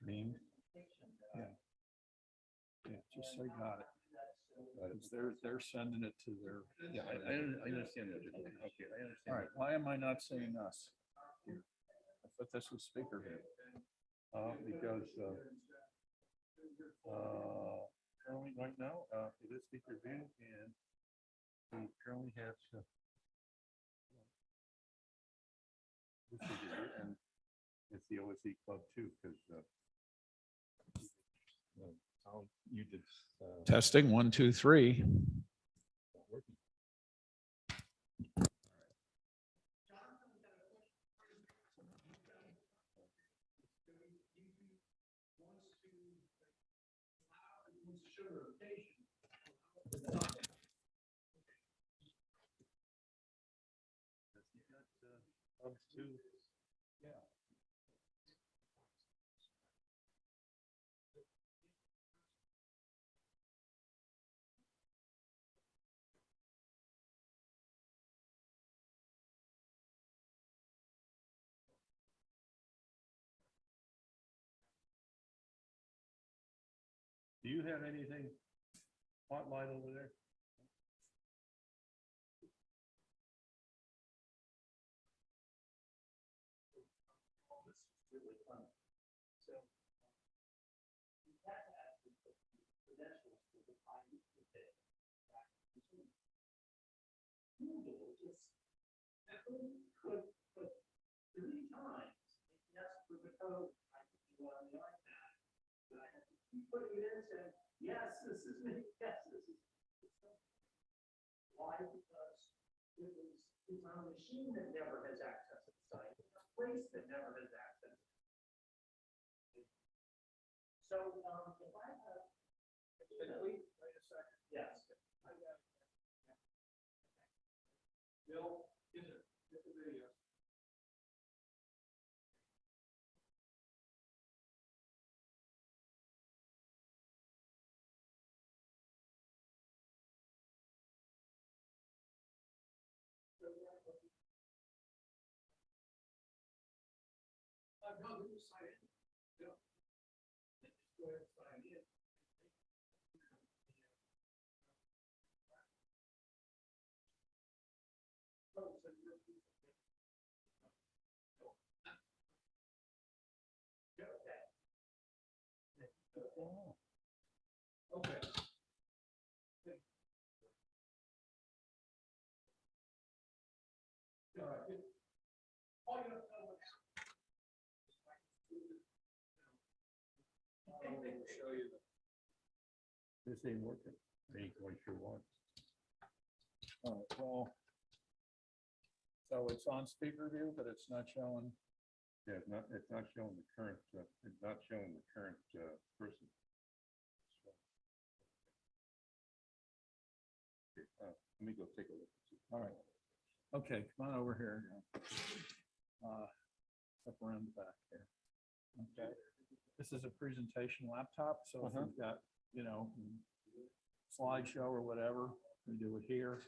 Named? Yeah. Yeah, just say got it. It's they're sending it to their. Yeah, I understand that. Okay, I understand. All right, why am I not saying us? I thought this was speaker here. Because currently right now, it is speaker view and we currently have this speaker view and it's the OSC club too, because you did Testing, 1, 2, 3. working. Clubs too. Yeah. Do you have anything spotlight over there? Putting it in saying, yes, this is me, yes, this is. Why? Because it's on a machine that never has access to the site, it's a place that never has access. So, if I have. Wait a second. Yes. I got it. Bill, get the video. No, we just sign in. Yeah. Just go ahead and sign in. Oh, so you're. Yeah, okay. Okay. All right. All you have to know is. Show you This ain't working. I ain't quite sure why. All right, well. So it's on speaker view, but it's not showing. Yeah, it's not showing the current, it's not showing the current person. Okay, let me go take a look. All right. Okay, come on over here. Up around the back here. Okay. This is a presentation laptop, so if you've got, slideshow or whatever, you do it here.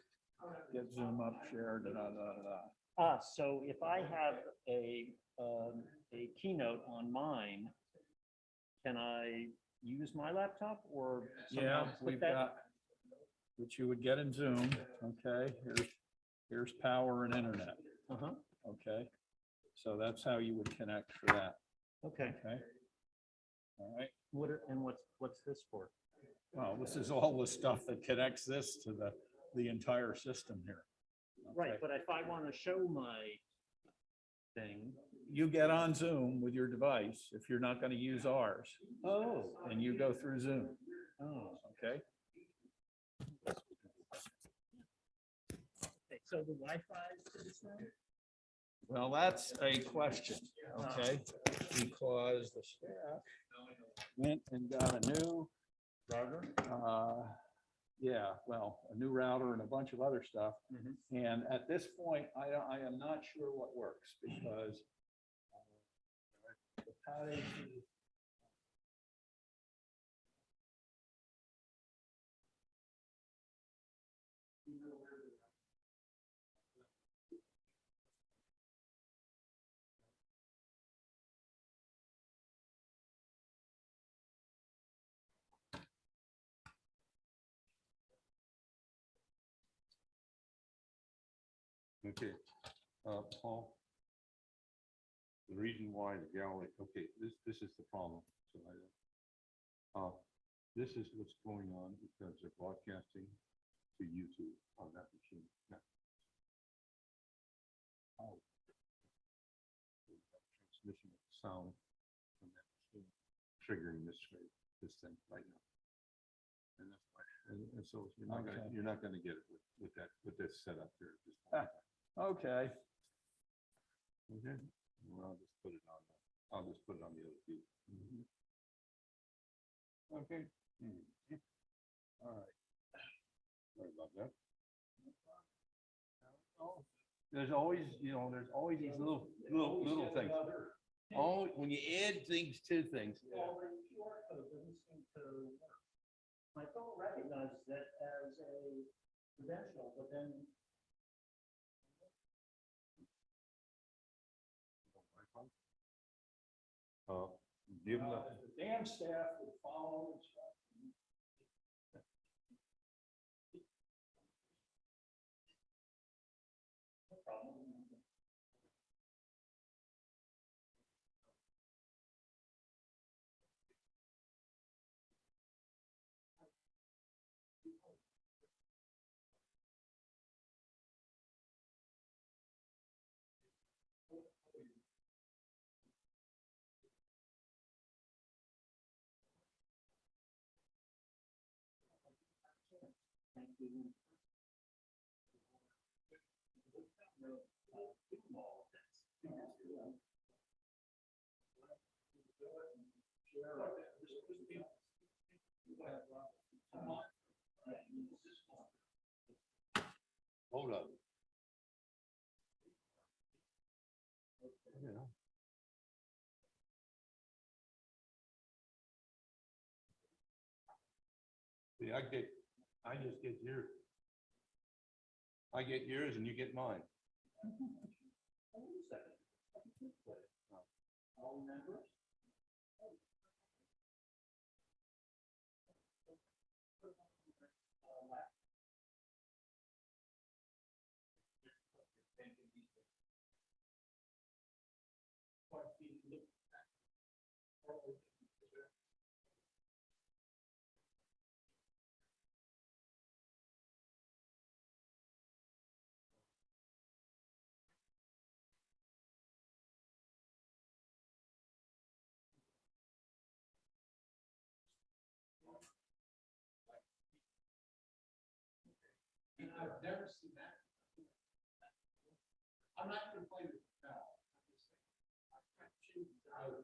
Get Zoom up, share, So if I have a keynote on mine, can I use my laptop or? Yeah, somehow put we've that- got, which you would get in Zoom, okay? Here's power and internet, Uh-huh, okay? So that's how you would connect for that, okay. okay? All right, What's this for? well, this is all the stuff that connects this to the entire system here. Right, okay? but if I want to show my thing. You get on Zoom with your device, if you're not gonna use ours, Oh. and you go through Zoom, Oh, okay? okay, so the Wi-Fi to this thing? Well, that's a question, okay? Because the staff went and got a new Router? yeah, well, a new router and a bunch of other stuff. Mhm. And at this point, I am not sure what works because the package Okay, Paul. The reason why the gallery, okay, this is the problem, so this is what's going on because they're broadcasting to YouTube on that machine. Now, transmission of sound from that machine triggering this thing right now. And that's why, and so Okay. you're not gonna get it with this setup here at this point. Okay, Okay, well, I'll just put it on the other view. Okay. All right. Sorry about that. There's always, there's always these little things. Oh, when you add things to things. Well, the QR code doesn't seem to work. My phone recognizes it as a credential, but then Give them the dam staff would follow instructions. no problem. Thank you. Hold up. Yeah. See, I just get yours. I get yours and you get mine. Wait a second. All members? I've never seen that. I'm not gonna play with it now. I can't choose out.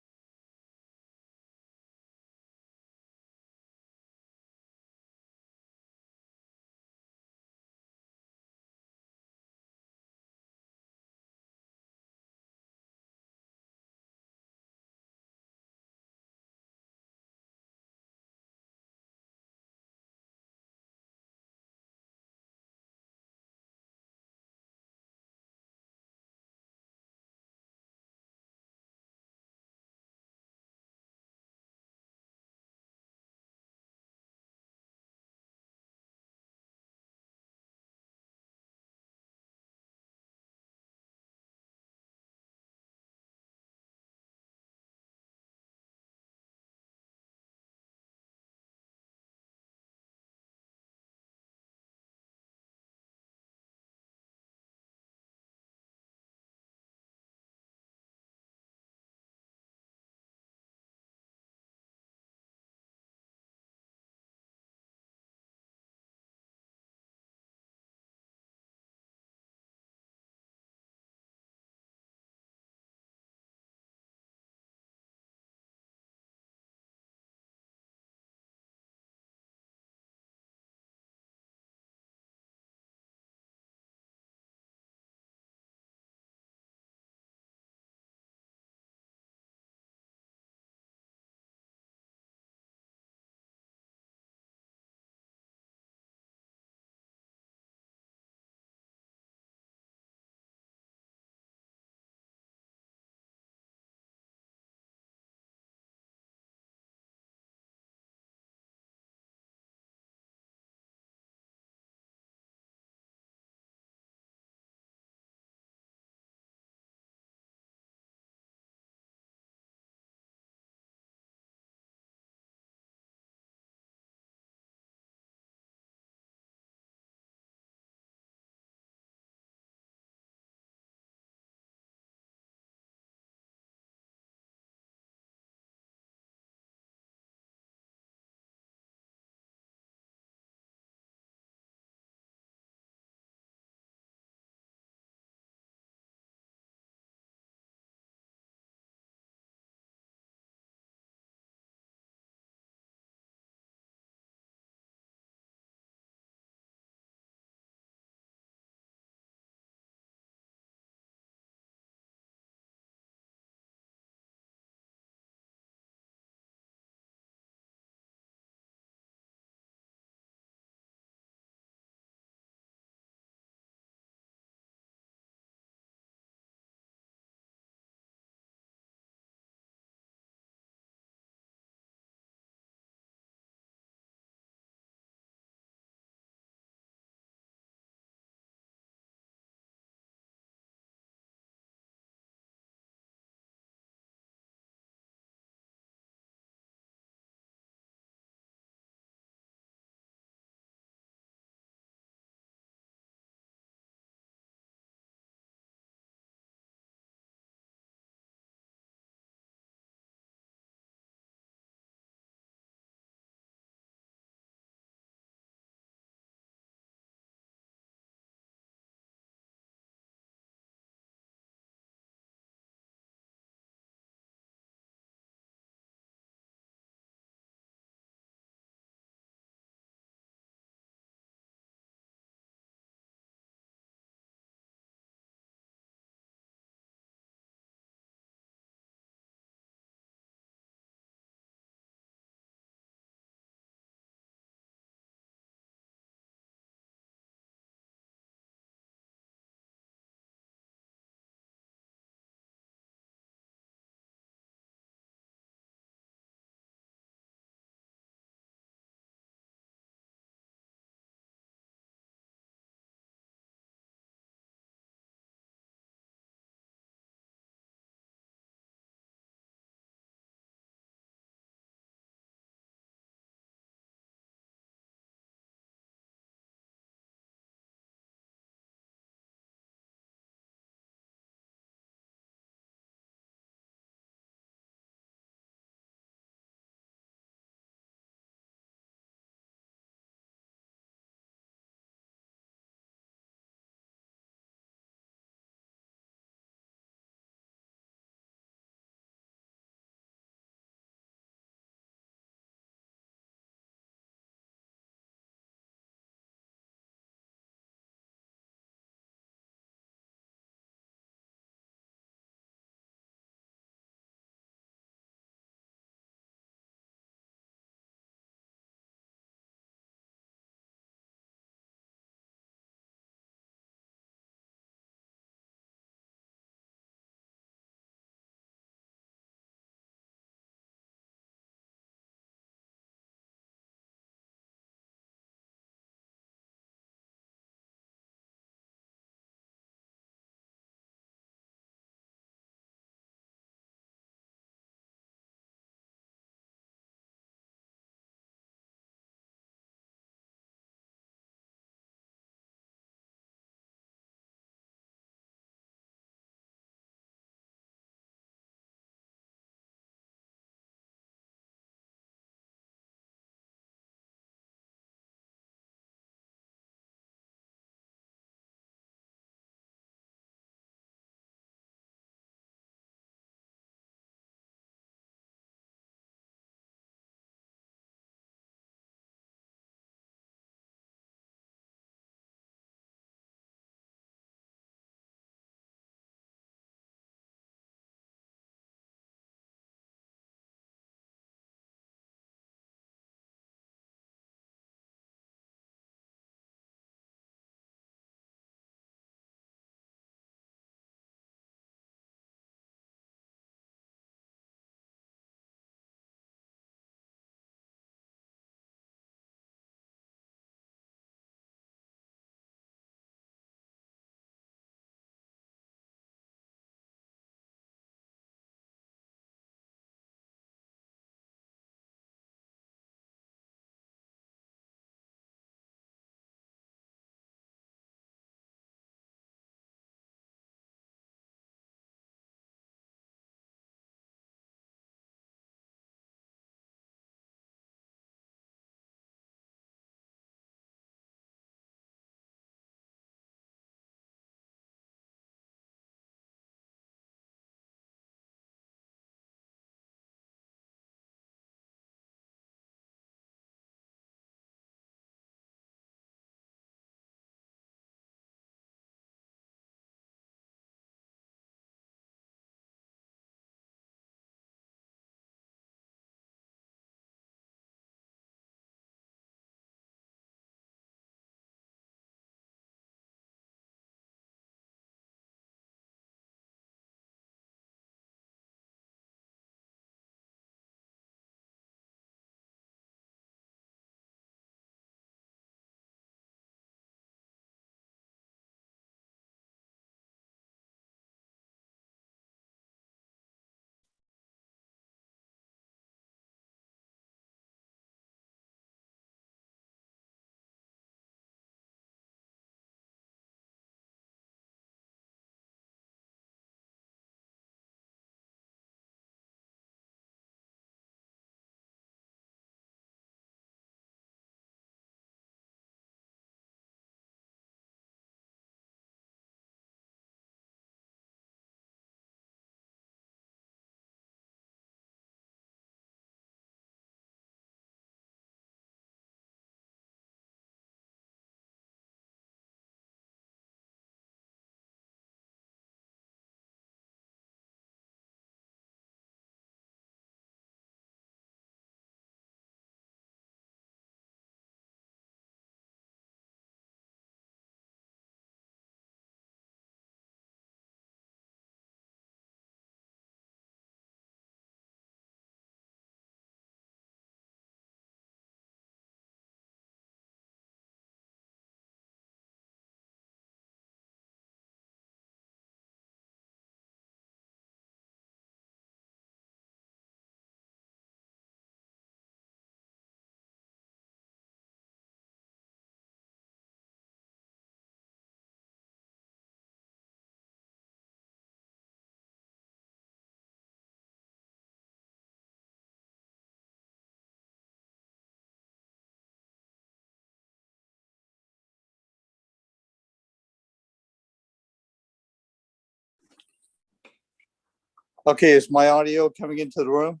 Okay, is my audio coming into the room?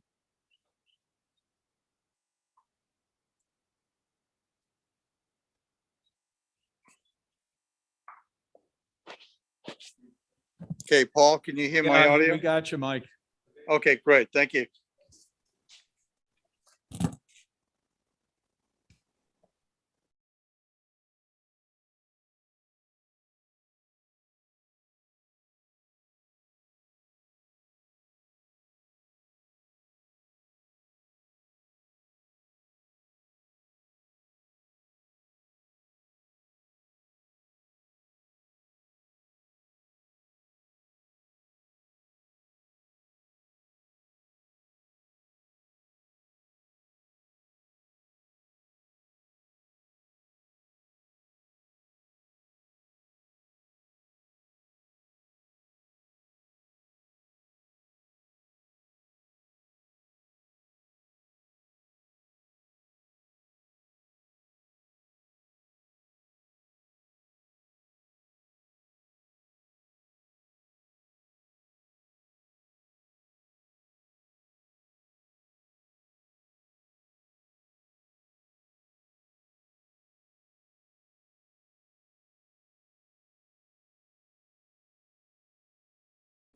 Okay, Paul, can you hear my Yeah, audio? we got you, Mike. Okay, great. Thank you.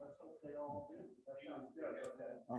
That's what they all do. That sounds good, okay.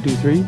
2, 3.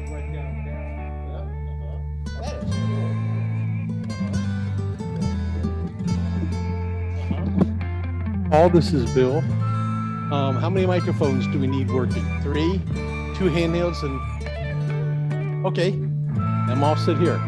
Right down there. That is cool. All this is Bill. How many microphones do we need working? 3, 2 handhelds and, okay, I'm all sit here.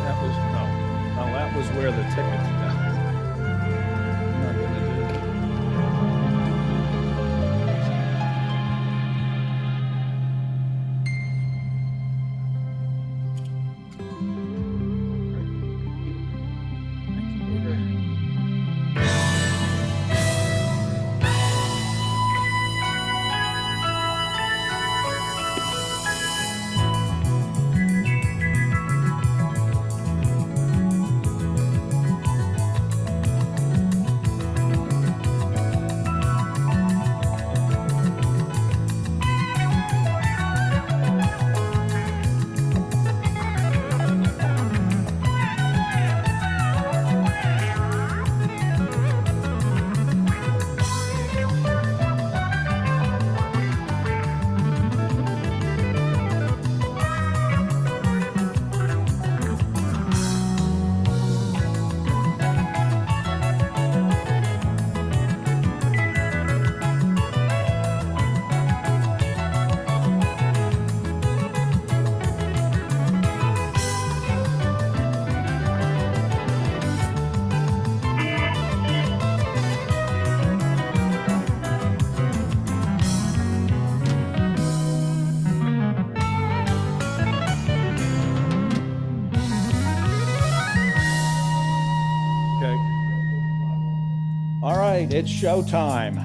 That was, no, that was where the tickets got. I'm not gonna do that. Okay. All right, it's showtime.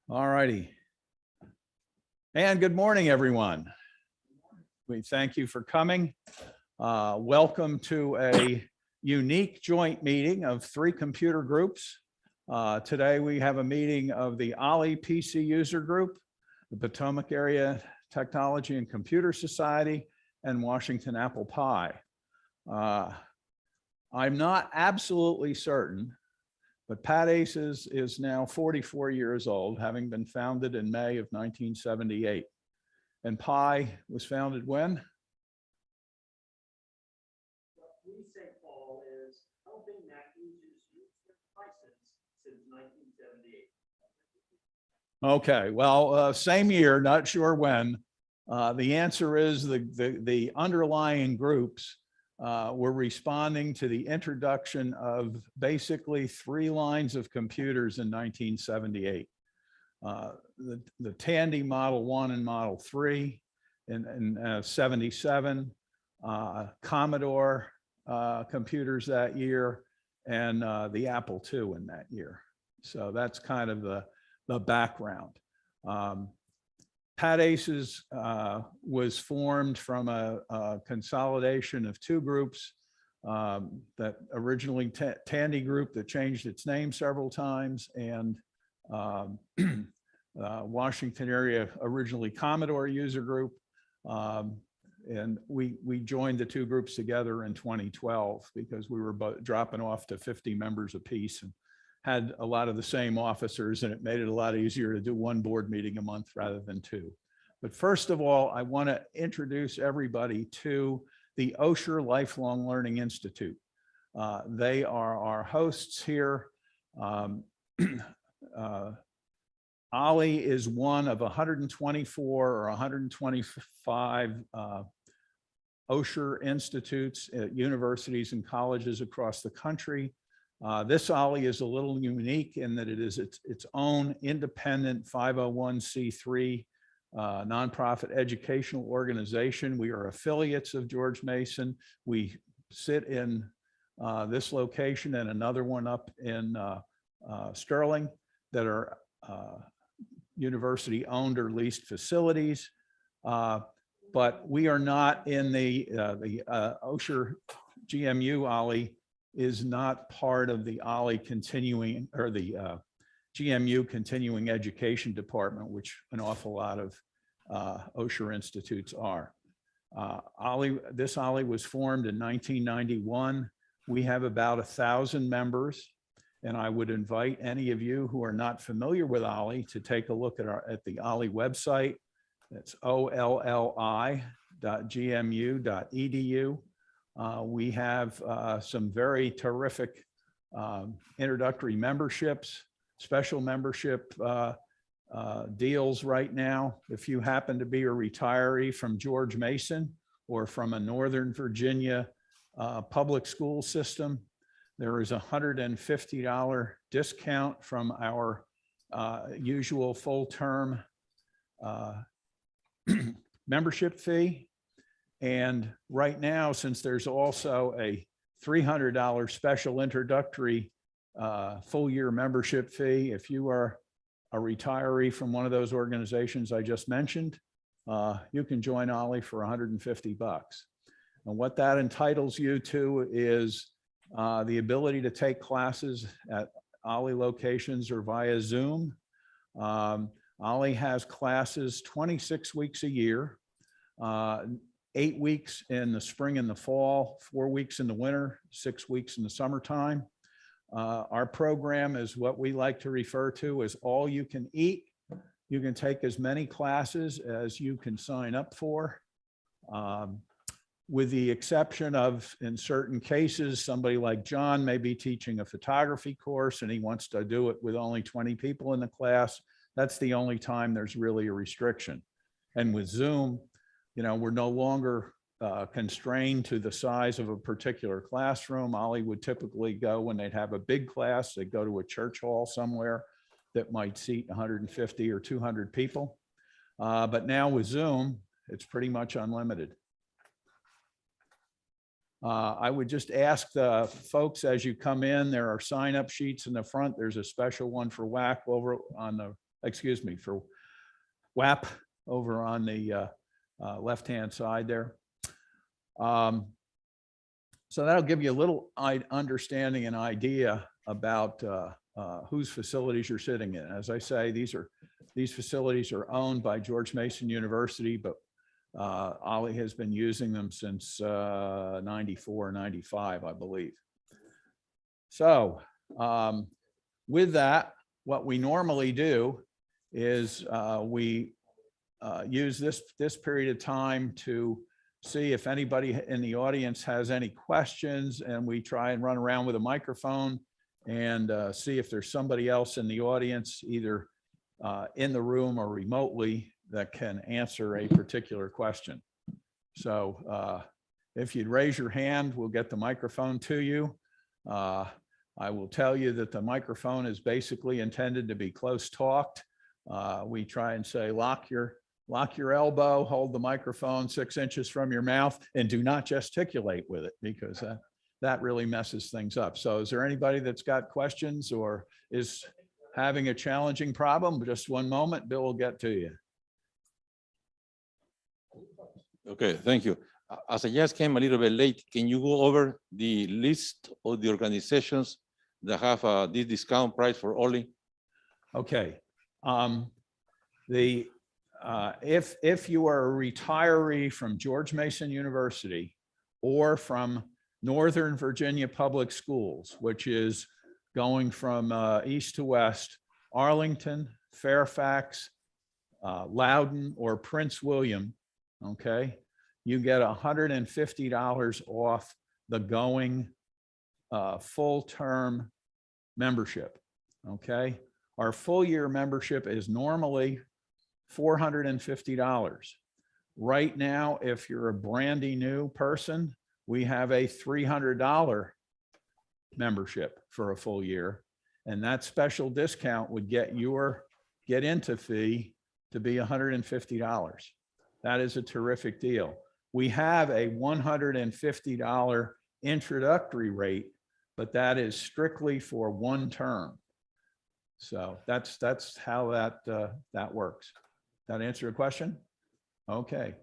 All righty. And good morning, everyone. We thank you for coming. Welcome to a unique joint meeting of 3 computer groups. Today, we have a meeting of the Ollie PC User Group, the Potomac Area Technology and Computer Society, and Washington Apple Pie. I'm not absolutely certain But Pat Aces is now 44 years old, having been founded in May of 1978. And Pi was founded when? What we say, Paul, is helping Mac users use their devices since 1978. Okay, well, same year, not sure when. The answer is the underlying groups were responding to the introduction of basically 3 lines of computers in 1978. The Tandy Model 1 and Model 3 in 77, Commodore computers that year, and the Apple II in that year. So that's kind of the background. Pat Aces was formed from a consolidation of 2 groups. That originally Tandy Group that changed its name several times, and Washington area, originally Commodore User Group. And we joined the 2 groups together in 2012 because we were dropping off to 50 members apiece and had a lot of the same officers, and it made it a lot easier to do 1 board meeting a month rather than 2. But first of all, I want to introduce everybody to the Osher Lifelong Learning Institute. They are our hosts here. Ollie is one of 124 or 125 Osher institutes at universities and colleges across the country. This Ollie is a little unique in that it is its own independent 501c3 nonprofit educational organization. We are affiliates of George Mason. We sit in this location and another one up in Sterling that are university owned or leased facilities. But we are not in the Osher GMU. Ollie is not part of the Ollie continuing or the GMU continuing education department, which an awful lot of Osher institutes are. This Ollie was formed in 1991. We have about 1,000 members, and I would invite any of you who are not familiar with Ollie to take a look at the Ollie website. That's olli.gmu.edu. We have some very terrific introductory memberships, special membership deals right now. If you happen to be a retiree from George Mason or from a Northern Virginia public school system, there is a $150 discount from our usual full-term membership fee. And right now, since there's also a $300 special introductory full-year membership fee, if you are a retiree from one of those organizations I just mentioned, you can join Ollie for $150. And what that entitles you to is the ability to take classes at Ollie locations or via Zoom. Ollie has classes 26 weeks a year, 8 weeks in the spring and the fall, 4 weeks in the winter, 6 weeks in the summertime. Our program is what we like to refer to as all you can eat. You can take as many classes as you can sign up for. With the exception of, in certain cases, somebody like John may be teaching a photography course and he wants to do it with only 20 people in the class. That's the only time there's really a restriction. And with Zoom, you know, we're no longer constrained to the size of a particular classroom. Ollie would typically go when they'd have a big class, they'd go to a church hall somewhere that might seat 150 or 200 people. But now with Zoom, it's pretty much unlimited. I would just ask the folks as you come in, there are sign-up sheets in the front. There's a special one for WAC over on the, for WAP over on the left-hand side there. So that'll give you a little understanding and idea about whose facilities you're sitting in. As I say, these facilities are owned by George Mason University, but Ollie has been using them since 94, 95, I believe. So with that, what we normally do is we use this period of time to see if anybody in the audience has any questions, and we try and run around with a microphone and see if there's somebody else in the audience, either in the room or remotely, that can answer a particular question. So if you'd raise your hand, we'll get the microphone to you. I will tell you that the microphone is basically intended to be close talked. We try and say, lock your elbow, hold the microphone 6 inches from your mouth, and do not gesticulate with it, because that really messes things up. So is there anybody that's got questions or is having a challenging problem? Just one moment, Bill will get to you. Okay, thank you. As I just came a little bit late, can you go over the list of the organizations that have this discount price for Ollie? Okay. If you are a retiree from George Mason University or from Northern Virginia Public Schools, which is going from east to west, Arlington, Fairfax, Loudoun, or Prince William, okay, you get $150 off the going full-term membership, okay? Our full year membership is normally $450. Right now, if you're a brandy new person, we have a $300 membership for a full year. And that special discount would get your get-into fee to be $150. That is a terrific deal. We have a $150 introductory rate, but that is strictly for one term. So that's how that works. That answer your question? Okay.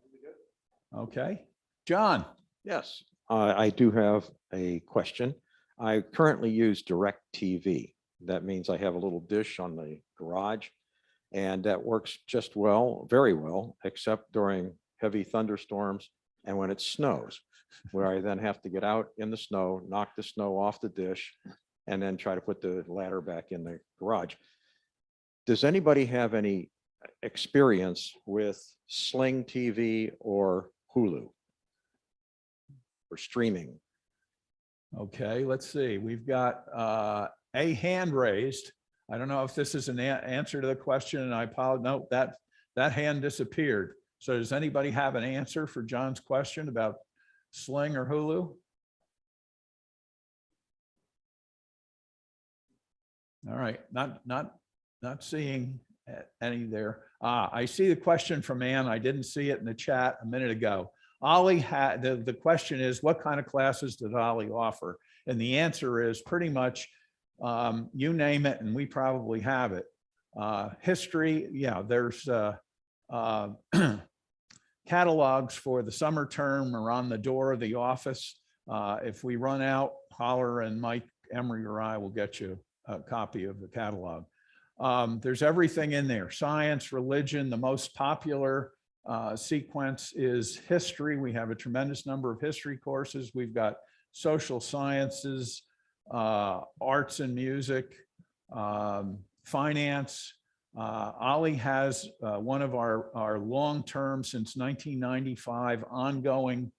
Okay. John. Yes, I do have a question. I currently use DirecTV. That means I have a little dish on the garage, and that works just well, very well, except during heavy thunderstorms and when it snows, where I then have to get out in the snow, knock the snow off the dish, and then try to put the ladder back in the garage. Does anybody have any experience with Sling TV or Hulu for streaming? Okay, let's see. We've got a hand raised. I don't know if this is an answer to the question, and I apologize. No, that hand disappeared. So does anybody have an answer for John's question about Sling or Hulu? All right, not seeing any there. I see the question from Ann. I didn't see it in the chat a minute ago. Ollie had, the question is, what kind of classes does Ollie offer? And the answer is pretty much, you name it, and we probably have it. History, yeah, there's catalogs for the summer term are on the door of the office. If we run out, holler and Mike Emery or I will get you a copy of the catalog. There's everything in there. Science, religion, the most popular sequence is history. We have a tremendous number of history courses. We've got social sciences, arts and music, finance. Ollie has one of our long-term, since 1995, ongoing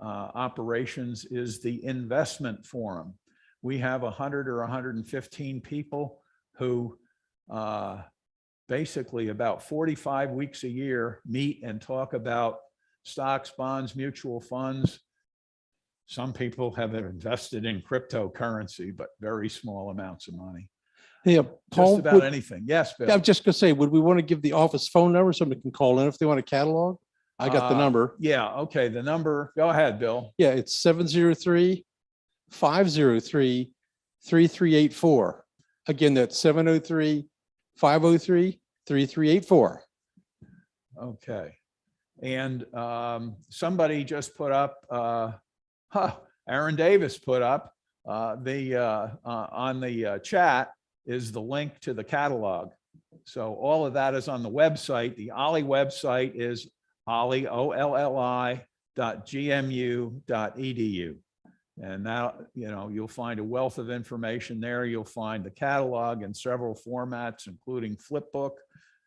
operations is the investment forum. We have 100 or 115 people who basically about 45 weeks a year meet and talk about stocks, bonds, mutual funds. Some people have invested in cryptocurrency, but very small amounts of money. Yeah, Paul, Just about anything. Yes, Bill. I'm just gonna say, would we want to give the office phone number? Somebody can call in if they want a catalog. I got the number. Yeah, okay, the number, go ahead, Bill. Yeah, it's 703-503-3384. Again, that's 703-503-3384. Okay. And somebody just put up, Aaron Davis put up on the chat is the link to the catalog. So all of that is on the website. The Ollie website is olli.gmu.edu. And now, you'll find a wealth of information there. You'll find the catalog in several formats, including flipbook,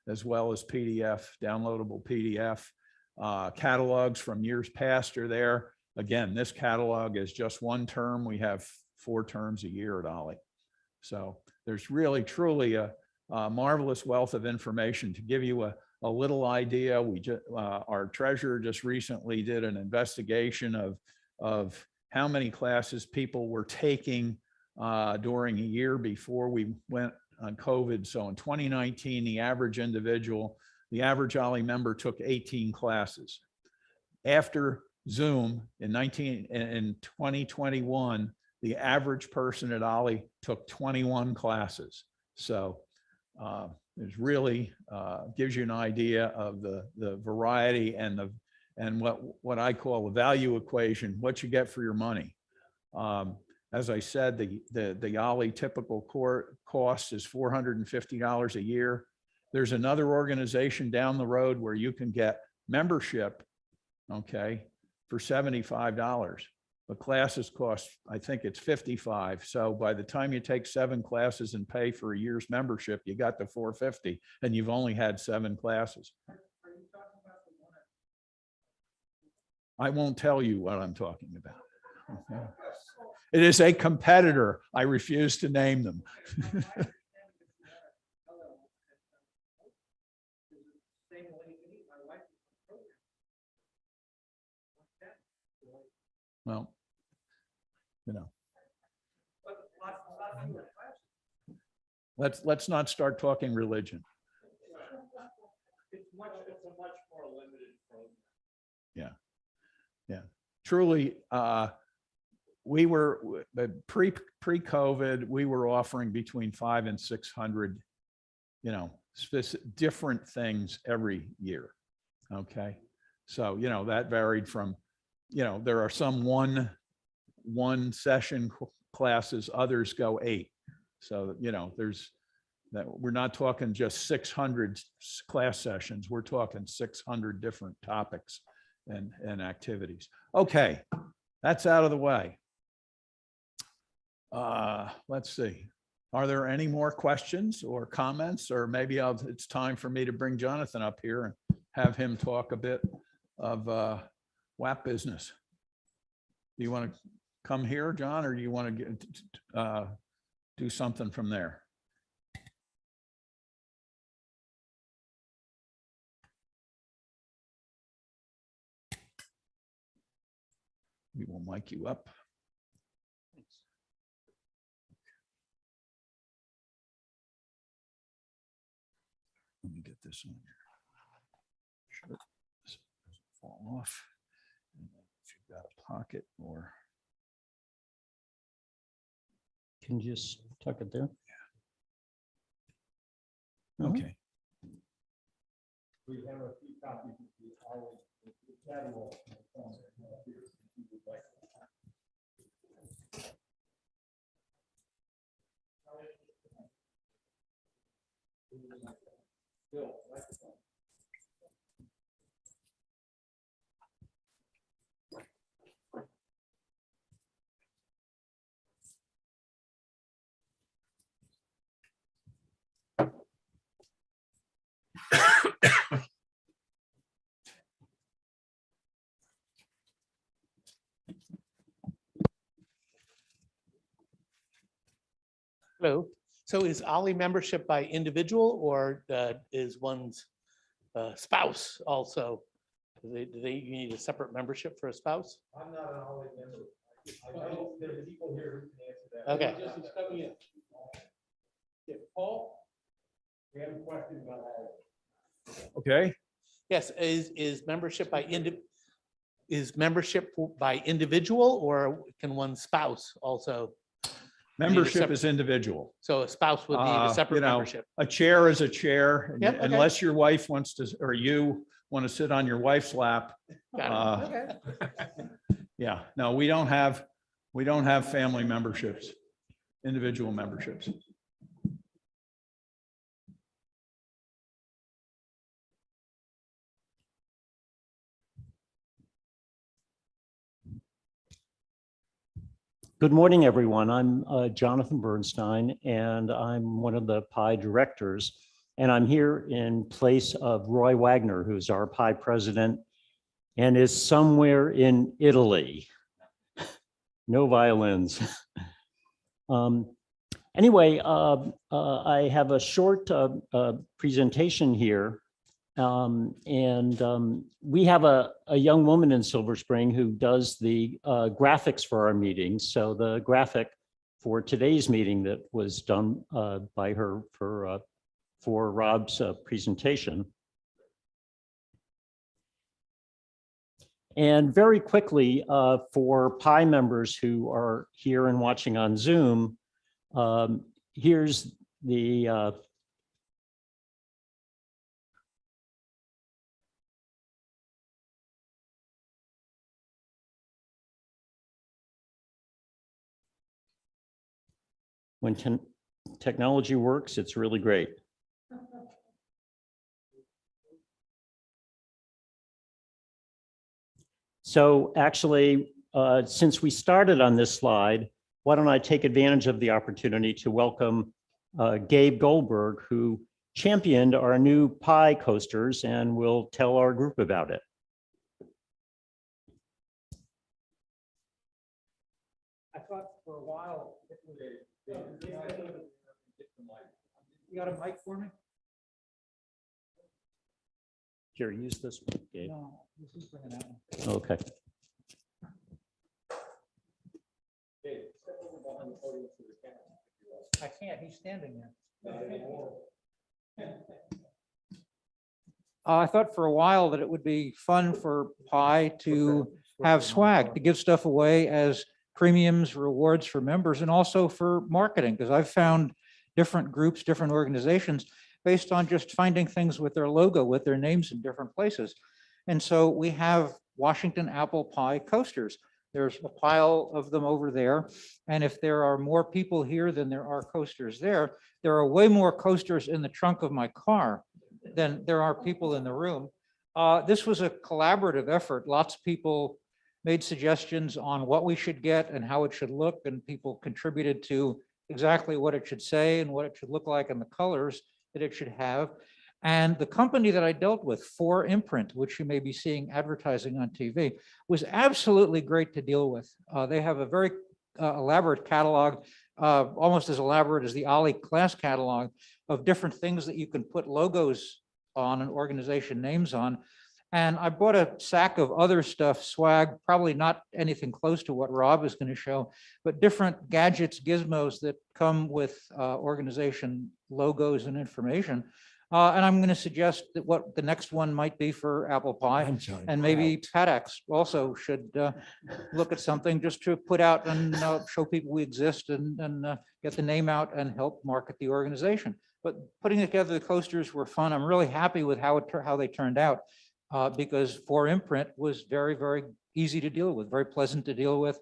as well as PDF, downloadable PDF. Catalogs from years past are there. Again, this catalog is just one term. We have 4 terms a year at Ollie. So there's really, truly a marvelous wealth of information to give you a little idea. Our treasurer just recently did an investigation of how many classes people were taking during a year before we went on COVID. So in 2019, the average Ollie member took 18 classes. After Zoom in 2021, the average person at Ollie took 21 classes. So it really gives you an idea of the variety and what I call the value equation, what you get for your money. As I said, the Ollie typical cost is $450 a year. There's another organization down the road where you can get membership, okay, for $75. But classes cost, I think it's $55. So by the time you take 7 classes and pay for a year's membership, you got the $450 and you've only had 7 classes. I won't tell you what I'm talking about. Okay. It is a competitor. I refuse to name them. Well, let's not start talking religion. It's a much more limited program. Yeah. Truly, we were pre-COVID, we were offering between 500 and 600, different things every year. Okay. So, that varied from, there are some one session classes, others go 8. So, there's that we're not talking just 600 class sessions. We're talking 600 different topics and activities. Okay, that's out of the way. Let's see. Are there any more questions or comments, or maybe it's time for me to bring Jonathan up here and have him talk a bit of WAP business. Do you want to come here, John, or do you want to do something from there? We will mic you up. Let me get this on here. Sure. This doesn't fall off. And then if you've got a pocket or. Can you just tuck it there? Okay. We have a few copies of the catalog. Hello. So is Ollie membership by individual, or is one's spouse also? Do you need a separate membership for a spouse? I'm not an Ollie member. I know there are people here who can answer that. Okay. Jesse's coming in. Yeah, Paul, we have a question about Ollie. Okay. Yes. Is membership by individual, or can one spouse also? Membership separate- is individual. So a spouse would need a separate You know, membership. A chair is a chair, and Yep, okay. unless your wife wants to, or you want to sit on your wife's lap. Got it. Okay. Yeah, no, we don't have family memberships, individual memberships. Good morning, everyone. I'm Jonathan Bernstein, and I'm one of the PI directors. And I'm here in place of Roy Wagner, who's our PI president and is somewhere in Italy. No violins. Anyway, I have a short presentation here. We have a young woman in Silver Spring who does the graphics for our meetings. So the graphic for today's meeting that was done by her for Rob's presentation. And very quickly, for PI members who are here and watching on Zoom, here's the when technology works, it's really great. So actually, since we started on this slide, why don't I take advantage of the opportunity to welcome Gabe Goldberg, who championed our new PI coasters and will tell our group about it. I thought for a while. You got a mic for me? Here, use this one, Gabe. No, this is bringing that one. Okay. I can't, he's standing there. I thought for a while that it would be fun for PI to have swag, to give stuff away as premiums, rewards for members, and also for marketing, because I've found different groups, different organizations, based on just finding things with their logo, with their names in different places. And so we have Washington Apple Pie coasters. There's a pile of them over there. And if there are more people here than there are coasters there are way more coasters in the trunk of my car than there are people in the room. This was a collaborative effort. Lots of people made suggestions on what we should get and how it should look, and people contributed to exactly what it should say and what it should look like and the colors that it should have. And the company that I dealt with, 4imprint, which you may be seeing advertising on TV, was absolutely great to deal with. They have a very elaborate catalog, almost as elaborate as the Ollie class catalog, of different things that you can put logos on and organization names on. And I bought a sack of other stuff, swag, probably not anything close to what Rob is going to show, but different gadgets, gizmos that come with organization logos and information. And I'm going to suggest that what the next one might be for Apple Pie, and maybe PADX also should look at something just to put out and show people we exist and get the name out and help market the organization. But putting together the coasters were fun. I'm really happy with how they turned out, because 4imprint was very, very easy to deal with, very pleasant to deal with.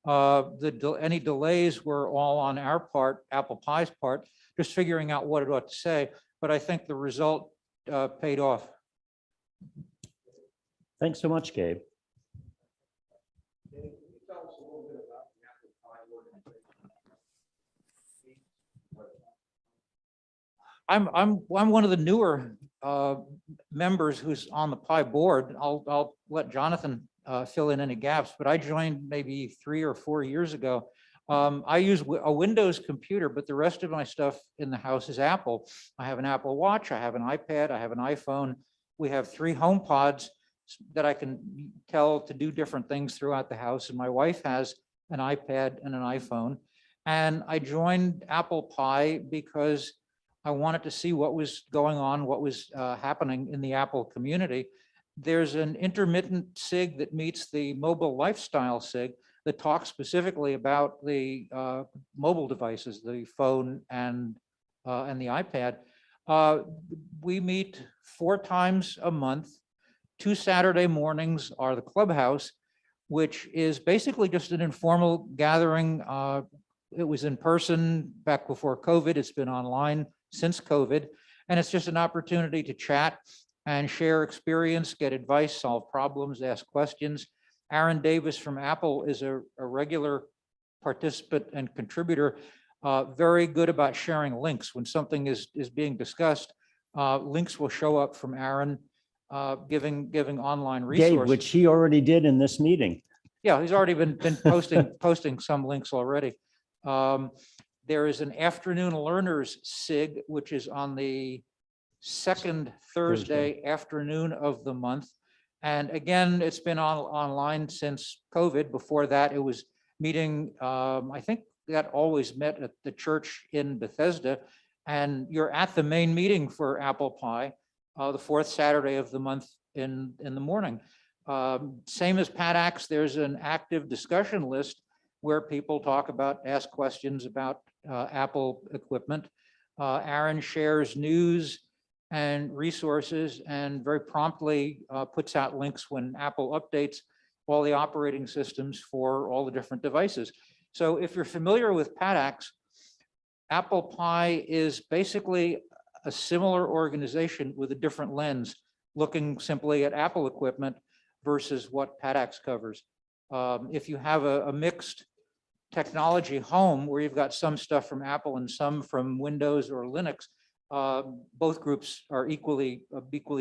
Any delays were all on our part, Apple Pie's part, just figuring out what it ought to say. But I think the result paid off. Thanks so much, Gabe. I'm one of the newer members who's on the PI board. I'll let Jonathan fill in any gaps, but I joined maybe 3 or 4 years ago. I use a Windows computer, but the rest of my stuff in the house is Apple. I have an Apple Watch, I have an iPad, I have an iPhone. We have 3 HomePods that I can tell to do different things throughout the house. And my wife has an iPad and an iPhone. And I joined Apple Pie because I wanted to see what was going on, what was happening in the Apple community. There's an intermittent SIG that meets the mobile lifestyle SIG that talks specifically about the mobile devices, the phone and the iPad. We meet 4 times a month. 2 Saturday mornings are the clubhouse, which is basically just an informal gathering. It was in person back before COVID. It's been online since COVID. And it's just an opportunity to chat and share experience, get advice, solve problems, ask questions. Aaron Davis from Apple is a regular participant and contributor, very good about sharing links. When something is being discussed, links will show up from Aaron, giving online Gabe, resources. which he already did in this meeting. Yeah, he's already been posting some links already. There is an afternoon learners SIG, which is on the second Thursday afternoon of the month. And again, it's been online since COVID. Before that, it was meeting, I think that always met at the church in Bethesda. And you're at the main meeting for Apple Pie, the fourth Saturday of the month in the morning. Same as PADAX, there's an active discussion list where people ask questions about Apple equipment. Aaron shares news and resources and very promptly puts out links when Apple updates all the operating systems for all the different devices. So if you're familiar with PADAX, Apple Pie is basically a similar organization with a different lens, looking simply at Apple equipment versus what PADAX covers. If you have a mixed technology home where you've got some stuff from Apple and some from Windows or Linux, both groups are equally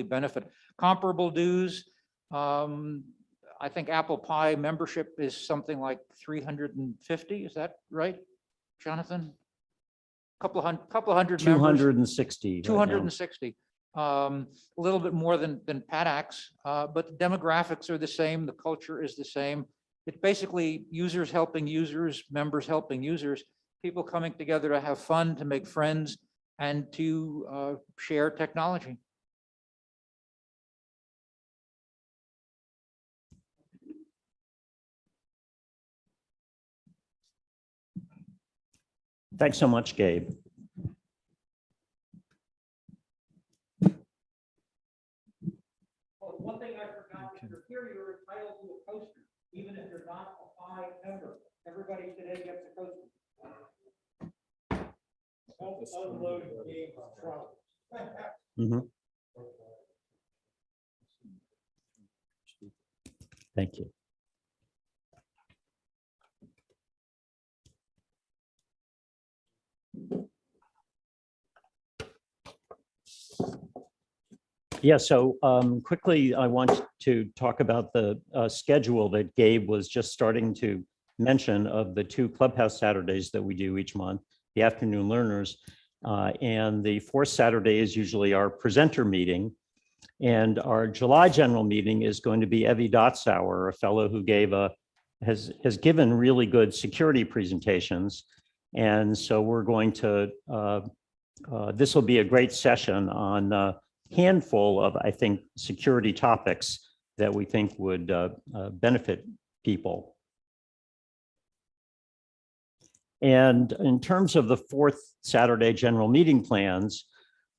benefit. Comparable dues, I think Apple Pie membership is something like 350. Is that right, Jonathan? Couple of hundred members. 260. right now. 260. A little bit more than PADAX, but the demographics are the same. The culture is the same. It's basically users helping users, members helping users, people coming together to have fun, to make friends, and to share technology. Thanks so much, Gabe. One thing I forgot, if you're here, you're entitled to a poster, even if you're not a Pi member. Everybody today gets a poster. Mhm. Thank you. Yeah, so quickly, I want to talk about the schedule that Gabe was just starting to mention of the 2 Clubhouse Saturdays that we do each month, the afternoon learners. And the fourth Saturday is usually our presenter meeting. And our July general meeting is going to be Evie Dotsauer, a fellow who has given really good security presentations. And so we're going to, this will be a great session on a handful of, I think, security topics that we think would benefit people. And in terms of the fourth Saturday general meeting plans,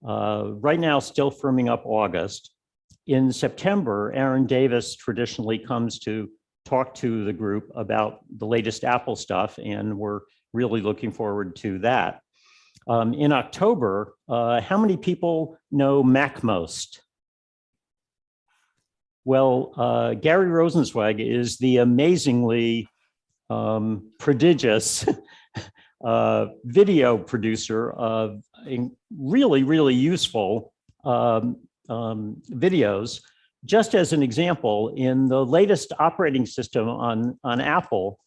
right now still firming up August. In September, Aaron Davis traditionally comes to talk to the group about the latest Apple stuff, and we're really looking forward to that. In October, how many people know MacMost? Well, Gary Rosenzweig is the amazingly prodigious video producer of really, really useful videos. Just as an example, in the latest operating system on Apple,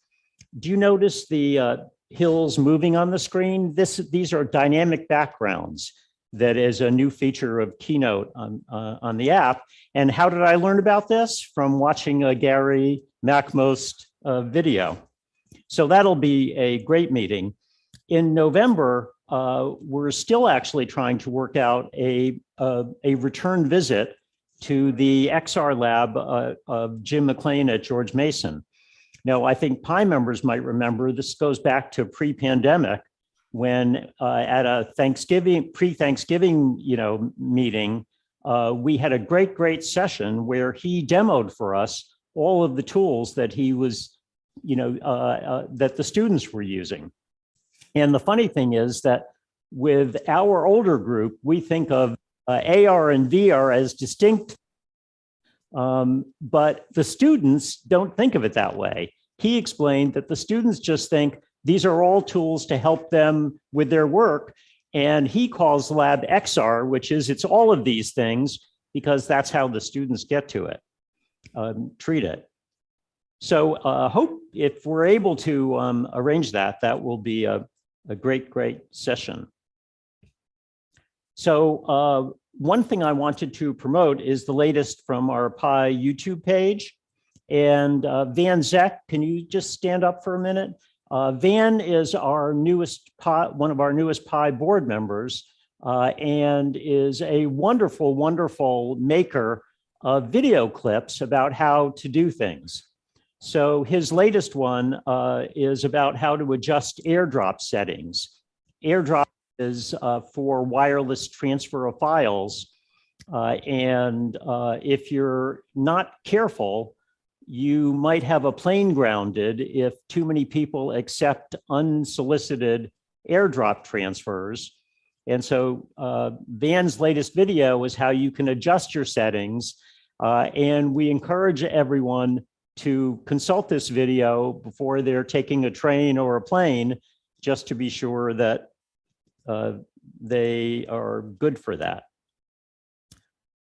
do you notice the hills moving on the screen? These are dynamic backgrounds. That is a new feature of Keynote on the app. And how did I learn about this? From watching a Gary MacMost video. So that'll be a great meeting. In November, we're still actually trying to work out a return visit to the XR lab of Jim McLean at George Mason. Now, I think Pi members might remember this goes back to pre-pandemic when at a pre-Thanksgiving meeting, we had a great session where he demoed for us all of the tools that he was, that the students were using. And the funny thing is that with our older group, we think of AR and VR as distinct, but the students don't think of it that way. He explained that the students just think These are all tools to help them with their work. And he calls Lab XR, which is it's all of these things because that's how the students get to it, treat it. So hope if we're able to arrange that, that will be a great, great session. So one thing I wanted to promote is the latest from our Pi YouTube page. And Van Zeck, can you just stand up for a minute? Van is our newest Pi, one of our newest Pi board members, and is a wonderful, wonderful maker of video clips about how to do things. So his latest one is about how to adjust AirDrop settings. AirDrop is for wireless transfer of files. And if you're not careful, you might have a plane grounded if too many people accept unsolicited AirDrop transfers. And so Van's latest video is how you can adjust your settings. And we encourage everyone to consult this video before they're taking a train or a plane, just to be sure that they are good for that.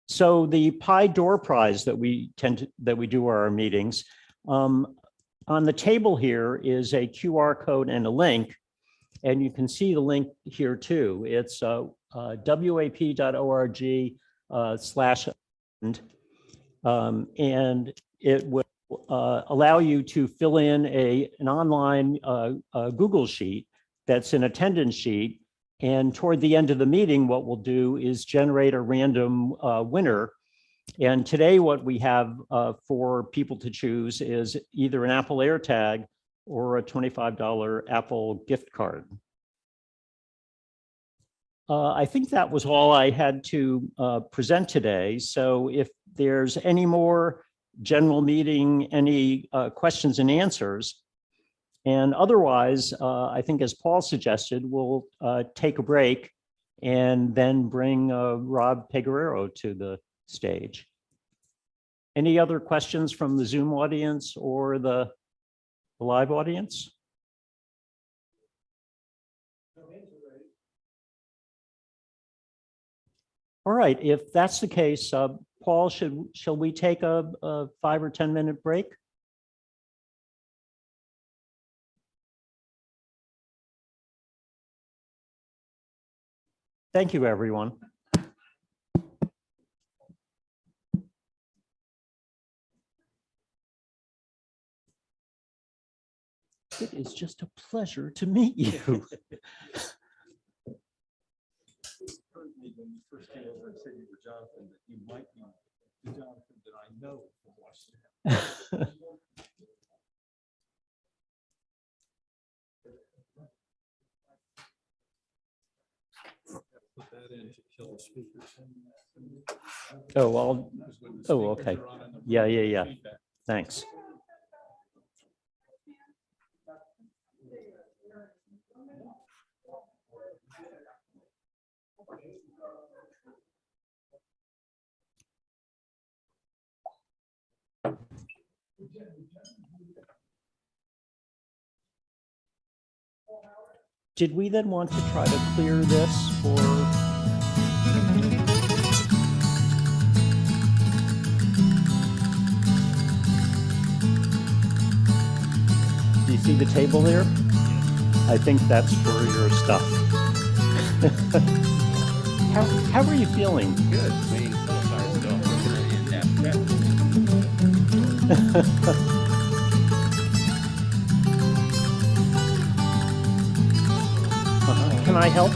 So the Pi Door Prize that we do our meetings, on the table here is a QR code and a link, and you can see the link here too. It's wap.org/, and it will allow you to fill in an online Google sheet that's an attendance sheet. And toward the end of the meeting, what we'll do is generate a random winner. And today what we have for people to choose is either an Apple AirTag or a $25 Apple gift card. I think that was all I had to present today. So if there's any more general meeting, any questions and answers, and otherwise, I think as Paul suggested, we'll take a break and then bring Rob Peguero to the stage. Any other questions from the Zoom audience or the live audience? All right, if that's the case, Paul, shall we take a 5 or 10 minute break? Thank you, everyone. It is just a pleasure to meet you. When you first came over and said you were Jonathan, that you might be the Jonathan that I know from Washington. Put that in to kill the speakers. Oh, okay. Yeah. Thanks. Did we then want to try to clear this for? Do you see the table there? I think that's for your stuff. How are you feeling? Good. Can I help?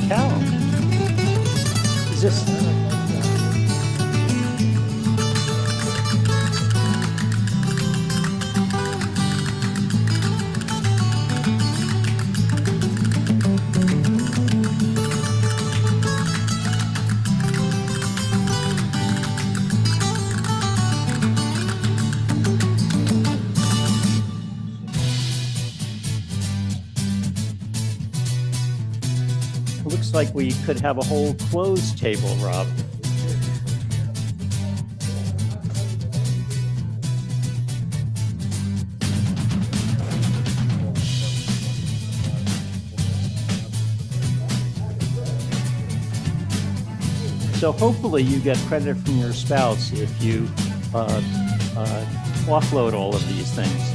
cow. Is this? Looks like we could have a whole closed table, Rob. So hopefully you get credit from your spouse if you offload all of these things.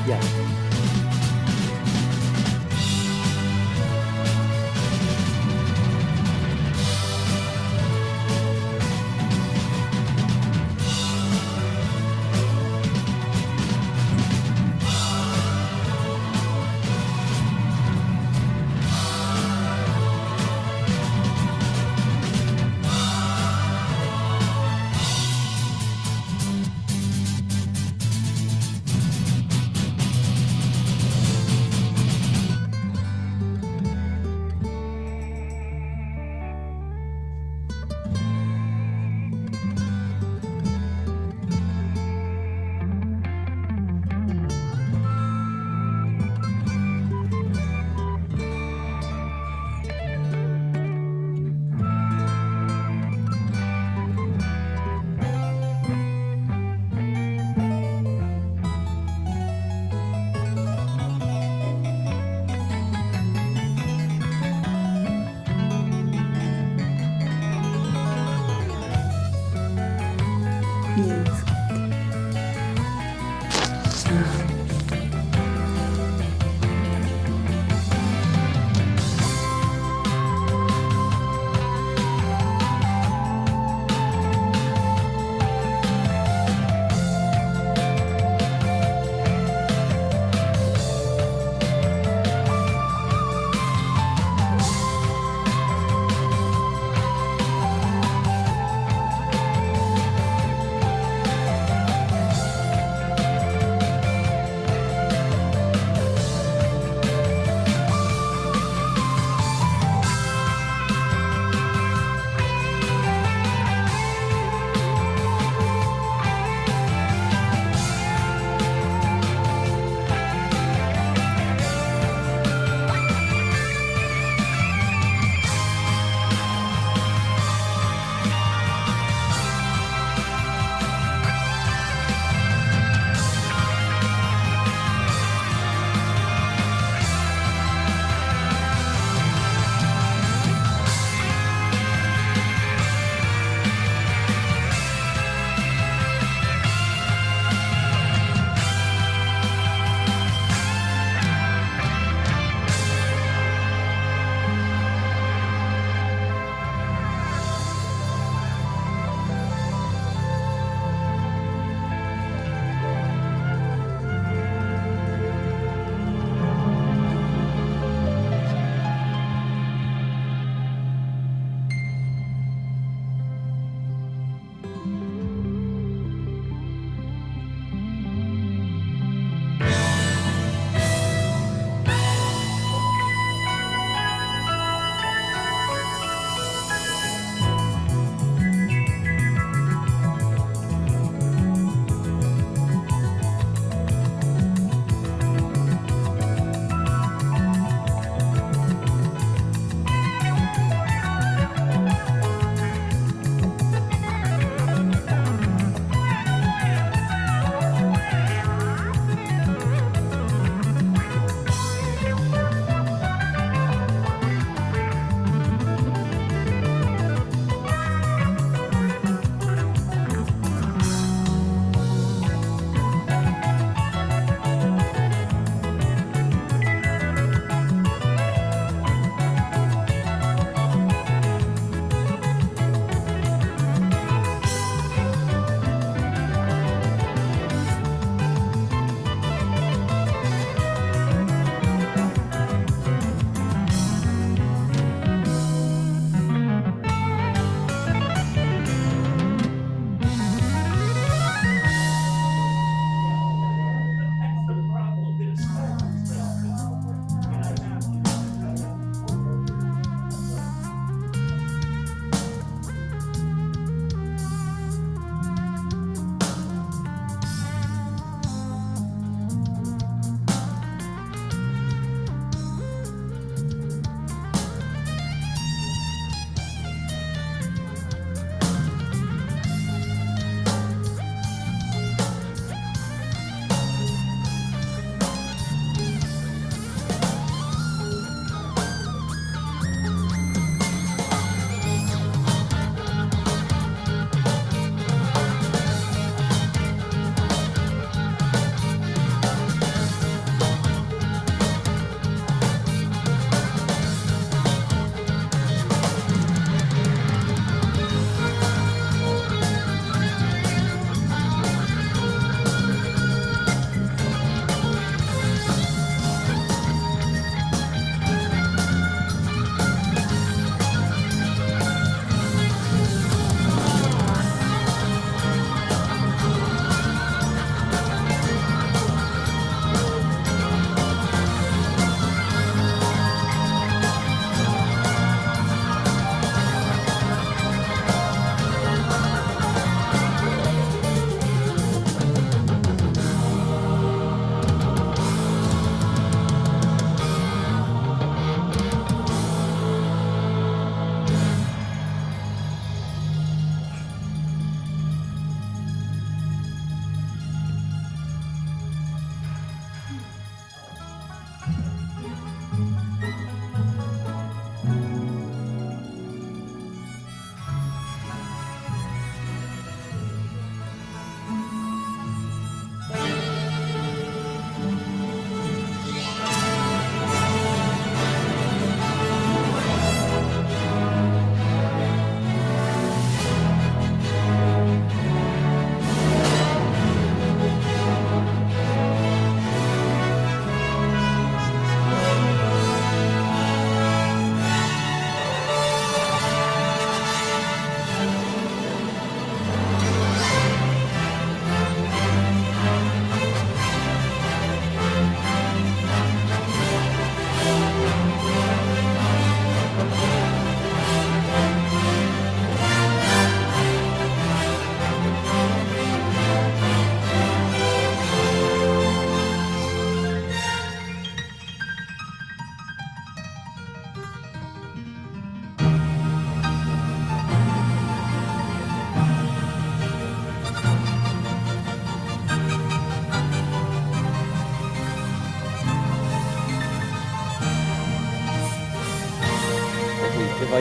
Yeah.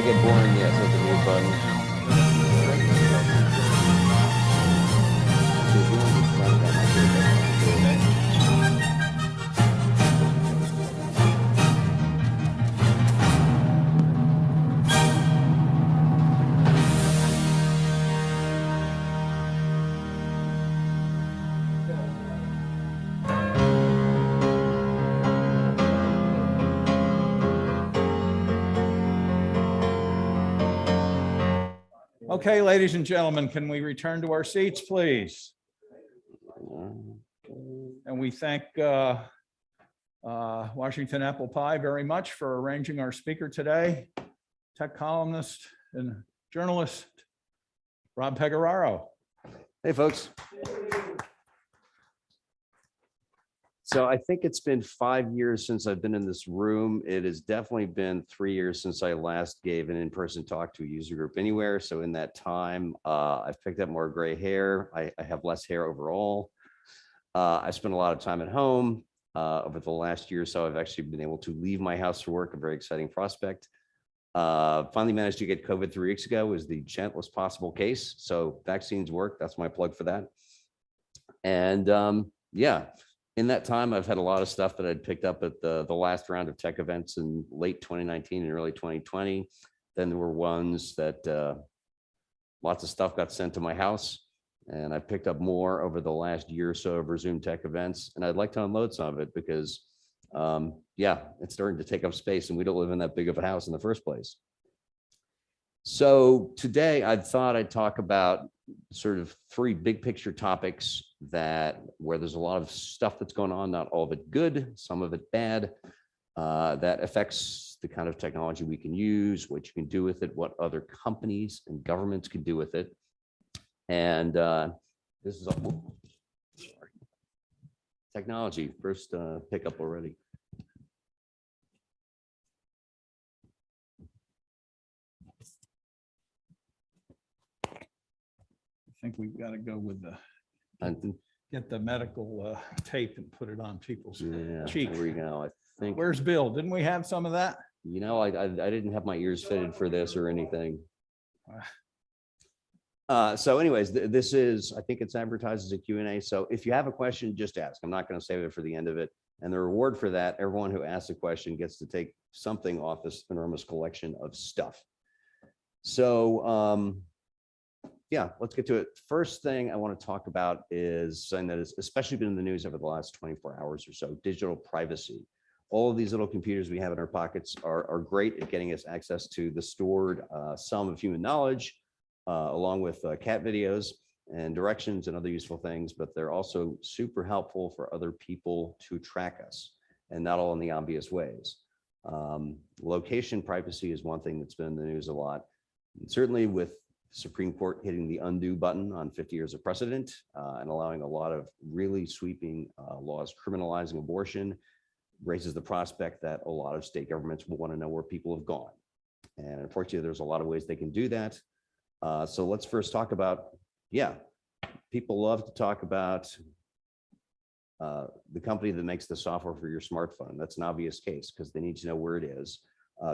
might get boring, yes, with the mute button. Okay, ladies and gentlemen, can we return to our seats, please? And we thank Washington Apple Pie very much for arranging our speaker today, tech columnist and journalist, Rob Pecoraro. Hey, folks. So I think it's been 5 years since I've been in this room. It has definitely been 3 years since I last gave an in-person talk to a user group anywhere. So in that time, I've picked up more gray hair. I have less hair overall. I spent a lot of time at home. Over the last year or so, I've actually been able to leave my house for work, a very exciting prospect. Finally managed to get COVID 3 weeks ago. It was the gentlest possible case. So vaccines work. That's my plug for that. And yeah. In that time, I've had a lot of stuff that I'd picked up at the last round of tech events in late 2019 and early 2020. Then there were ones that lots of stuff got sent to my house, and I picked up more over the last year or so of Resume Tech events. And I'd like to unload some of it because, yeah, it's starting to take up space, and we don't live in that big of a house in the first place. So today I thought I'd talk about sort of 3 big picture topics where there's a lot of stuff that's going on, not all of it good, some of it bad, that affects the kind of technology we can use, what you can do with it, what other companies and governments can do with it. And this is technology, first pickup already. I think we've got to go with And get the medical tape and put it on people's yeah, cheek. there we go. I think, Where's Bill? Didn't we have some of that? you know, I didn't have my ears fitted for this or anything. So anyways, this is, I think it's advertised as a Q&A. So if you have a question, just ask. I'm not going to save it for the end of it. And the reward for that, everyone who asks a question gets to take something off this enormous collection of stuff. So yeah, let's get to it. First thing I want to talk about is something that has especially been in the news over the last 24 hours or so, digital privacy. All of these little computers we have in our pockets are great at getting us access to the stored sum of human knowledge, along with cat videos and directions and other useful things, but they're also super helpful for other people to track us, and not all in the obvious ways. Location privacy is one thing that's been in the news a lot. And certainly with Supreme Court hitting the undo button on 50 years of precedent and allowing a lot of really sweeping laws criminalizing abortion, raises the prospect that a lot of state governments will want to know where people have gone. And unfortunately, there's a lot of ways they can do that. So let's first talk about, yeah, people love to talk about the company that makes the software for your smartphone. That's an obvious case because they need to know where it is.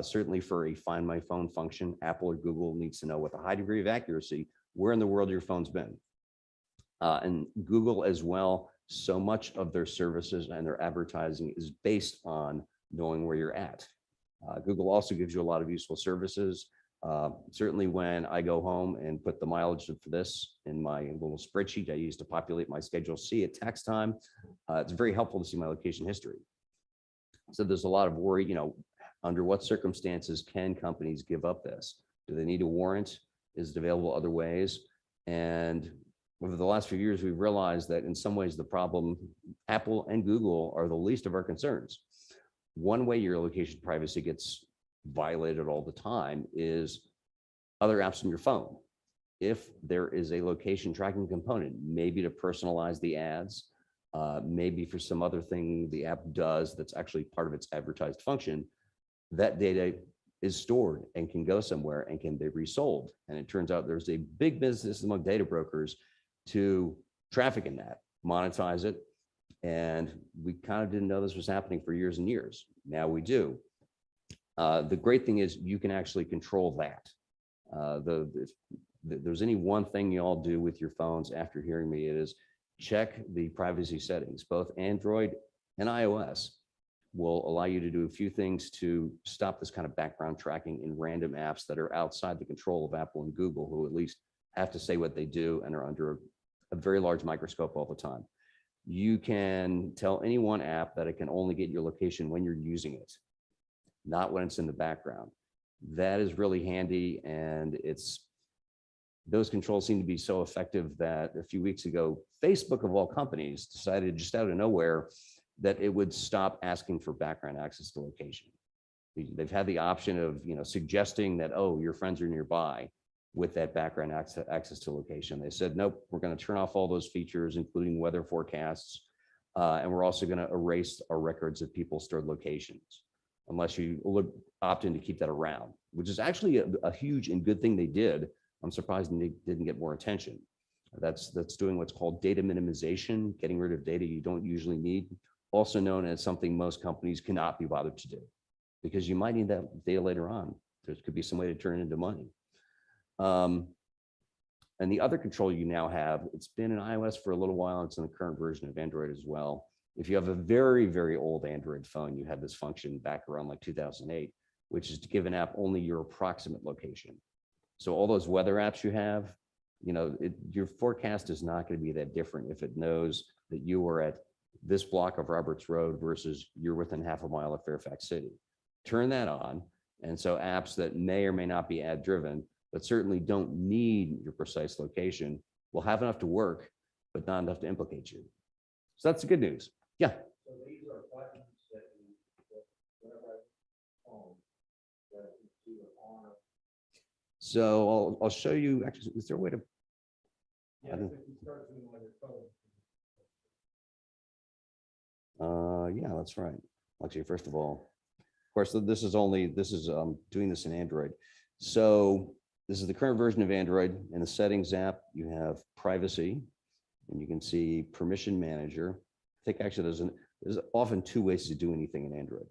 Certainly for a Find My Phone function, Apple or Google needs to know with a high degree of accuracy where in the world your phone's been. And Google as well, so much of their services and their advertising is based on knowing where you're at. Google also gives you a lot of useful services. Certainly when I go home and put the mileage for this in my little spreadsheet I use to populate my Schedule C at tax time, it's very helpful to see my location history. So there's a lot of worry, you know, under what circumstances can companies give up this? Do they need a warrant? Is it available other ways? And over the last few years, we've realized that in some ways the problem, Apple and Google are the least of our concerns. One way your location privacy gets violated all the time is other apps on your phone. If there is a location tracking component, maybe to personalize the ads, maybe for some other thing the app does that's actually part of its advertised function, that data is stored and can go somewhere and can be resold. And it turns out there's a big business among data brokers to traffic in that, monetize it. And we kind of didn't know this was happening for years and years. Now we do. The great thing is you can actually control that. If there's any one thing you all do with your phones after hearing me, it is check the privacy settings. Both Android and iOS will allow you to do a few things to stop this kind of background tracking in random apps that are outside the control of Apple and Google, who at least have to say what they do and are under a very large microscope all the time. You can tell any one app that it can only get your location when you're using it, not when it's in the background. That is really handy, and those controls seem to be so effective that a few weeks ago, Facebook of all companies decided just out of nowhere that it would stop asking for background access to location. They've had the option of, suggesting that, oh, your friends are nearby with that background access to location. They said, nope, we're going to turn off all those features, including weather forecasts. And we're also going to erase our records of people's stored locations, unless you opt in to keep that around, which is actually a huge and good thing they did. I'm surprised they didn't get more attention. That's doing what's called data minimization, getting rid of data you don't usually need, also known as something most companies cannot be bothered to do, because you might need that data later on. There could be some way to turn it into money. And the other control you now have, it's been in iOS for a little while. It's in the current version of Android as well. If you have a very, very old Android phone, you had this function back around like 2008, which is to give an app only your approximate location. So all those weather apps you have, your forecast is not going to be that different if it knows that you were at this block of Roberts Road versus you're within half a mile of Fairfax City. Turn that on. And so apps that may or may not be ad driven, but certainly don't need your precise location, will have enough to work, but not enough to implicate you. So that's the good news. Yeah. So these are buttons that whenever I phone, that you do it on. So I'll show you, actually, is there a way to? Yeah, if you start doing on your phone. Yeah, that's right. Actually, first of all, of course, this is doing this in Android. So this is the current version of Android. In the settings app, you have privacy, and you can see permission manager. I think actually there's often two ways to do anything in Android.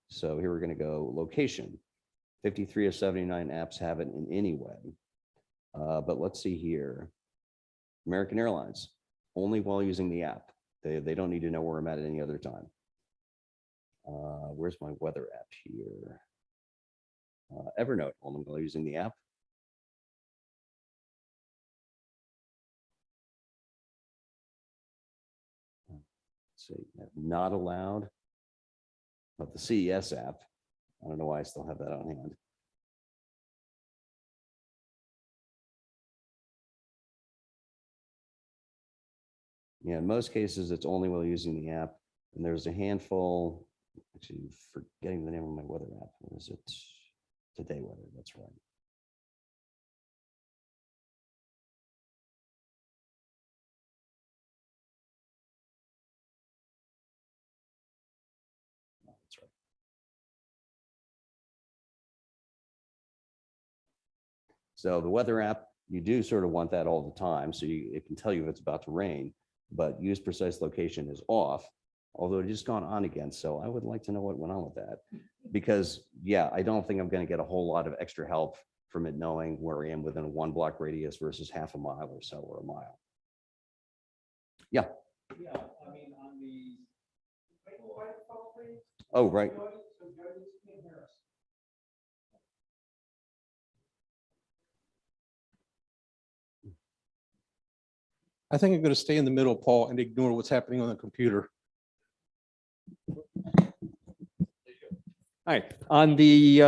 So here we're going to go location. 53 of 79 apps have it in any way. But let's see here. American Airlines, only while using the app. They don't need to know where I'm at any other time. Where's my weather app here? Evernote, only while using the app. Let's see, not allowed. But the CES app, I don't know why I still have that on hand. Yeah, in most cases, it's only while using the app. And there's a handful, actually forgetting the name of my weather app. What is it? Today Weather, that's right. That's right. So the weather app, you do sort of want that all the time. So it can tell you if it's about to rain, but use precise location is off, although it just gone on again. So I would like to know what went on with that, because yeah, I don't think I'm going to get a whole lot of extra help from it knowing where I am within a 1 block radius versus half a mile or so, or a mile. Yeah. Yeah, I mean, on the. Oh, right. I think I'm going to stay in the middle, Paul, and ignore what's happening on the computer. Hi, on the,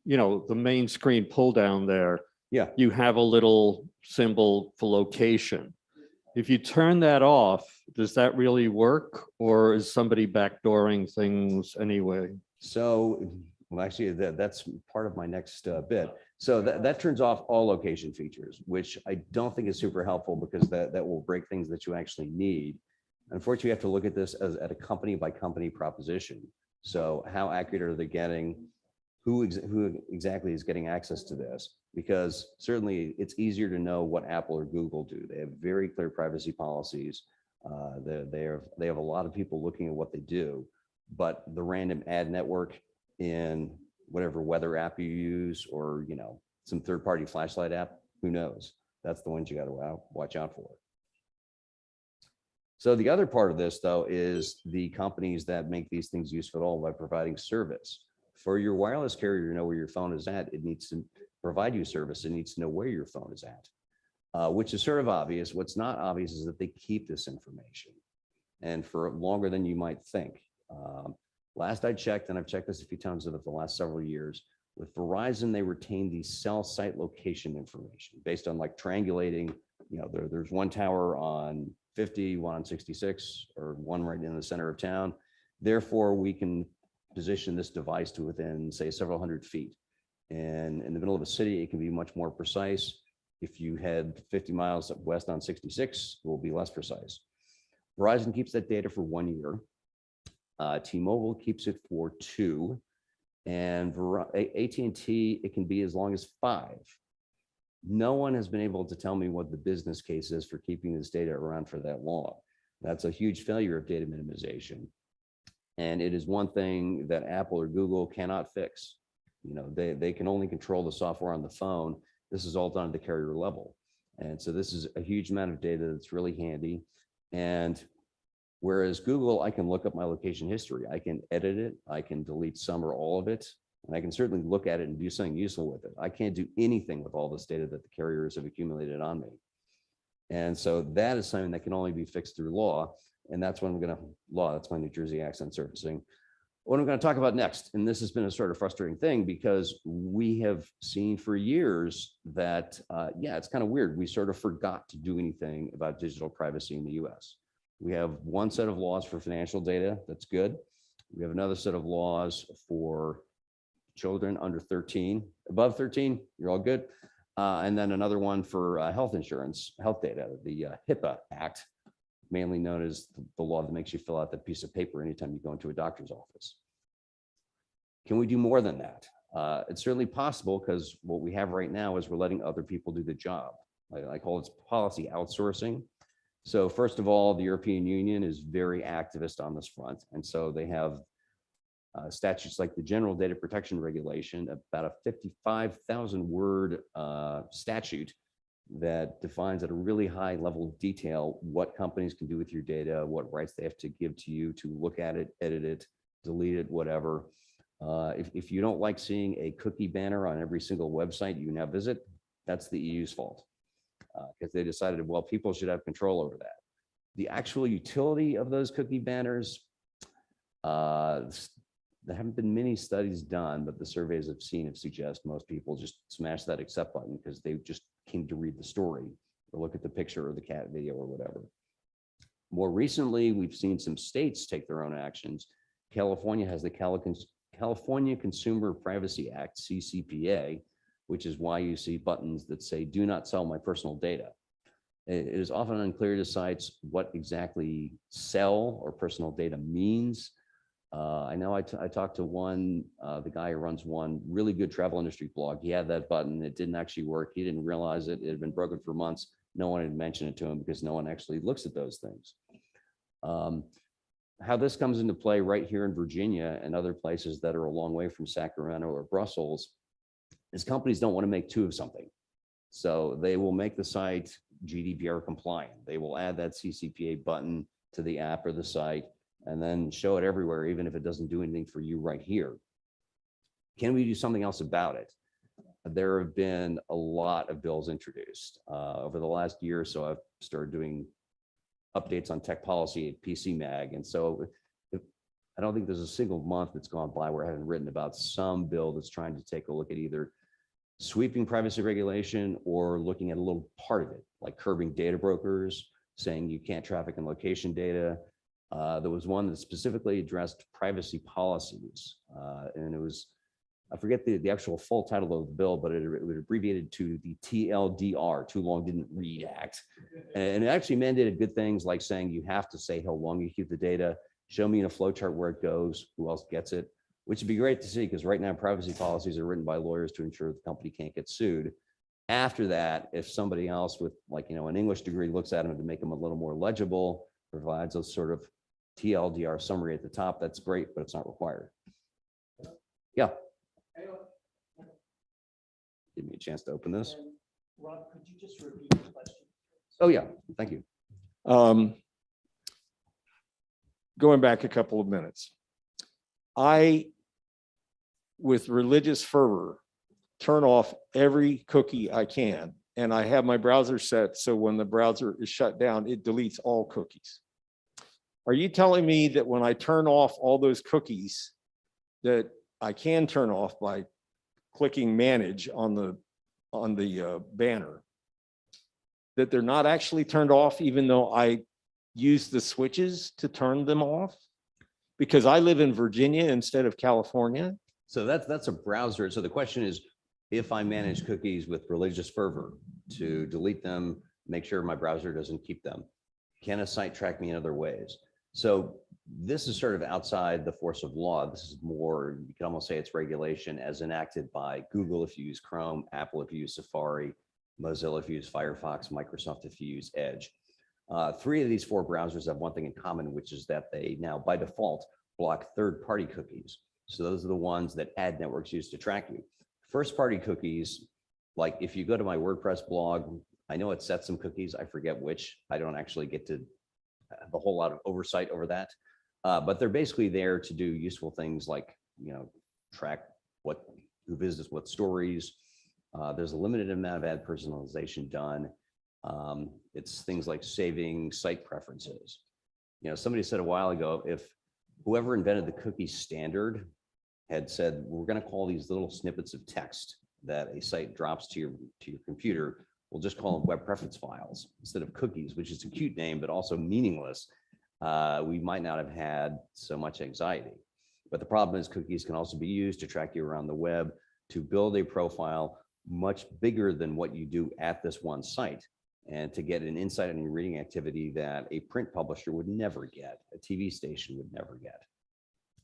the main screen pull down there. Yeah. You have a little symbol for location. If you turn that off, does that really work, or is somebody backdooring things anyway? So, well, actually, that's part of my next bit. So that turns off all location features, which I don't think is super helpful, because that will break things that you actually need. Unfortunately, you have to look at this as at a company by company proposition. So how accurate are they getting? Who exactly is getting access to this? Because certainly it's easier to know what Apple or Google do. They have very clear privacy policies. They have a lot of people looking at what they do, but the random ad network in whatever weather app you use, or, you know, some third-party flashlight app, who knows? That's the ones you got to watch out for. So the other part of this, though, is the companies that make these things useful at all by providing service. For your wireless carrier to know where your phone is at, it needs to provide you service. It needs to know where your phone is at, which is sort of obvious. What's not obvious is that they keep this information, and for longer than you might think. Last I checked, and I've checked this a few times over the last several years, with Verizon, they retain the cell site location information based on like triangulating, you know, there's one tower on 50, one on 66, or one right in the center of town. Therefore, we can position this device to within, say, several hundred feet. And in the middle of a city, it can be much more precise. If you head 50 miles west on 66, it will be less precise. Verizon keeps that data for 1 year. T-Mobile keeps it for 2. And AT&T, it can be as long as 5. No one has been able to tell me what the business case is for keeping this data around for that long. That's a huge failure of data minimization. And it is one thing that Apple or Google cannot fix. You know, they can only control the software on the phone. This is all done at the carrier level. And so this is a huge amount of data that's really handy. And whereas Google, I can look up my location history. I can edit it. I can delete some or all of it. And I can certainly look at it and do something useful with it. I can't do anything with all this data that the carriers have accumulated on me. And so that is something that can only be fixed through law. And that's what I'm going to that's my New Jersey accent surfacing. What I'm going to talk about next, and this has been a sort of frustrating thing because we have seen for years that, yeah, it's kind of weird. We sort of forgot to do anything about digital privacy in the US. We have one set of laws for financial data. That's good. We have another set of laws for children under 13, above 13, you're all good. And then another one for health insurance, health data, the HIPAA Act, mainly known as the law that makes you fill out that piece of paper anytime you go into a doctor's office. Can we do more than that? It's certainly possible because what we have right now is we're letting other people do the job. I call it policy outsourcing. So first of all, the European Union is very activist on this front. And so they have statutes like the General Data Protection Regulation, about a 55,000 word statute that defines at a really high level of detail what companies can do with your data, what rights they have to give to you to look at it, edit it, delete it, whatever. If you don't like seeing a cookie banner on every single website you now visit, that's the EU's fault, because they decided, well, people should have control over that. The actual utility of those cookie banners, there haven't been many studies done, but the surveys I've seen suggest most people just smash that accept button because they just came to read the story or look at the picture or the cat video or whatever. More recently, we've seen some states take their own actions. California has the California Consumer Privacy Act, CCPA, which is why you see buttons that say, do not sell my personal data. It is often unclear to sites what exactly sell or personal data means. I know I talked to the guy who runs one really good travel industry blog. He had that button. It didn't actually work. He didn't realize it. It had been broken for months. No one had mentioned it to him because no one actually looks at those things. How this comes into play right here in Virginia and other places that are a long way from Sacramento or Brussels is companies don't want to make two of something. So they will make the site GDPR compliant. They will add that CCPA button to the app or the site and then show it everywhere, even if it doesn't do anything for you right here. Can we do something else about it? There have been a lot of bills introduced. Over the last year or so, I've started doing updates on tech policy at PC Mag. And so I don't think there's a single month that's gone by where I haven't written about some bill that's trying to take a look at either sweeping privacy regulation or looking at a little part of it, like curbing data brokers, saying you can't traffic in location data. There was one that specifically addressed privacy policies, and it was, I forget the actual full title of the bill, but it was abbreviated to the TLDR, Too Long Didn't Read Act. And it actually mandated good things like saying you have to say how long you keep the data, show me in a flow chart where it goes, who else gets it, which would be great to see because right now privacy policies are written by lawyers to ensure the company can't get sued. After that, if somebody else with an English degree looks at them to make them a little more legible, provides a sort of TLDR summary at the top, that's great, but it's not required. Yeah. Give me a chance to open this. Ron, could you just repeat the question? Oh, yeah, thank you. Going back a couple of minutes. I, with religious fervor, turn off every cookie I can, and I have my browser set so when the browser is shut down, it deletes all cookies. Are you telling me that when I turn off all those cookies that I can turn off by clicking manage on the banner, that they're not actually turned off even though I use the switches to turn them off? Because I live in Virginia instead of California. So that's a browser. So the question is, if I manage cookies with religious fervor to delete them, make sure my browser doesn't keep them, can a site track me in other ways? So this is sort of outside the force of law. This is more, you can almost say it's regulation as enacted by Google if you use Chrome, Apple if you use Safari, Mozilla if you use Firefox, Microsoft if you use Edge. 3 of these 4 browsers have one thing in common, which is that they now by default block third-party cookies. So those are the ones that ad networks use to track you. First-party cookies, like if you go to my WordPress blog, I know it sets some cookies, I forget which. I don't actually get to have a whole lot of oversight over that. But they're basically there to do useful things like, track who visits what stories. There's a limited amount of ad personalization done. It's things like saving site preferences. Somebody said a while ago, if whoever invented the cookie standard had said, we're going to call these little snippets of text that a site drops to your computer, we'll just call them web preference files instead of cookies, which is a cute name, but also meaningless. We might not have had so much anxiety. But the problem is cookies can also be used to track you around the web, to build a profile much bigger than what you do at this one site, and to get an insight on your reading activity that a print publisher would never get, a TV station would never get.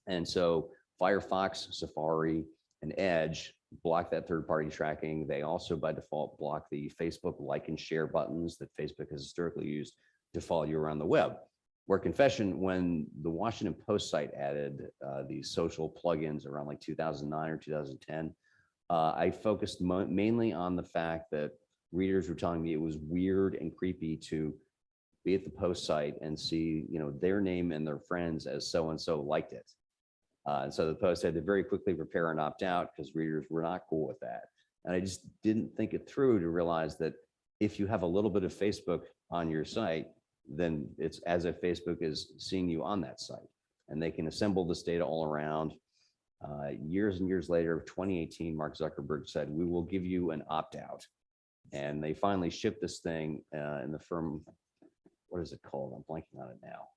And so Firefox, Safari, and Edge block that third-party tracking. They also by default block the Facebook like and share buttons that Facebook has historically used to follow you around the web. Where confession, when the Washington Post site added these social plugins around like 2009 or 2010, I focused mainly on the fact that readers were telling me it was weird and creepy to be at the Post site and see, their name and their friends as so-and-so liked it. And so the Post had to very quickly prepare and opt out because readers were not cool with that. And I just didn't think it through to realize that if you have a little bit of Facebook on your site, then it's as if Facebook is seeing you on that site, and they can assemble this data all around. Years and years later, 2018, Mark Zuckerberg said, we will give you an opt-out. And they finally shipped this thing in the firm, what is it called? I'm blanking on it now.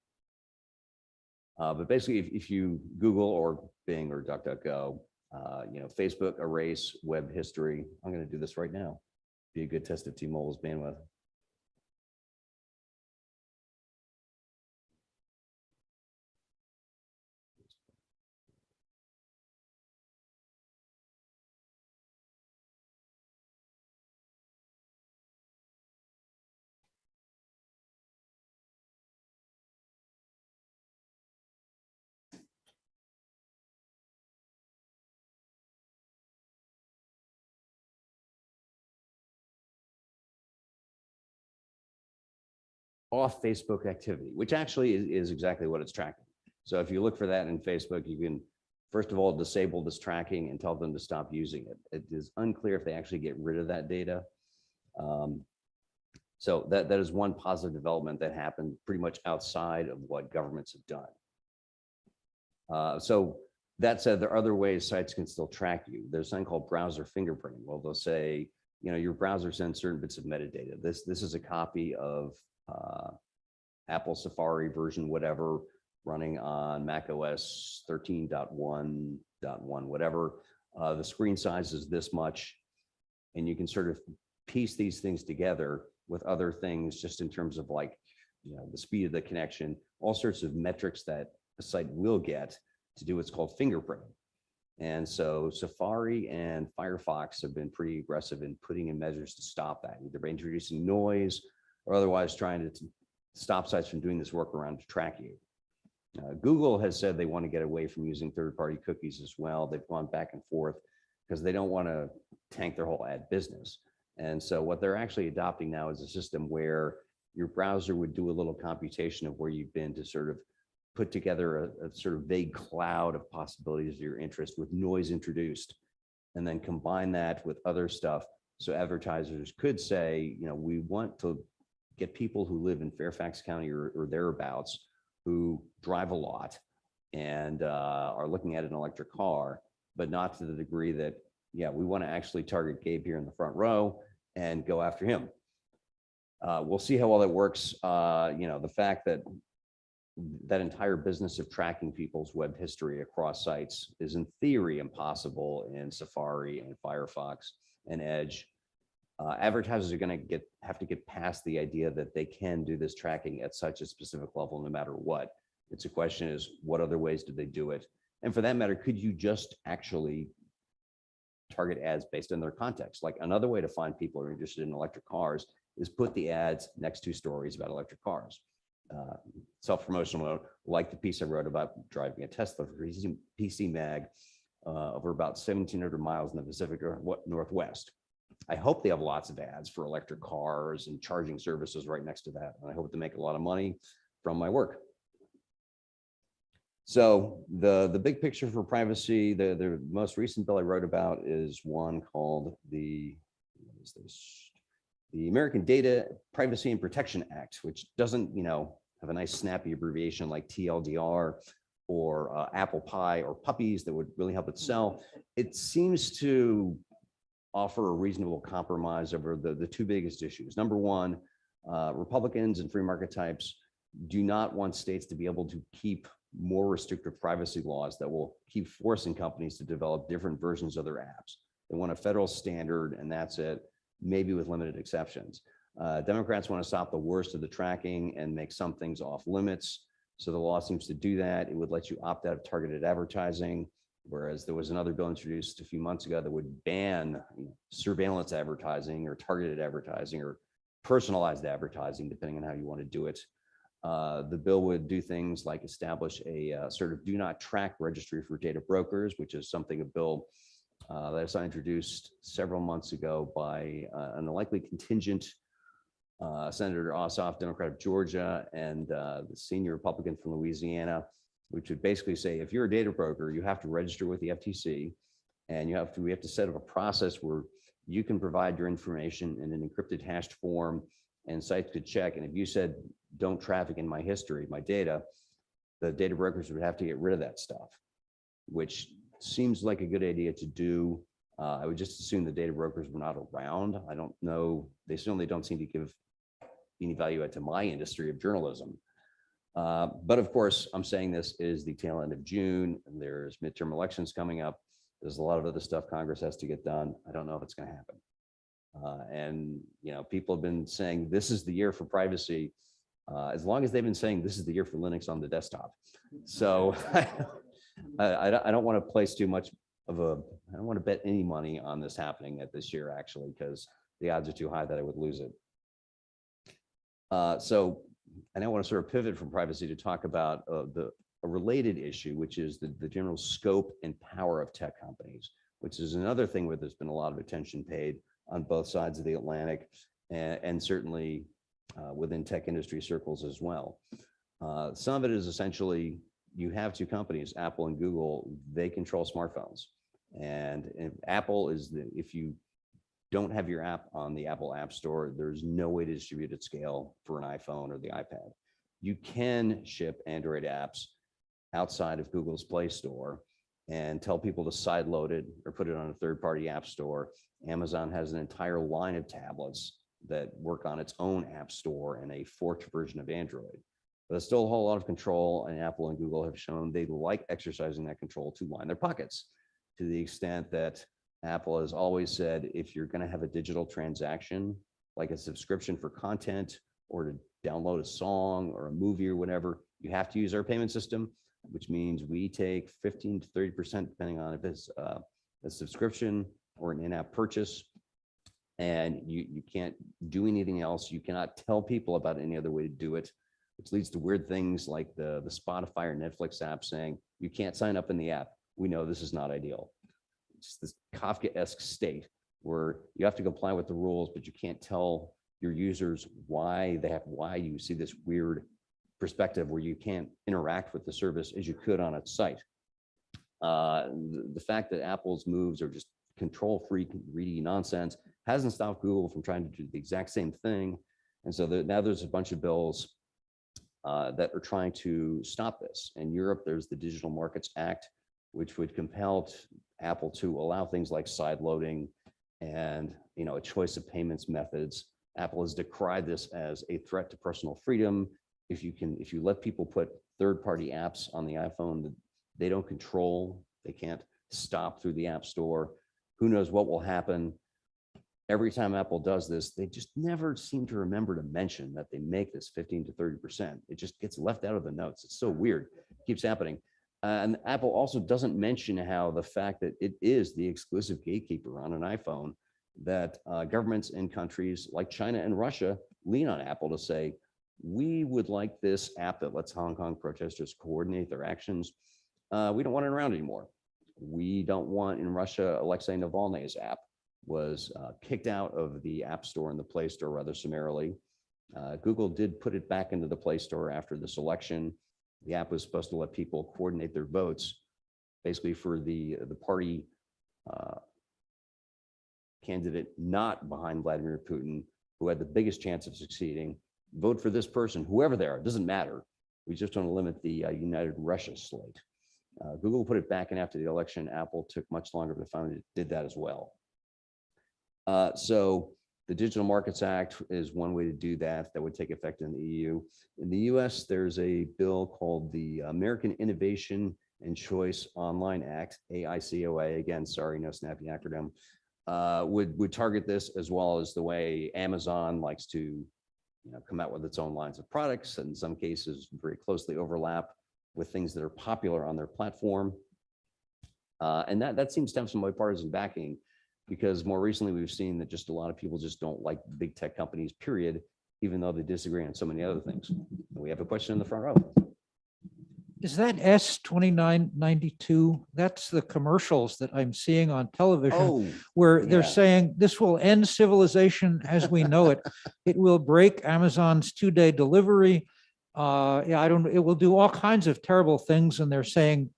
But basically, if you Google or Bing or DuckDuckGo, Facebook erase web history. I'm going to do this right now. Be a good test of T-Mobile's bandwidth. Off Facebook activity, which actually is exactly what it's tracking. So if you look for that in Facebook, you can, first of all, disable this tracking and tell them to stop using it. It is unclear if they actually get rid of that data. So that is one positive development that happened pretty much outside of what governments have done. So that said, there are other ways sites can still track you. There's something called browser fingerprinting. Well, they'll say, your browser sends certain bits of metadata. This is a copy of Apple Safari version, whatever, running on Mac OS 13.1.1, whatever. The screen size is this much, and you can sort of piece these things together with other things just in terms of like, the speed of the connection, all sorts of metrics that a site will get to do what's called fingerprinting. And so Safari and Firefox have been pretty aggressive in putting in measures to stop that, either by introducing noise or otherwise trying to stop sites from doing this workaround to track you. Google has said they want to get away from using third-party cookies as well. They've gone back and forth. because they don't want to tank their whole ad business. And so what they're actually adopting now is a system where your browser would do a little computation of where you've been to sort of put together a sort of vague cloud of possibilities of your interest with noise introduced, and then combine that with other stuff. So advertisers could say, you know, we want to get people who live in Fairfax County or thereabouts who drive a lot and are looking at an electric car, but not to the degree that, yeah, we want to actually target Gabe here in the front row and go after him. We'll see how well that works. You know, the fact that that entire business of tracking people's web history across sites is in theory impossible in Safari and Firefox and Edge. Advertisers are going to have to get past the idea that they can do this tracking at such a specific level no matter what. It's a question is, what other ways do they do it? And for that matter, could you just actually target ads based on their context? Like another way to find people who are interested in electric cars is put the ads next to stories about electric cars. Self-promotional note, like the piece I wrote about driving a Tesla for PC Mag over about 1,700 miles in the Pacific Northwest. I hope they have lots of ads for electric cars and charging services right next to that. And I hope to make a lot of money from my work. So the big picture for privacy, the most recent bill I wrote about is one called the American Data Privacy and Protection Act, which doesn't, you know, have a nice snappy abbreviation like TLDR or apple pie or puppies that would really help it sell. It seems to offer a reasonable compromise over the two biggest issues. Number one, Republicans and free market types do not want states to be able to keep more restrictive privacy laws that will keep forcing companies to develop different versions of their apps. They want a federal standard, and that's it, maybe with limited exceptions. Democrats want to stop the worst of the tracking and make some things off limits. So the law seems to do that. It would let you opt out of targeted advertising, whereas there was another bill introduced a few months ago that would ban surveillance advertising or targeted advertising or personalized advertising, depending on how you want to do it. The bill would do things like establish a sort of do not track registry for data brokers, which is something a bill that was introduced several months ago by an unlikely contingent Senator Ossoff, Democrat of Georgia, and the senior Republican from Louisiana, which would basically say, if you're a data broker, you have to register with the FTC, and we have to set up a process where you can provide your information in an encrypted hashed form, and sites could check. And if you said, don't traffic in my history, my data, the data brokers would have to get rid of that stuff, which seems like a good idea to do. I would just assume the data brokers were not around. I don't know. They certainly don't seem to give any value add to my industry of journalism. But of course, I'm saying this is the tail end of June, and there's midterm elections coming up. There's a lot of other stuff Congress has to get done. I don't know if it's going to happen. And, you know, people have been saying this is the year for privacy, as long as they've been saying this is the year for Linux on the desktop. So I don't want to place too much of I don't want to bet any money on this happening at this year, actually, because the odds are too high that I would lose it. So I now want to sort of pivot from privacy to talk about a related issue, which is the general scope and power of tech companies, which is another thing where there's been a lot of attention paid on both sides of the Atlantic, and certainly within tech industry circles as well. Some of it is essentially, you have two companies, Apple and Google, they control smartphones. And Apple is if you don't have your app on the Apple App Store, there's no way to distribute at scale for an iPhone or the iPad. You can ship Android apps outside of Google's Play Store and tell people to sideload it or put it on a third-party app store. Amazon has an entire line of tablets that work on its own app store and a forked version of Android. But there's still a whole lot of control, and Apple and Google have shown they like exercising that control to line their pockets, to the extent that Apple has always said, if you're going to have a digital transaction, like a subscription for content or to download a song or a movie or whatever, you have to use our payment system, which means we take 15 to 30%, depending on if it's a subscription or an in-app purchase. And you can't do anything else. You cannot tell people about any other way to do it, which leads to weird things like the Spotify or Netflix app saying, you can't sign up in the app. We know this is not ideal. just this Kafka-esque state where you have to comply with the rules, but you can't tell your users why you see this weird perspective where you can't interact with the service as you could on its site. The fact that Apple's moves are just control freak, greedy nonsense hasn't stopped Google from trying to do the exact same thing. And so now there's a bunch of bills that are trying to stop this. In Europe, there's the Digital Markets Act, which would compel Apple to allow things like side loading and a choice of payments methods. Apple has decried this as a threat to personal freedom. If you let people put third-party apps on the iPhone that they don't control, they can't stop through the App Store, who knows what will happen. Every time Apple does this, they just never seem to remember to mention that they make this 15 to 30%. It just gets left out of the notes. It's so weird. It keeps happening. And Apple also doesn't mention how the fact that it is the exclusive gatekeeper on an iPhone, that governments in countries like China and Russia lean on Apple to say, we would like this app that lets Hong Kong protesters coordinate their actions. We don't want it around anymore. We don't want, in Russia, Alexei Navalny's app was kicked out of the App Store and the Play Store rather summarily. Google did put it back into the Play Store after this election. The app was supposed to let people coordinate their votes, basically for the party candidate not behind Vladimir Putin, who had the biggest chance of succeeding. Vote for this person, whoever they are, it doesn't matter. We just want to limit the United Russia slate. Google put it back in after the election. Apple took much longer to finally did that as well. So the Digital Markets Act is one way to do that. That would take effect in the EU. In the US, there's a bill called the American Innovation and Choice Online Act, AICOA. Again, sorry, no snappy acronym. Would target this, as well as the way Amazon likes to come out with its own lines of products, and in some cases very closely overlap with things that are popular on their platform. And that seems to have some bipartisan backing, because more recently we've seen that just a lot of people just don't like big tech companies, period, even though they disagree on so many other things. And we have a question in the front row. Is that S2992? That's the commercials that I'm seeing on television where they're saying this will end civilization as we know it. It will break Amazon's 2-day delivery. It will do all kinds of terrible things. And they're saying,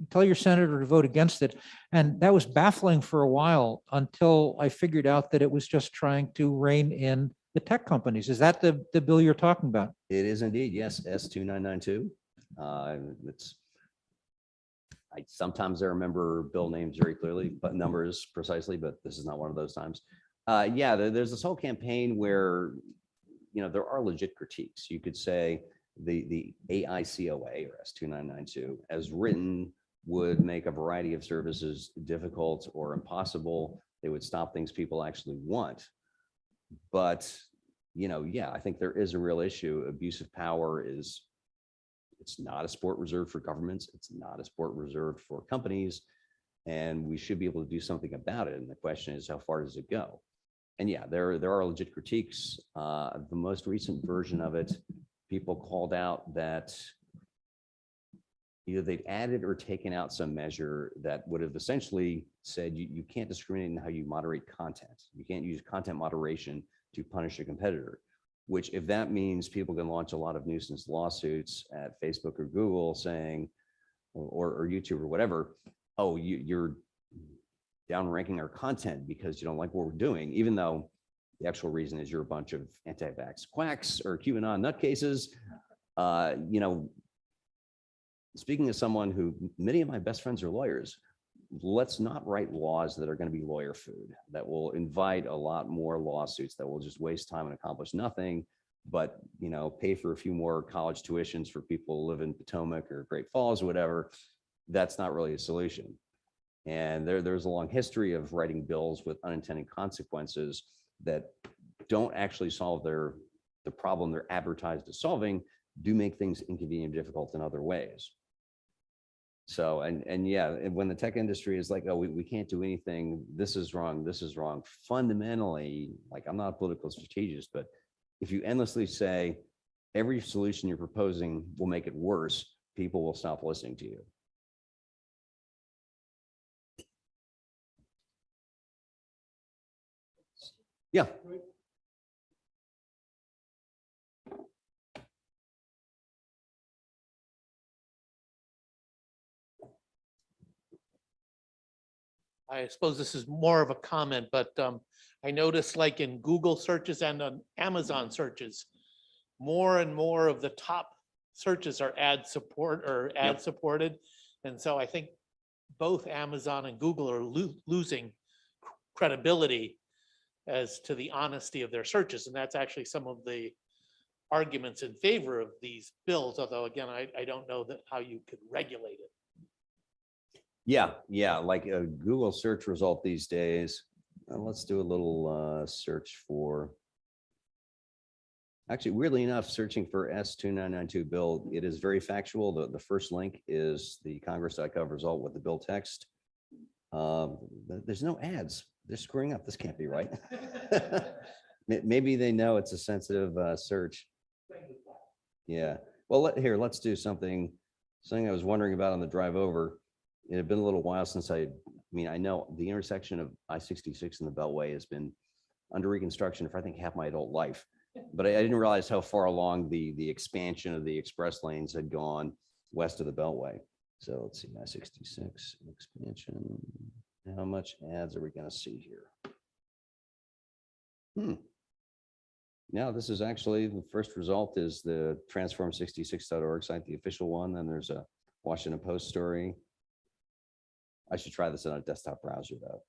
tell your senator to vote against it. And that was baffling for a while until I figured out that it was just trying to rein in the tech companies. Is that the bill you're talking about? It is indeed, yes, S2992. Sometimes I remember bill names very clearly, but numbers precisely, but this is not one of those times. There's this whole campaign where, there are legit critiques. You could say the AICOA or S2992 as written would make a variety of services difficult or impossible. They would stop things people actually want. But, I think there is a real issue. Abuse of power it's not a sport reserved for governments. It's not a sport reserved for companies. And we should be able to do something about it. And the question is, how far does it go? And there are legit critiques. The most recent version of it, people called out that either they'd added or taken out some measure that would have essentially said you can't discriminate in how you moderate content. You can't use content moderation to punish a competitor, which if that means people can launch a lot of nuisance lawsuits at Facebook or Google saying, or YouTube or whatever, you're downranking our content because you don't like what we're doing, even though the actual reason is you're a bunch of anti-vax quacks or QAnon nutcases. Speaking as someone who, many of my best friends are lawyers, let's not write laws that are going to be lawyer food, that will invite a lot more lawsuits, that will just waste time and accomplish nothing, but pay for a few more college tuitions for people who live in Potomac or Great Falls or whatever. That's not really a solution. And there's a long history of writing bills with unintended consequences that don't actually solve the problem they're advertised as solving, do make things inconvenient and difficult in other ways. So, and when the tech industry is like, we can't do anything, this is wrong, fundamentally, like, I'm not a political strategist, but if you endlessly say every solution you're proposing will make it worse, people will stop listening to you. Yeah. I suppose this is more of a comment, but I noticed like in Google searches and on Amazon searches, more and more of the top searches are ad support or ad supported. And so I think both Amazon and Google are losing credibility as to the honesty of their searches. And that's actually some of the arguments in favor of these bills, although again, I don't know that how you could regulate it. Yeah, like a Google search result these days. Let's do a little search for. Actually, weirdly enough, searching for S2992 bill, it is very factual. The first link is the congress.gov result with the bill text. There's no ads. They're screwing up. This can't be right. Maybe they know it's a sensitive search. Yeah. Well, let's do something I was wondering about on the drive over. It had been a little while since I know the intersection of I-66 and the Beltway has been under reconstruction for I think half my adult life, but I didn't realize how far along the expansion of the express lanes had gone west of the Beltway. So let's see, I-66 expansion. How much ads are we going to see here? Now, this is actually the first result is the transform66.org site, the official one. Then there's a Washington Post story. I should try this on a desktop browser though.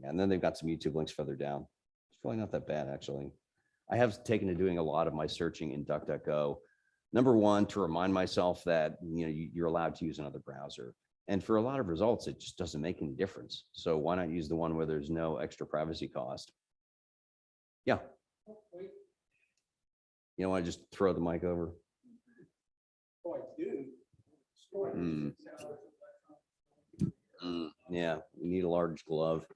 And then they've got some YouTube links further down. It's really not that bad, actually. I have taken to doing a lot of my searching in DuckDuckGo. Number one, to remind myself that you're allowed to use another browser. And for a lot of results, it just doesn't make any difference. So why not use the one where there's no extra privacy cost? Yeah. You don't want to just throw the mic over? Oh, I do. Yeah, we need a large glove.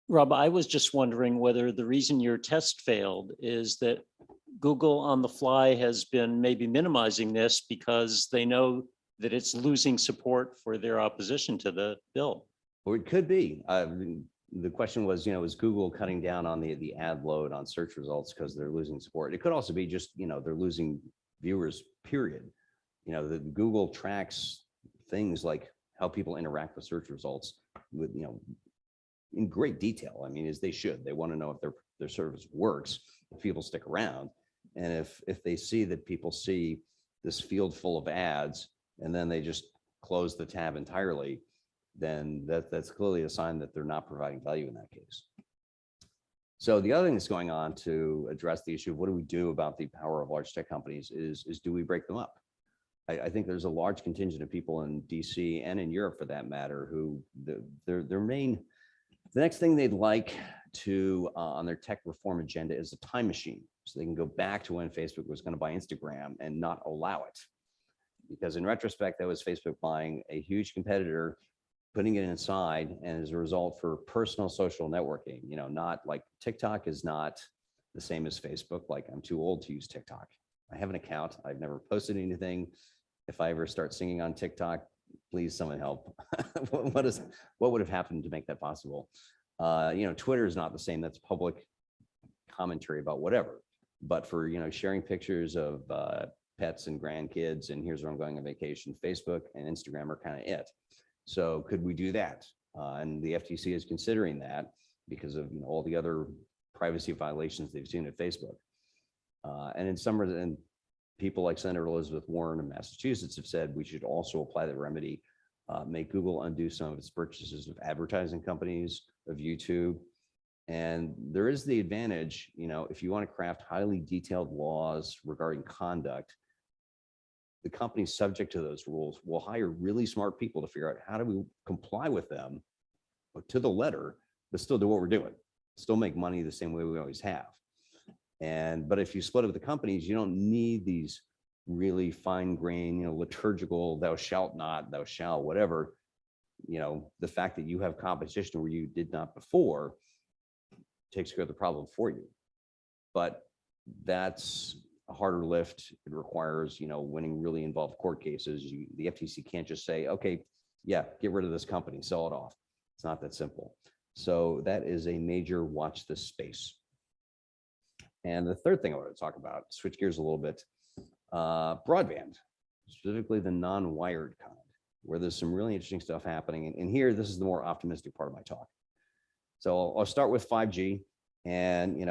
Rob, I was just wondering whether the reason your test failed is that Google on the fly has been maybe minimizing this because they know that it's losing support for their opposition to the bill. Or it could be. The question was, is Google cutting down on the ad load on search results because they're losing support? It could also be just, they're losing viewers, period. The Google tracks things like how people interact with search results with, in great detail. I mean, as they should. They want to know if their service works, if people stick around. And if they see that people see this field full of ads and then they just close the tab entirely, then that's clearly a sign that they're not providing value in that case. So the other thing that's going on to address the issue of what do we do about the power of large tech companies is do we break them up? I think there's a large contingent of people in DC and in Europe for that matter, who the next thing they'd like to on their tech reform agenda is a time machine. So they can go back to when Facebook was going to buy Instagram and not allow it. Because in retrospect, that was Facebook buying a huge competitor, putting it inside, and as a result for personal social networking, not like TikTok is not the same as Facebook. Like I'm too old to use TikTok. I have an account. I've never posted anything. If I ever start singing on TikTok, please someone help. What would have happened to make that possible? Twitter is not the same. That's public commentary about whatever. But for, sharing pictures of pets and grandkids, and here's where I'm going on vacation, Facebook and Instagram are kind of it. So could we do that? And the FTC is considering that because of all the other privacy violations they've seen at Facebook. And in some and people like Senator Elizabeth Warren of Massachusetts have said we should also apply the remedy, make Google undo some of its purchases of advertising companies, of YouTube. And there is the advantage, if you want to craft highly detailed laws regarding conduct, the companies subject to those rules will hire really smart people to figure out how do we comply with them to the letter, but still do what we're doing, still make money the same way we always have. But if you split up the companies, you don't need these really fine grained, liturgical, thou shalt not, thou shalt, whatever. The fact that you have competition where you did not before takes care of the problem for you. But that's a harder lift. It requires, winning really involved court cases. The FTC can't just say, okay, yeah, get rid of this company, sell it off. It's not that simple. So that is a major watch this space. And the third thing I want to talk about, switch gears a little bit, broadband, specifically the non-wired kind, where there's some really interesting stuff happening. And here, this is the more optimistic part of my talk. So I'll start with 5G. And,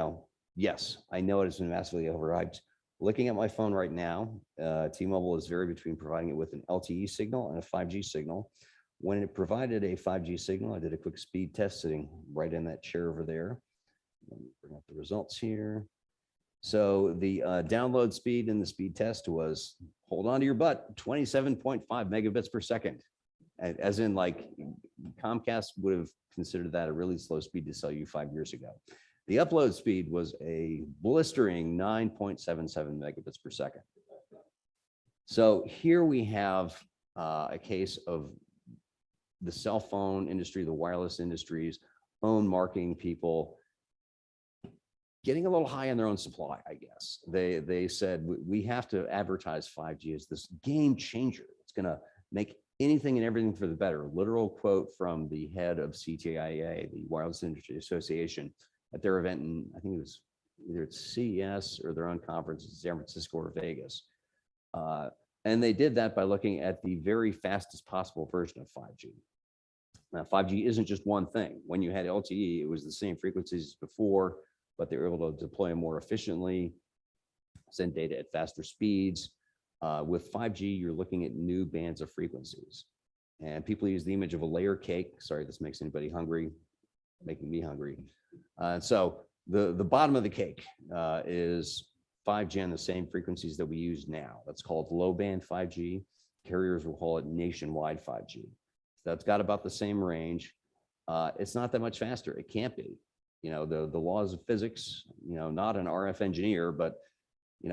yes, I know it has been massively overhyped. Looking at my phone right now, T-Mobile is very between providing it with an LTE signal and a 5G signal. When it provided a 5G signal, I did a quick speed test sitting right in that chair over there. Let me bring up the results here. So the download speed in the speed test was, hold on to your butt, 27.5 megabits per second. As in, like, Comcast would have considered that a really slow speed to sell you 5 years ago. The upload speed was a blistering 9.77 megabits per second. So here we have a case of the cell phone industry, the wireless industries, own marketing people getting a little high on their own supply, I guess. They said, we have to advertise 5G as this game changer. It's going to make anything and everything for the better. Literal quote from the head of CTIA, the Wireless Industry Association, at their event in, I think it was either at CES or their own conference in San Francisco or Vegas. And they did that by looking at the very fastest possible version of 5G. Now, 5G isn't just one thing. When you had LTE, it was the same frequencies as before, but they were able to deploy them more efficiently, send data at faster speeds. With 5G, you're looking at new bands of frequencies. And people use the image of a layer cake. Sorry, this makes anybody hungry, making me hungry. So the bottom of the cake is 5G on the same frequencies that we use now. That's called low band 5G. Carriers will call it nationwide 5G. That's got about the same range. It's not that much faster. It can't be. The laws of physics, not an RF engineer, but,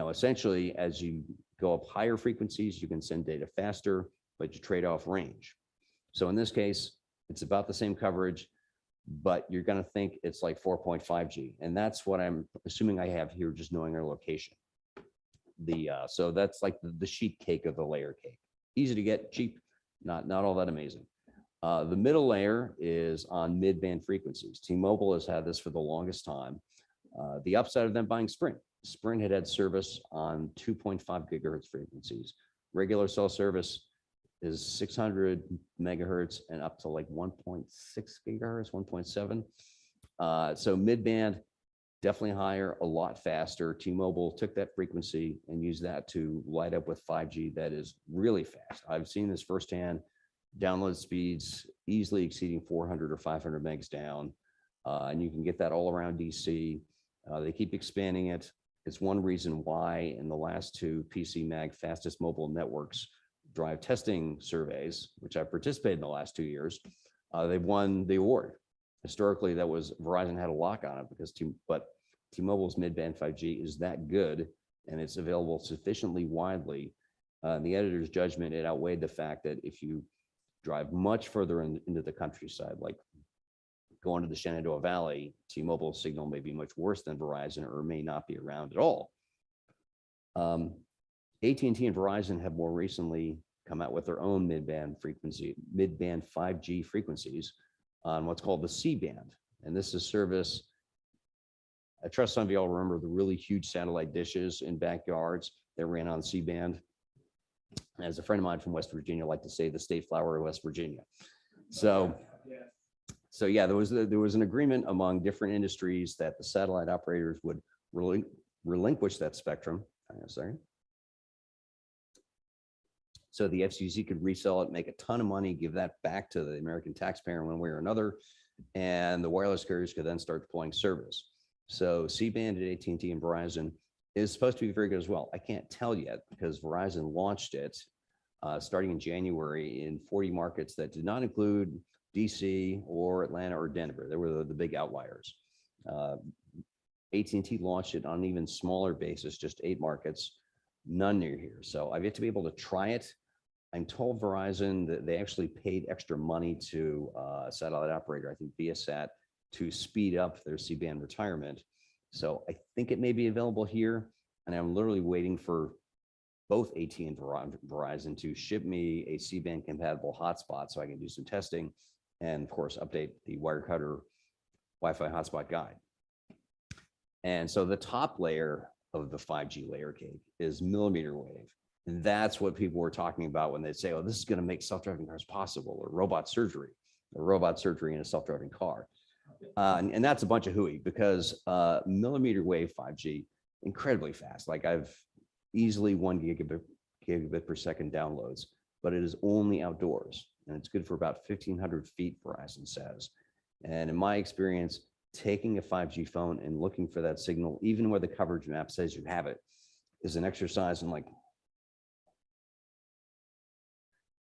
essentially as you go up higher frequencies, you can send data faster, but you trade off range. So in this case, it's about the same coverage, but you're going to think it's like 4.5G. And that's what I'm assuming I have here, just knowing our location. So that's like the sheet cake of the layer cake. Easy to get, cheap, not all that amazing. The middle layer is on mid-band frequencies. T-Mobile has had this for the longest time. The upside of them buying Sprint. Sprint had service on 2.5 gigahertz frequencies. Regular cell service is 600 megahertz and up to like 1.6 gigahertz, 1.7. So mid-band, definitely higher, a lot faster. T-Mobile took that frequency and used that to light up with 5G that is really fast. I've seen this firsthand. Download speeds easily exceeding 400 or 500 megs down. And you can get that all around DC. They keep expanding it. It's one reason why in the last two PCMag fastest mobile networks drive testing surveys, which I've participated in the last 2 years, they've won the award. Historically, that was Verizon had a lock on it because T-Mobile's mid-band 5G is that good and it's available sufficiently widely. In the editor's judgment, it outweighed the fact that if you drive much further into the countryside, like going to the Shenandoah Valley, T-Mobile signal may be much worse than Verizon or may not be around at all. AT&T and Verizon have more recently come out with their own mid-band 5G frequencies on what's called the C-band. And this is service, I trust some of y'all remember the really huge satellite dishes in backyards that ran on C-band. As a friend of mine from West Virginia liked to say, the state flower of West Virginia. So yeah, there was an agreement among different industries that the satellite operators would relinquish that spectrum. Sorry. So the FCC could resell it, make a ton of money, give that back to the American taxpayer in one way or another, and the wireless carriers could then start deploying service. So C-band at AT&T and Verizon is supposed to be very good as well. I can't tell yet because Verizon launched it starting in January in 40 markets that did not include DC or Atlanta or Denver. They were the big outliers. AT&T launched it on an even smaller basis, just 8 markets, none near here. So I've yet to be able to try it. I'm told Verizon that they actually paid extra money to a satellite operator, I think Viasat, to speed up their C-band retirement. So I think it may be available here. And I'm literally waiting for both AT&T and Verizon to ship me a C-band compatible hotspot so I can do some testing and of course update the Wirecutter Wi-Fi hotspot guide. And so the top layer of the 5G layer cake is millimeter wave. And that's what people were talking about when they say, oh, this is going to make self-driving cars possible, or robot surgery in a self-driving car. And that's a bunch of hooey, because millimeter wave 5G, incredibly fast. Like I've easily 1 gigabit per second downloads, but it is only outdoors. And it's good for about 1,500 feet, Verizon says. And in my experience, taking a 5G phone and looking for that signal, even where the coverage map says you have it, is an exercise in like,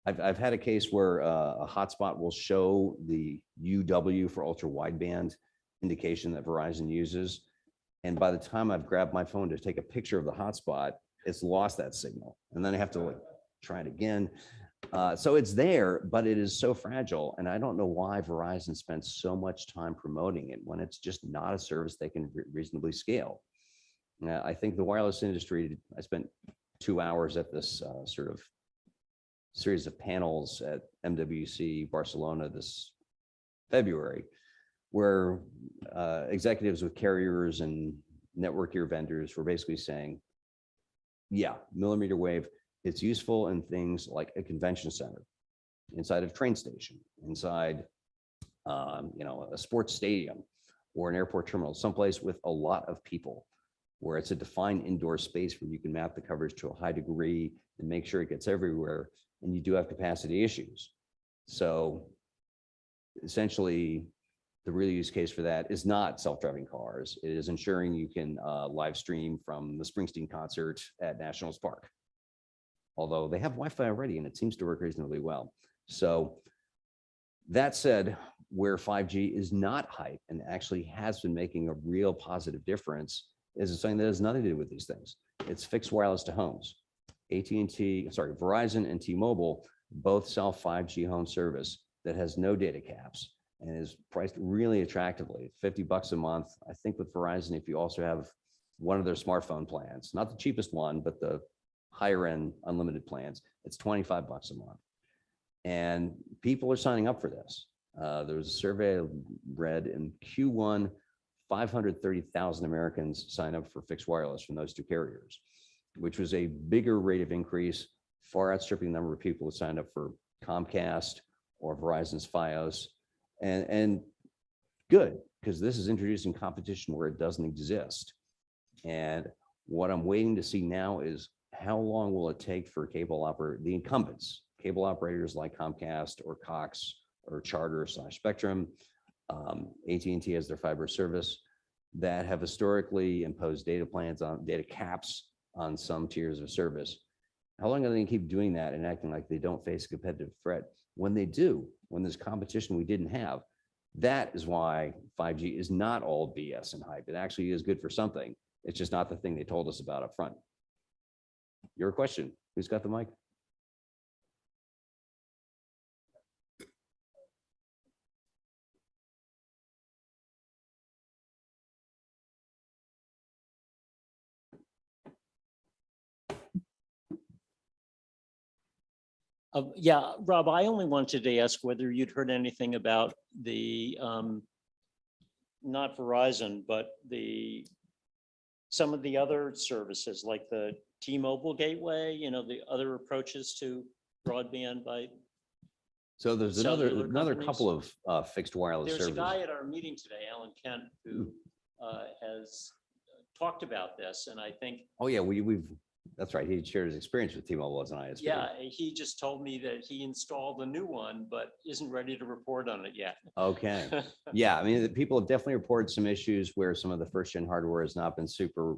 I've had a case where a hotspot will show the UW for ultra wideband indication that Verizon uses. And by the time I've grabbed my phone to take a picture of the hotspot, it's lost that signal. And then I have to like try it again. So it's there, but it is so fragile. And I don't know why Verizon spends so much time promoting it when it's just not a service they can reasonably scale. I think the wireless industry, I spent 2 hours at this sort of series of panels at MWC Barcelona this February, where executives with carriers and network gear vendors were basically saying, yeah, millimeter wave, it's useful in things like a convention center, inside a train station, inside a sports stadium or an airport terminal, someplace with a lot of people, where it's a defined indoor space where you can map the coverage to a high degree and make sure it gets everywhere. And you do have capacity issues. So essentially, the real use case for that is not self-driving cars. It is ensuring you can live stream from the Springsteen concert at Nationals Park. Although they have Wi-Fi already and it seems to work reasonably well. So that said, where 5G is not hype and actually has been making a real positive difference is something that has nothing to do with these things. It's fixed wireless to homes. Verizon and T-Mobile both sell 5G home service that has no data caps and is priced really attractively, $50 a month. I think with Verizon, if you also have one of their smartphone plans, not the cheapest one, but the higher end unlimited plans, it's $25 a month. And people are signing up for this. There was a survey I read in Q1, 530,000 Americans signed up for fixed wireless from those two carriers, which was a bigger rate of increase, far outstripping the number of people who signed up for Comcast or Verizon's Fios. And good, because this is introducing competition where it doesn't exist. And what I'm waiting to see now is how long will it take for the incumbents, cable operators like Comcast or Cox or Charter/Spectrum, AT&T has their fiber service, that have historically imposed data caps on some tiers of service. How long are they going to keep doing that and acting like they don't face a competitive threat? When they do, when there's competition we didn't have, that is why 5G is not all BS and hype. It actually is good for something. It's just not the thing they told us about up front. Your question, who's got the mic? Yeah, Rob, I only wanted to ask whether you'd heard anything about the, not Verizon, but some of the other services like the T-Mobile gateway, the other approaches to broadband by. So there's cellular another companies. couple of fixed wireless There's a services. guy at our meeting today, Alan Kent, who has talked about this, and I think, Oh yeah, that's right. He shared his experience with T-Mobile as an ISP. yeah, he just told me that he installed a new one, but isn't ready to report on it yet. Okay. Yeah, I mean, the people have definitely reported some issues where some of the first gen hardware has not been super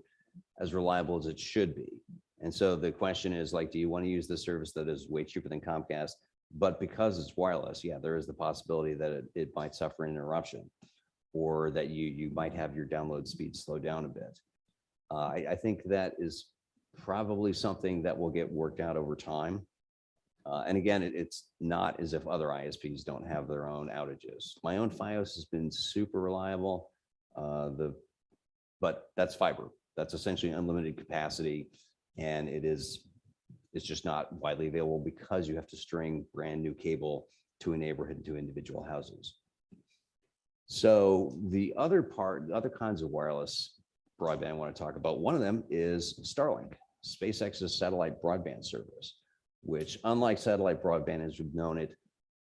as reliable as it should be. And so the question is like, do you want to use this service that is way cheaper than Comcast, but because it's wireless, yeah, there is the possibility that it might suffer an interruption, or that you might have your download speed slow down a bit. I think that is probably something that will get worked out over time. And again, it's not as if other ISPs don't have their own outages. My own Fios has been super reliable, but that's fiber. That's essentially unlimited capacity, and it's just not widely available because you have to string brand new cable to a neighborhood, to individual houses. So the other part, the other kinds of wireless broadband I want to talk about, one of them is Starlink, SpaceX's satellite broadband service, which unlike satellite broadband as we've known it,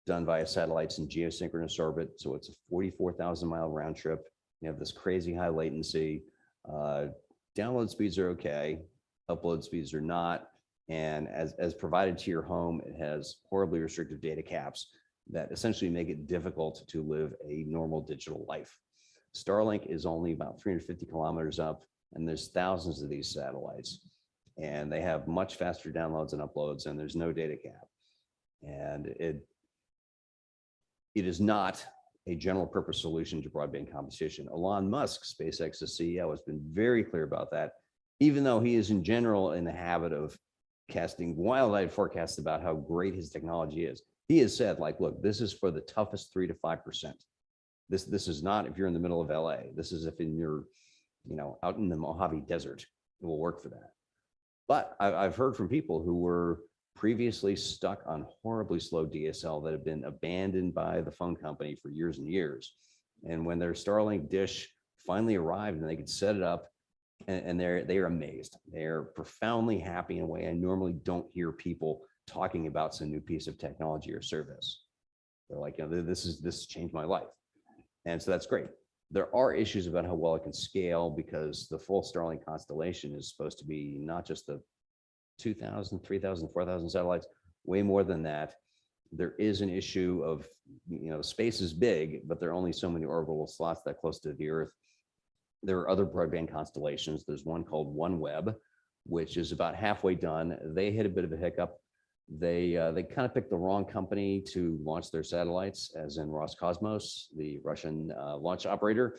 done via satellites in geosynchronous orbit. So it's a 44,000 mile round trip. You have this crazy high latency. Download speeds are okay. Upload speeds are not. And as provided to your home, it has horribly restrictive data caps that essentially make it difficult to live a normal digital life. Starlink is only about 350 kilometers up, and there's thousands of these satellites. And they have much faster downloads and uploads, and there's no data cap. And it is not a general purpose solution to broadband competition. Elon Musk, SpaceX's CEO, has been very clear about that, even though he is in general in the habit of casting wild-eyed forecasts about how great his technology is. He has said, like, look, this is for the toughest 3 to 5%. This is not if you're in the middle of LA. This is if in your, out in the Mojave Desert, it will work for that. But I've heard from people who were previously stuck on horribly slow DSL that have been abandoned by the phone company for years and years. And when their Starlink dish finally arrived and they could set it up, and they're amazed. They're profoundly happy in a way I normally don't hear people talking about some new piece of technology or service. They're like, this changed my life. And so that's great. There are issues about how well it can scale because the full Starlink constellation is supposed to be not just the 2,000, 3,000, 4,000 satellites, way more than that. There is an issue of, space is big, but there are only so many orbital slots that close to the Earth. There are other broadband constellations. There's one called OneWeb, which is about halfway done. They hit a bit of a hiccup. They kind of picked the wrong company to launch their satellites, as in Roscosmos, the Russian launch operator.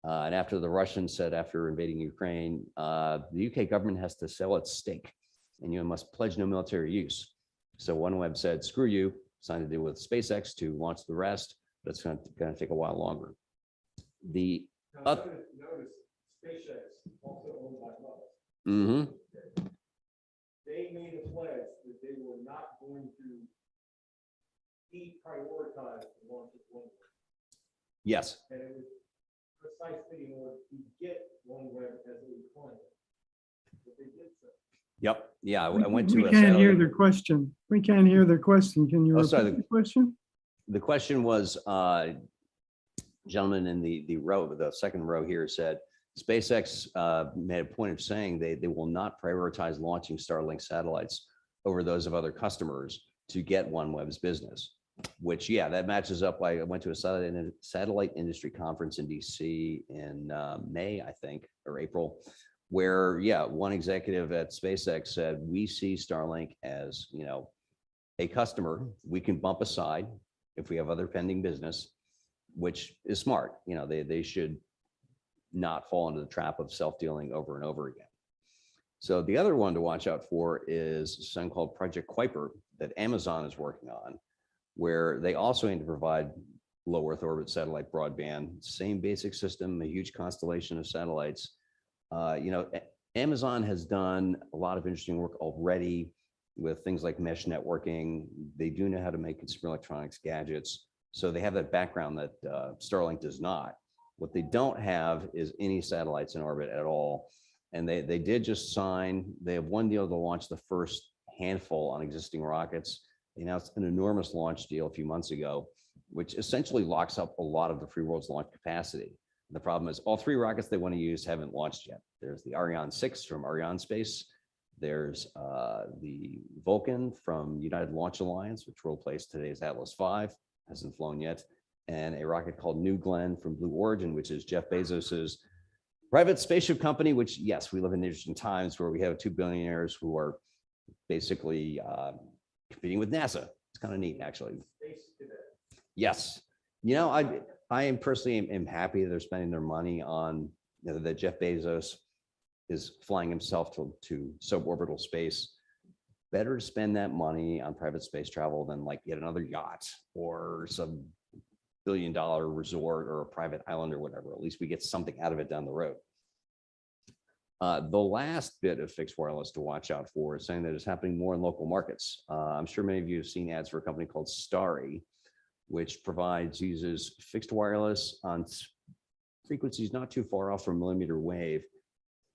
And after the Russians said, after invading Ukraine, the UK government has to sell its stake and you must pledge no military use. So OneWeb said, screw you, signed a deal with SpaceX to launch the rest, but it's going to take a while longer. The Notice SpaceX also owned by Musk. Mhm. They made a pledge that they were not going to deprioritize the launch of OneWeb. Yes. And it was precisely in order to get OneWeb as a client. But they did so. Yep. Yeah. I went to We a can't hear satellite. the question. We can't hear the question. Can you Oh, sorry, repeat the question? The question was, gentleman in the second row here said, SpaceX made a point of saying they will not prioritize launching Starlink satellites over those of other customers to get OneWeb's business, which, yeah, that matches up. I went to a satellite industry conference in DC in May, I think, or April, where, yeah, one executive at SpaceX said, we see Starlink as, a customer we can bump aside if we have other pending business, which is smart. They should not fall into the trap of self-dealing over and over again. So the other one to watch out for is something called Project Kuiper that Amazon is working on, where they also aim to provide low Earth orbit satellite broadband, same basic system, a huge constellation of satellites. Amazon has done a lot of interesting work already with things like mesh networking. They do know how to make consumer electronics gadgets. So they have that background that Starlink does not. What they don't have is any satellites in orbit at all. And they did just sign, they have one deal to launch the first handful on existing rockets. They announced an enormous launch deal a few months ago, which essentially locks up a lot of the free world's launch capacity. And the problem is all three rockets they want to use haven't launched yet. There's the Ariane 6 from Arianespace. There's the Vulcan from United Launch Alliance, which will replace today's Atlas V, hasn't flown yet, and a rocket called New Glenn from Blue Origin, which is Jeff Bezos's private spaceship company, which, yes, we live in interesting times where we have two billionaires who are basically competing with NASA. It's kind of neat, actually. Yes. I am personally am happy that they're spending their money on, that Jeff Bezos is flying himself to suborbital space. Better to spend that money on private space travel than like yet another yacht or some billion-dollar resort or a private island or whatever. At least we get something out of it down the road. The last bit of fixed wireless to watch out for is something that is happening more in local markets. I'm sure many of you have seen ads for a company called Starry, which provides uses fixed wireless on frequencies not too far off from millimeter wave.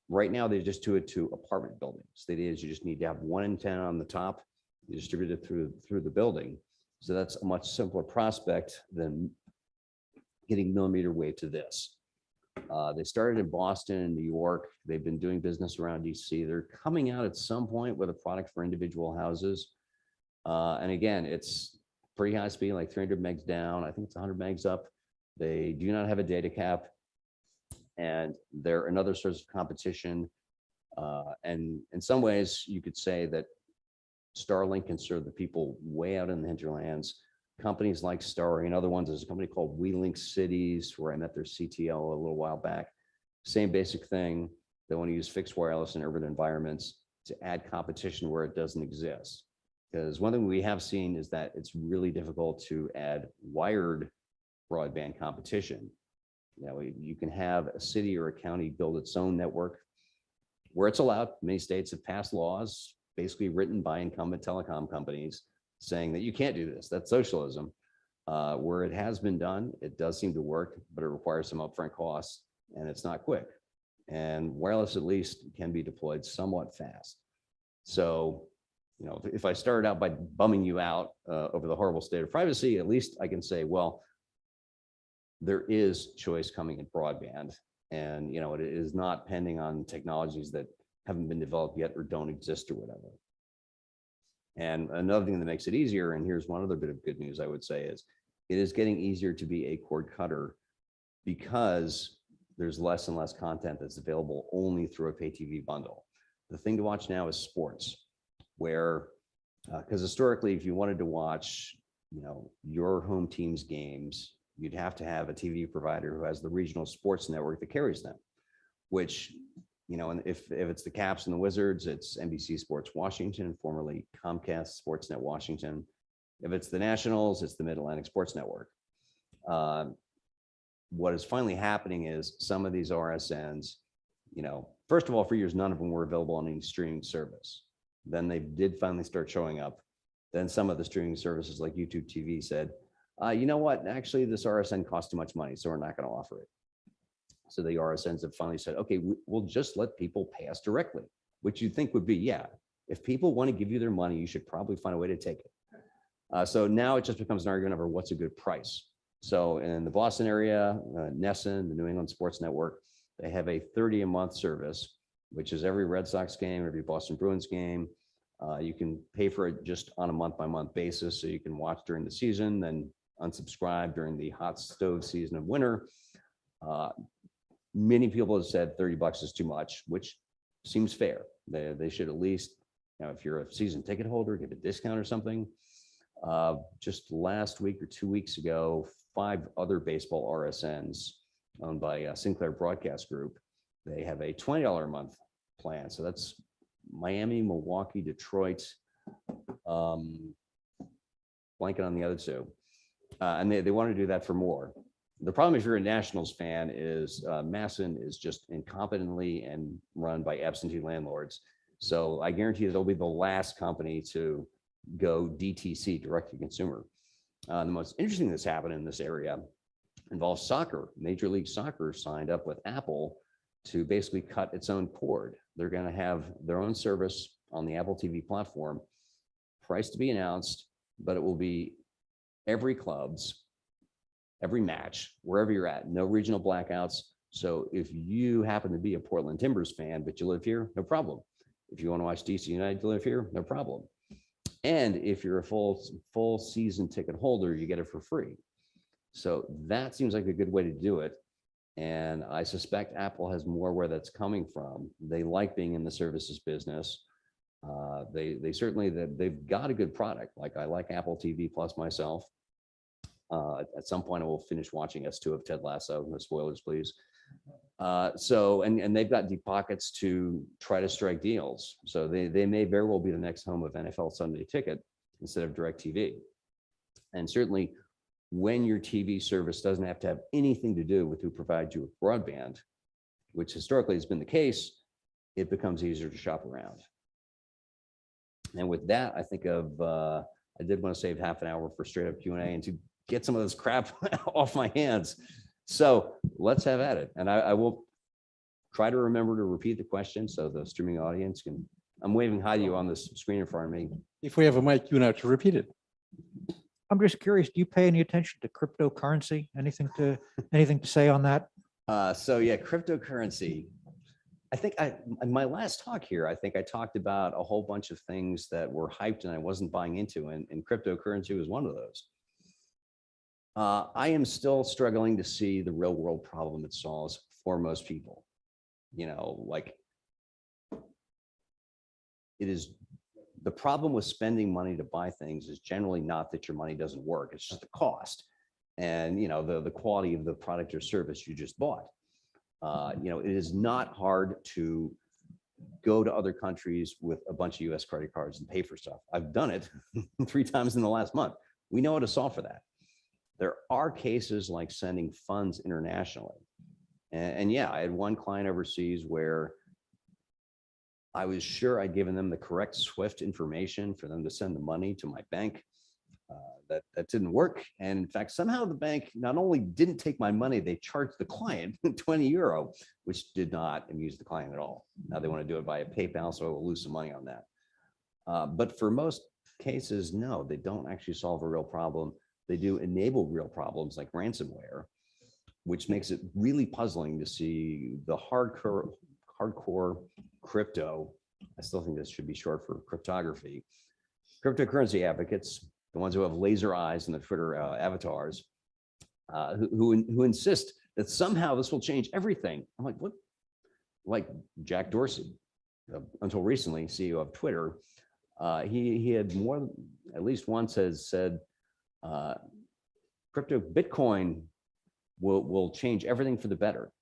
Right now, they just do it to apartment buildings. The idea is you just need to have one antenna on the top, you distribute it through the building. So that's a much simpler prospect than getting millimeter wave to this. They started in Boston and New York. They've been doing business around DC. They're coming out at some point with a product for individual houses. And again, it's pretty high speed, like 300 megs down. I think it's 100 megs up. They do not have a data cap. And they're another source of competition. And in some ways, you could say that Starlink can serve the people way out in the hinterlands. Companies like Starry and other ones, there's a company called WeLink Cities, where I met their CTO a little while back. Same basic thing. They want to use fixed wireless in urban environments to add competition where it doesn't exist. Because one thing we have seen is that it's really difficult to add wired broadband competition. You know, you can have a city or a county build its own network where it's allowed. Many states have passed laws, basically written by incumbent telecom companies, saying that you can't do this. That's socialism. Where it has been done, it does seem to work, but it requires some upfront costs and it's not quick. And wireless at least can be deployed somewhat fast. So, you know, if I started out by bumming you out over the horrible state of privacy, at least I can say, well, there is choice coming in broadband, and you know, it is not pending on technologies that haven't been developed yet or don't exist or whatever. And another thing that makes it easier, and here's one other bit of good news I would say, is it is getting easier to be a cord cutter because there's less and less content that's available only through a pay TV bundle. The thing to watch now is sports, where, because historically, if you wanted to watch, you know, your home team's games, you'd have to have a TV provider who has the regional sports network that carries them, which, you know, and if it's the Caps and the Wizards, it's NBC Sports Washington, formerly Comcast Sportsnet Washington. If it's the Nationals, it's the Mid-Atlantic Sports Network. What is finally happening is some of these RSNs, you know, first of all, for years, none of them were available on any streaming service. Then they did finally start showing up. Then some of the streaming services like YouTube TV said, you know what, actually this RSN costs too much money, so we're not going to offer it. So the RSNs have finally said, okay, we'll just let people pay us directly, which you'd think would be, yeah, if people want to give you their money, you should probably find a way to take it. So now it just becomes an argument over what's a good price. So in the Boston area, NESN, the New England Sports Network, they have a 30 a month service, which is every Red Sox game, every Boston Bruins game. You can pay for it just on a month-by-month basis, so you can watch during the season, then unsubscribe during the hot stove season of winter. Many people have said $30 is too much, which seems fair. They should at least, you know, if you're a season ticket holder, give a discount or something. Just last week or 2 weeks ago, 5 other baseball RSNs owned by Sinclair Broadcast Group, they have a $20 a month plan. So that's Miami, Milwaukee, Detroit, blanking on the other two. And they want to do that for more. The problem if you're a Nationals fan is MASN is just incompetently and run by absentee landlords. So I guarantee that they'll be the last company to go DTC, direct to consumer. The most interesting that's happened in this area involves soccer. Major League Soccer signed up with Apple to basically cut its own cord. They're going to have their own service on the Apple TV platform, price to be announced, but it will be every club's, every match, wherever you're at, no regional blackouts. So if you happen to be a Portland Timbers fan, but you live here, no problem. If you want to watch DC United, you live here, no problem. And if you're a full season ticket holder, you get it for free. So that seems like a good way to do it. And I suspect Apple has more where that's coming from. They like being in the services business. They certainly, they've got a good product. Like I like Apple TV Plus myself. At some point I will finish watching S2 of Ted Lasso. No spoilers, please. So, and they've got deep pockets to try to strike deals. So they may very well be the next home of NFL Sunday Ticket instead of DirecTV. And certainly when your TV service doesn't have to have anything to do with who provides you with broadband, which historically has been the case, it becomes easier to shop around. And with that, I think I did want to save half an hour for straight up Q&A. And to get some of this crap off my hands. So let's have at it. And I will try to remember to repeat the question so the streaming audience can, I'm waving hi to you on this screen in front of me. If we have a mic, you know to repeat it. I'm just curious, do you pay any attention to cryptocurrency? Anything to say on that? So yeah, cryptocurrency. I think in my last talk here, I think I talked about a whole bunch of things that were hyped and I wasn't buying into, and cryptocurrency was one of those. I am still struggling to see the real world problem it solves for most people. You know, like it is, the problem with spending money to buy things is generally not that your money doesn't work. It's just the cost and, you know, the quality of the product or service you just bought. You know, it is not hard to go to other countries with a bunch of US credit cards and pay for stuff. I've done it 3 times in the last month. We know how to solve for that. There are cases like sending funds internationally. And yeah, I had one client overseas where I was sure I'd given them the correct SWIFT information for them to send the money to my bank. That didn't work. And in fact, somehow the bank not only didn't take my money, they charged the client 20 euro, which did not amuse the client at all. Now they want to do it via PayPal, so I will lose some money on that. But for most cases, no, they don't actually solve a real problem. They do enable real problems like ransomware, which makes it really puzzling to see the hardcore crypto. I still think this should be short for cryptography. Cryptocurrency advocates, the ones who have laser eyes in the Twitter avatars, who insist that somehow this will change everything. I'm like, what? Like Jack Dorsey, until recently, CEO of Twitter, he had more, at least once has said, Bitcoin will change everything for the better.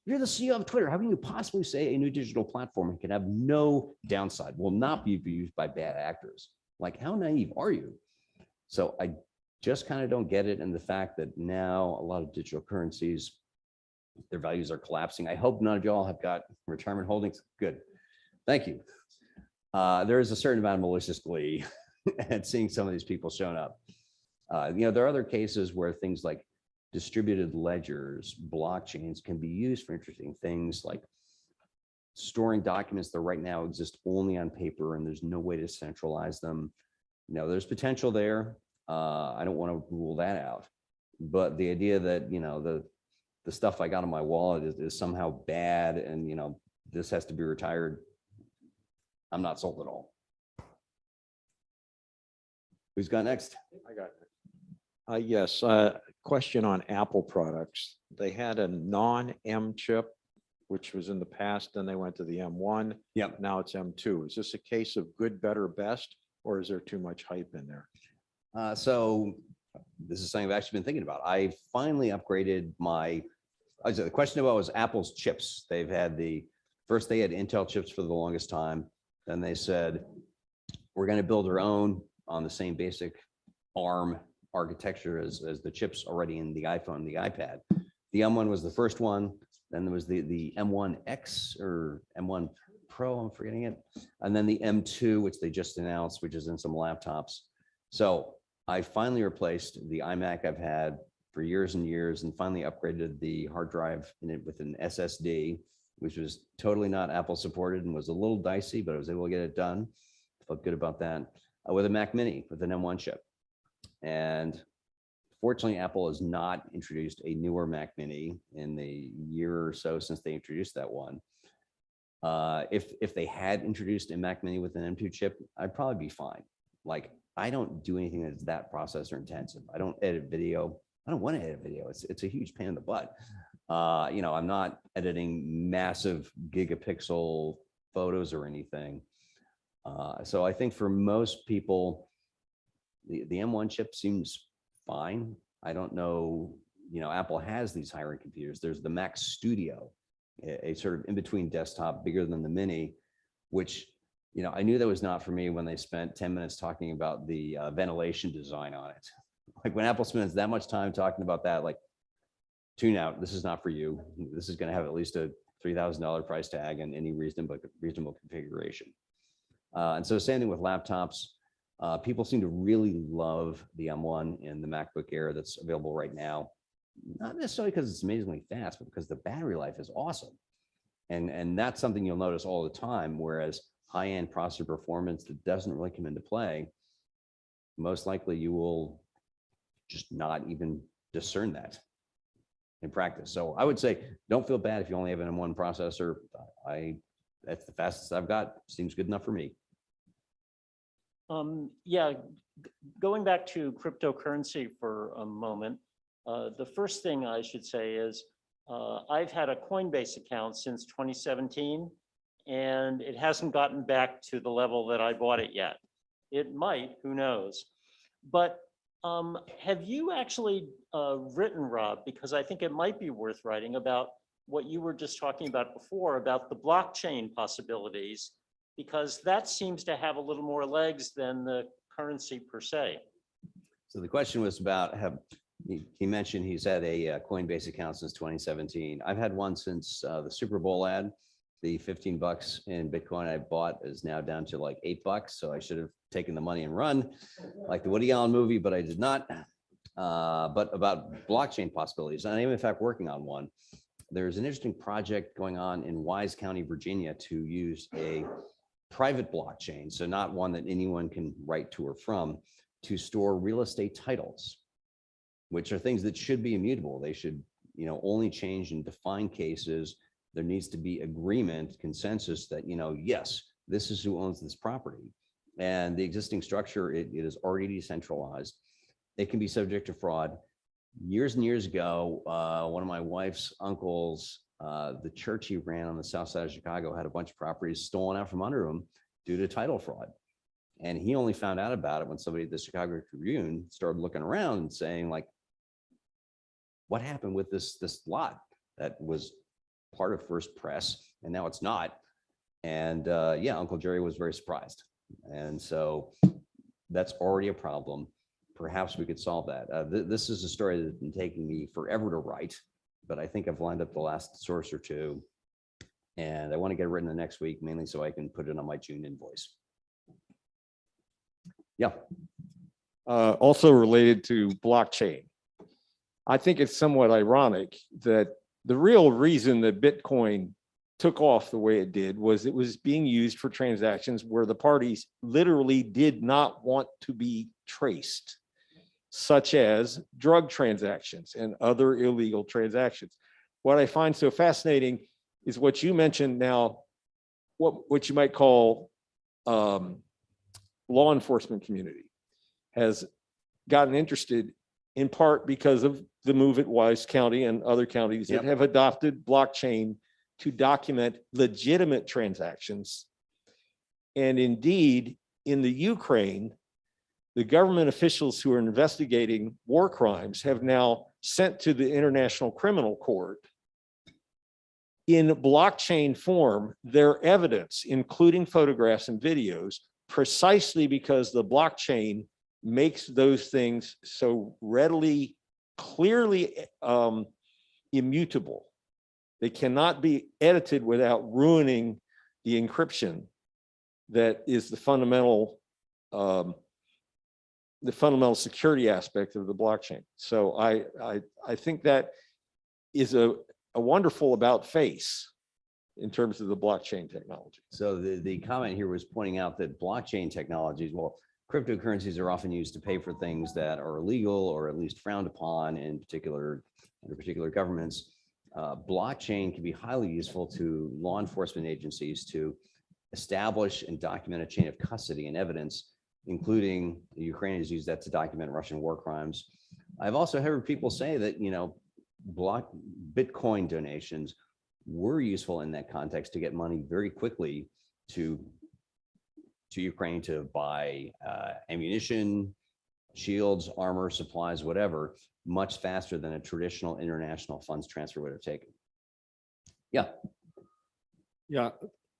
You're the CEO of Twitter. How can you possibly say a new digital platform can have no downside, will not be abused by bad actors? Like, how naive are you? So I just kind of don't get it. And the fact that now a lot of digital currencies, their values are collapsing. I hope none of y'all have got retirement holdings. Good. Thank you. There is a certain amount of malicious glee at seeing some of these people showing up. You know, there are other cases where things like distributed ledgers, blockchains can be used for interesting things like storing documents that right now exist only on paper and there's no way to centralize them. You know, there's potential there. I don't want to rule that out, but the idea that, you know, the stuff I got on my wallet is somehow bad and, you know, this has to be retired, I'm not sold at all. Who's got next? I got it. Yes, question on Apple products. They had a non-M chip, which was in the past, then they went to the M1. Yep. Now it's M2. Is this a case of good, better, best, or is there too much hype in there? So this is something I've actually been thinking about. I finally upgraded my, the question about was Apple's chips. They've had first they had Intel chips for the longest time. Then they said, we're going to build our own on the same basic ARM architecture as the chips already in the iPhone, the iPad. The M1 was the first one. Then there was the M1X or M1 Pro, I'm forgetting it. And then the M2, which they just announced, which is in some laptops. So I finally replaced the iMac I've had for years and years and finally upgraded the hard drive in it with an SSD, which was totally not Apple supported and was a little dicey, but I was able to get it done. Felt good about that. With a Mac Mini with an M1 chip. And fortunately, Apple has not introduced a newer Mac Mini in the year or so since they introduced that one. If they had introduced a Mac Mini with an M2 chip, I'd probably be fine. Like, I don't do anything that's that processor intensive. I don't edit video. I don't want to edit video. It's a huge pain in the butt. You know, I'm not editing massive gigapixel photos or anything. So I think for most people, the M1 chip seems fine. I don't know, you know, Apple has these higher-end computers. There's the Mac Studio, a sort of in-between desktop bigger than the Mini, which, you know, I knew that was not for me when they spent 10 minutes talking about the ventilation design on it. Like when Apple spends that much time talking about that, like, tune out, this is not for you. This is going to have at least a $3,000 price tag and any reasonable configuration. And so same thing with laptops. People seem to really love the M1 and the MacBook Air that's available right now. Not necessarily because it's amazingly fast, but because the battery life is awesome. And that's something you'll notice all the time, whereas high-end processor performance that doesn't really come into play, most likely you will just not even discern that in practice. So I would say, don't feel bad if you only have an M1 processor. That's the fastest I've got. Seems good enough for me. Yeah, going back to cryptocurrency for a moment, the first thing I should say is I've had a Coinbase account since 2017, and it hasn't gotten back to the level that I bought it yet. It might, who knows? But have you actually written, Rob, because I think it might be worth writing about what you were just talking about before, about the blockchain possibilities, because that seems to have a little more legs than the currency per se. So the question was about, he mentioned he's had a Coinbase account since 2017. I've had one since the Super Bowl ad. The 15 bucks in Bitcoin I bought is now down to like $8. So I should have taken the money and run like the Woody Allen movie, but I did not. But about blockchain possibilities, and I'm in fact working on one. There's an interesting project going on in Wise County, Virginia, to use a private blockchain, so not one that anyone can write to or from, to store real estate titles, which are things that should be immutable. They should, only change in defined cases. There needs to be agreement, consensus that, yes, this is who owns this property. And the existing structure, it is already decentralized. It can be subject to fraud. Years and years ago, one of my wife's uncles, the church he ran on the south side of Chicago, had a bunch of properties stolen out from under him due to title fraud. And he only found out about it when somebody at the Chicago Tribune started looking around and saying, like, what happened with this lot that was part of First Press and now it's not? And yeah, Uncle Jerry was very surprised. And so that's already a problem. Perhaps we could solve that. This is a story that's been taking me forever to write, but I think I've lined up the last source or two, and I want to get it written the next week, mainly so I can put it on my June invoice. Yeah. Also related to blockchain. I think it's somewhat ironic that the real reason that Bitcoin took off the way it did was it was being used for transactions where the parties literally did not want to be traced, such as drug transactions and other illegal transactions. What I find so fascinating is what you mentioned now, what you might call law enforcement community has gotten interested in part because of the move at Wise County and other counties that have adopted blockchain to document legitimate transactions. And indeed, in the Ukraine, the government officials who are investigating war crimes have now sent to the International Criminal Court in blockchain form their evidence, including photographs and videos, precisely because the blockchain makes those things so readily, clearly immutable. They cannot be edited without ruining the encryption that is the fundamental security aspect of the blockchain. So I think that is a wonderful about face in terms of the blockchain technology. So the comment here was pointing out that blockchain technologies, well, cryptocurrencies are often used to pay for things that are illegal or at least frowned upon in particular under particular governments. Blockchain can be highly useful to law enforcement agencies to establish and document a chain of custody and evidence, including the Ukrainians use that to document Russian war crimes. I've also heard people say that, Bitcoin donations were useful in that context to get money very quickly to Ukraine to buy ammunition, shields, armor, supplies, whatever, much faster than a traditional international funds transfer would have taken. Yeah. Yeah,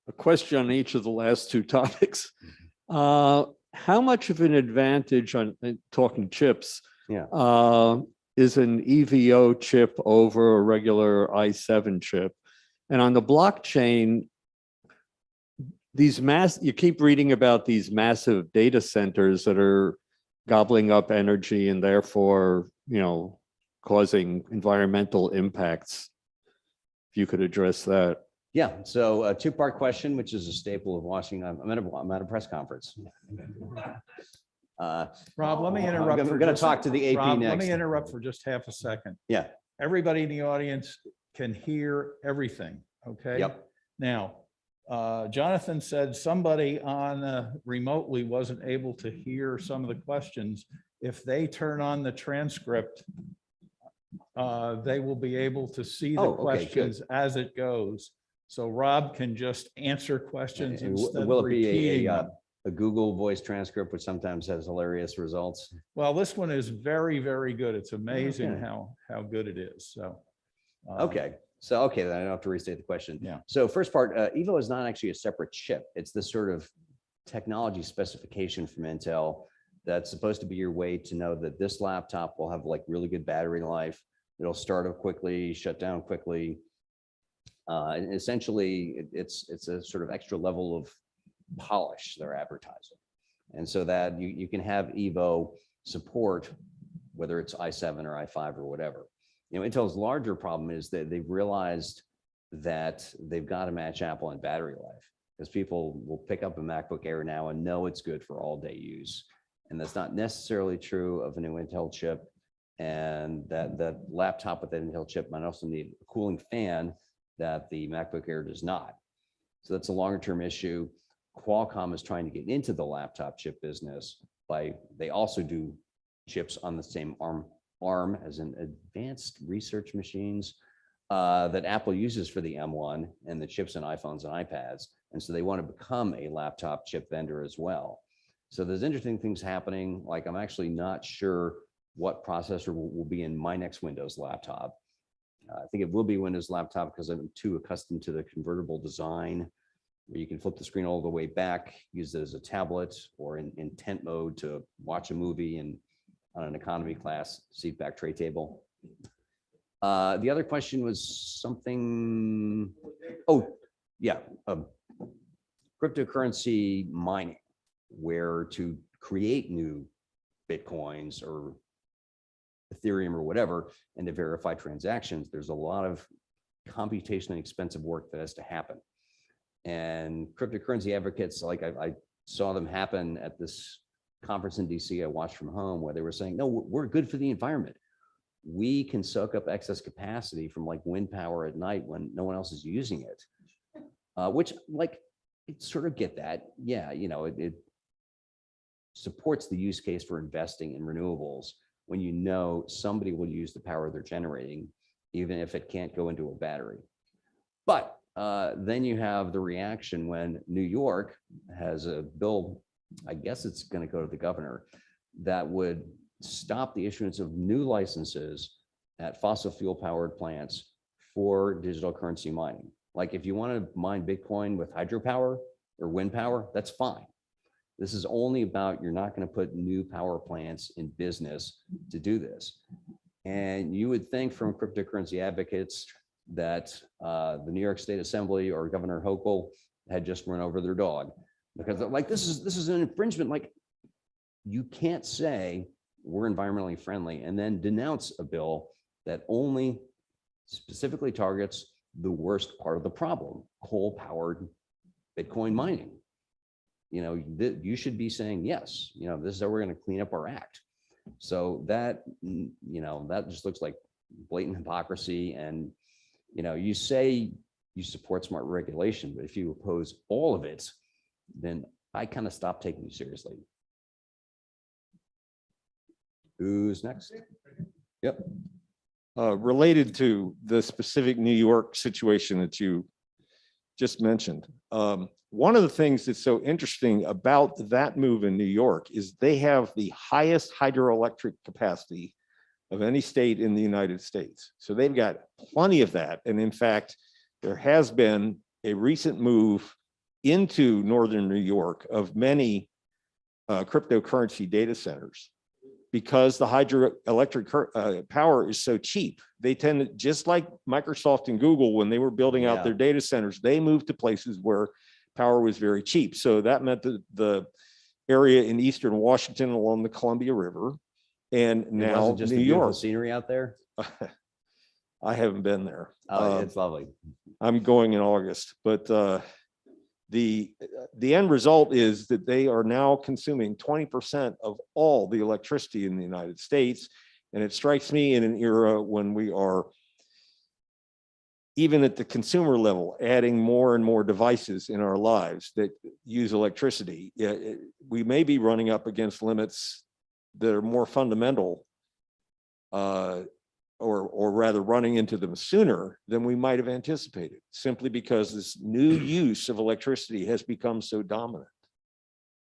a question on each of the last two topics. How much of an advantage on talking chips is an EVO chip over a regular i7 chip? And on the blockchain, you keep reading about these massive data centers that are gobbling up energy and therefore, causing environmental impacts. If you could address that. Yeah, so a two-part question, which is a staple of Washington. I'm at a press conference. Rob, let me interrupt. I'm for going to just- talk to the AP Rob, next. Let me interrupt for just half a second. Yeah, Everybody in the audience can hear everything, okay? Yep. Now, Jonathan said somebody on remotely wasn't able to hear some of the questions. If they turn on the transcript, they will be able to see the Oh, okay, good. questions as it goes. So Rob can just answer questions And instead of will it be repeating them. a Google voice transcript, which sometimes has hilarious results? Well, this one is very, very good. It's amazing Okay. how good it is. So. Okay, so, okay, then I don't have to restate the question. Yeah. So first part, Evo is not actually a separate chip. It's this sort of technology specification from Intel that's supposed to be your way to know that this laptop will have like really good battery life. It'll start up quickly, shut down quickly. And essentially, it's a sort of extra level of polish they're advertising. And so that you can have Evo support, whether it's i7 or i5 or whatever. Intel's larger problem is that they've realized that they've got to match Apple on battery life, because people will pick up a MacBook Air now and know it's good for all day use. And that's not necessarily true of a new Intel chip. And that laptop with that Intel chip might also need a cooling fan that the MacBook Air does not. So that's a longer term issue. Qualcomm is trying to get into the laptop chip business they also do chips on the same ARM as in advanced research machines that Apple uses for the M1 and the chips in iPhones and iPads. And so they want to become a laptop chip vendor as well. So there's interesting things happening. Like, I'm actually not sure what processor will be in my next Windows laptop. I think it will be Windows laptop because I'm too accustomed to the convertible design where you can flip the screen all the way back, use it as a tablet or in tent mode to watch a movie and on an economy class seat back tray table. The other question was something, oh, yeah, cryptocurrency mining, where to create new Bitcoins or Ethereum or whatever, and to verify transactions, there's a lot of computationally expensive work that has to happen. And cryptocurrency advocates, like I saw them happen at this conference in DC I watched from home, where they were saying, no, we're good for the environment. We can soak up excess capacity from like wind power at night when no one else is using it, which like, it sort of get that. Yeah, it supports the use case for investing in renewables when you know somebody will use the power they're generating, even if it can't go into a battery. But then you have the reaction when New York has a bill, I guess it's going to go to the governor, that would stop the issuance of new licenses at fossil fuel powered plants for digital currency mining. Like, if you want to mine Bitcoin with hydropower or wind power, that's fine. This is only about, you're not going to put new power plants in business to do this. And you would think from cryptocurrency advocates that the New York State Assembly or Governor Hochul had just run over their dog, because they're like, this is an infringement. Like, you can't say we're environmentally friendly and then denounce a bill that only specifically targets the worst part of the problem, coal-powered Bitcoin mining. You should be saying, yes, this is how we're going to clean up our act. So that, that just looks like blatant hypocrisy. And, you say you support smart regulation, but if you oppose all of it, then I kind of stop taking you seriously. Who's next? Yep. Related to the specific New York situation that you just mentioned. One of the things that's so interesting about that move in New York is they have the highest hydroelectric capacity of any state in the United States. So they've got plenty of that. And in fact, there has been a recent move into Northern New York of many cryptocurrency data centers, because the hydroelectric power is so cheap. They tend to, just like Microsoft and Google, when they were building out their data centers, they moved to places where power was very cheap. So that meant that the area in eastern Washington along the Columbia River and It now wasn't just New the beautiful York. scenery out there. I haven't been there. Oh, it's lovely. I'm going in August, but the end result is that they are now consuming 20% of all the electricity in the United States. And it strikes me in an era when we are, even at the consumer level, adding more and more devices in our lives that use electricity. We may be running up against limits that are more fundamental, or rather running into them sooner than we might have anticipated, simply because this new use of electricity has become so dominant.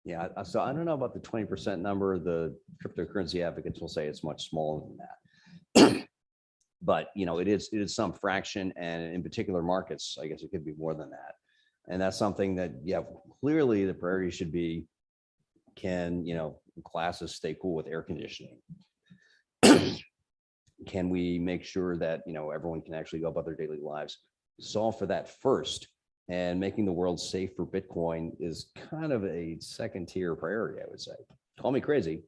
Yeah, so I don't know about the 20% number. The cryptocurrency advocates will say it's much smaller than that. But, you know, it is some fraction, and in particular markets, I guess it could be more than that. And that's something that, yeah, clearly the priority should be, can, you know, classes stay cool with air conditioning? Can we make sure that, you know, everyone can actually go about their daily lives? Solve for that first, and making the world safe for Bitcoin is kind of a second tier priority, I would say. Call me crazy.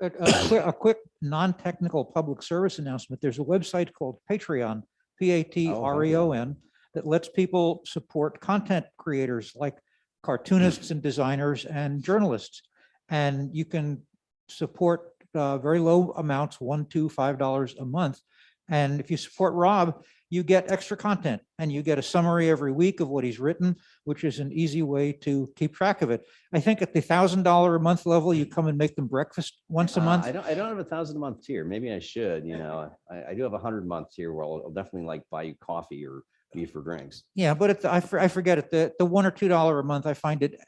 A quick non-technical public service announcement. There's a website called Patreon, Patreon, that lets people support content creators like cartoonists and designers and journalists. And you can support very low amounts, $1, $2, $5 a month. And if you support Rob, you get extra content, and you get a summary every week of what he's written, which is an easy way to keep track of it. I think at the $1,000 a month level, you come and make them breakfast once a month. I don't have $1,000 a month tier. Maybe I should, you know, I do have a 100-month tier where I'll definitely like buy you coffee or beef for drinks. Yeah, but I forget it. The $1 or $2 a month, I find it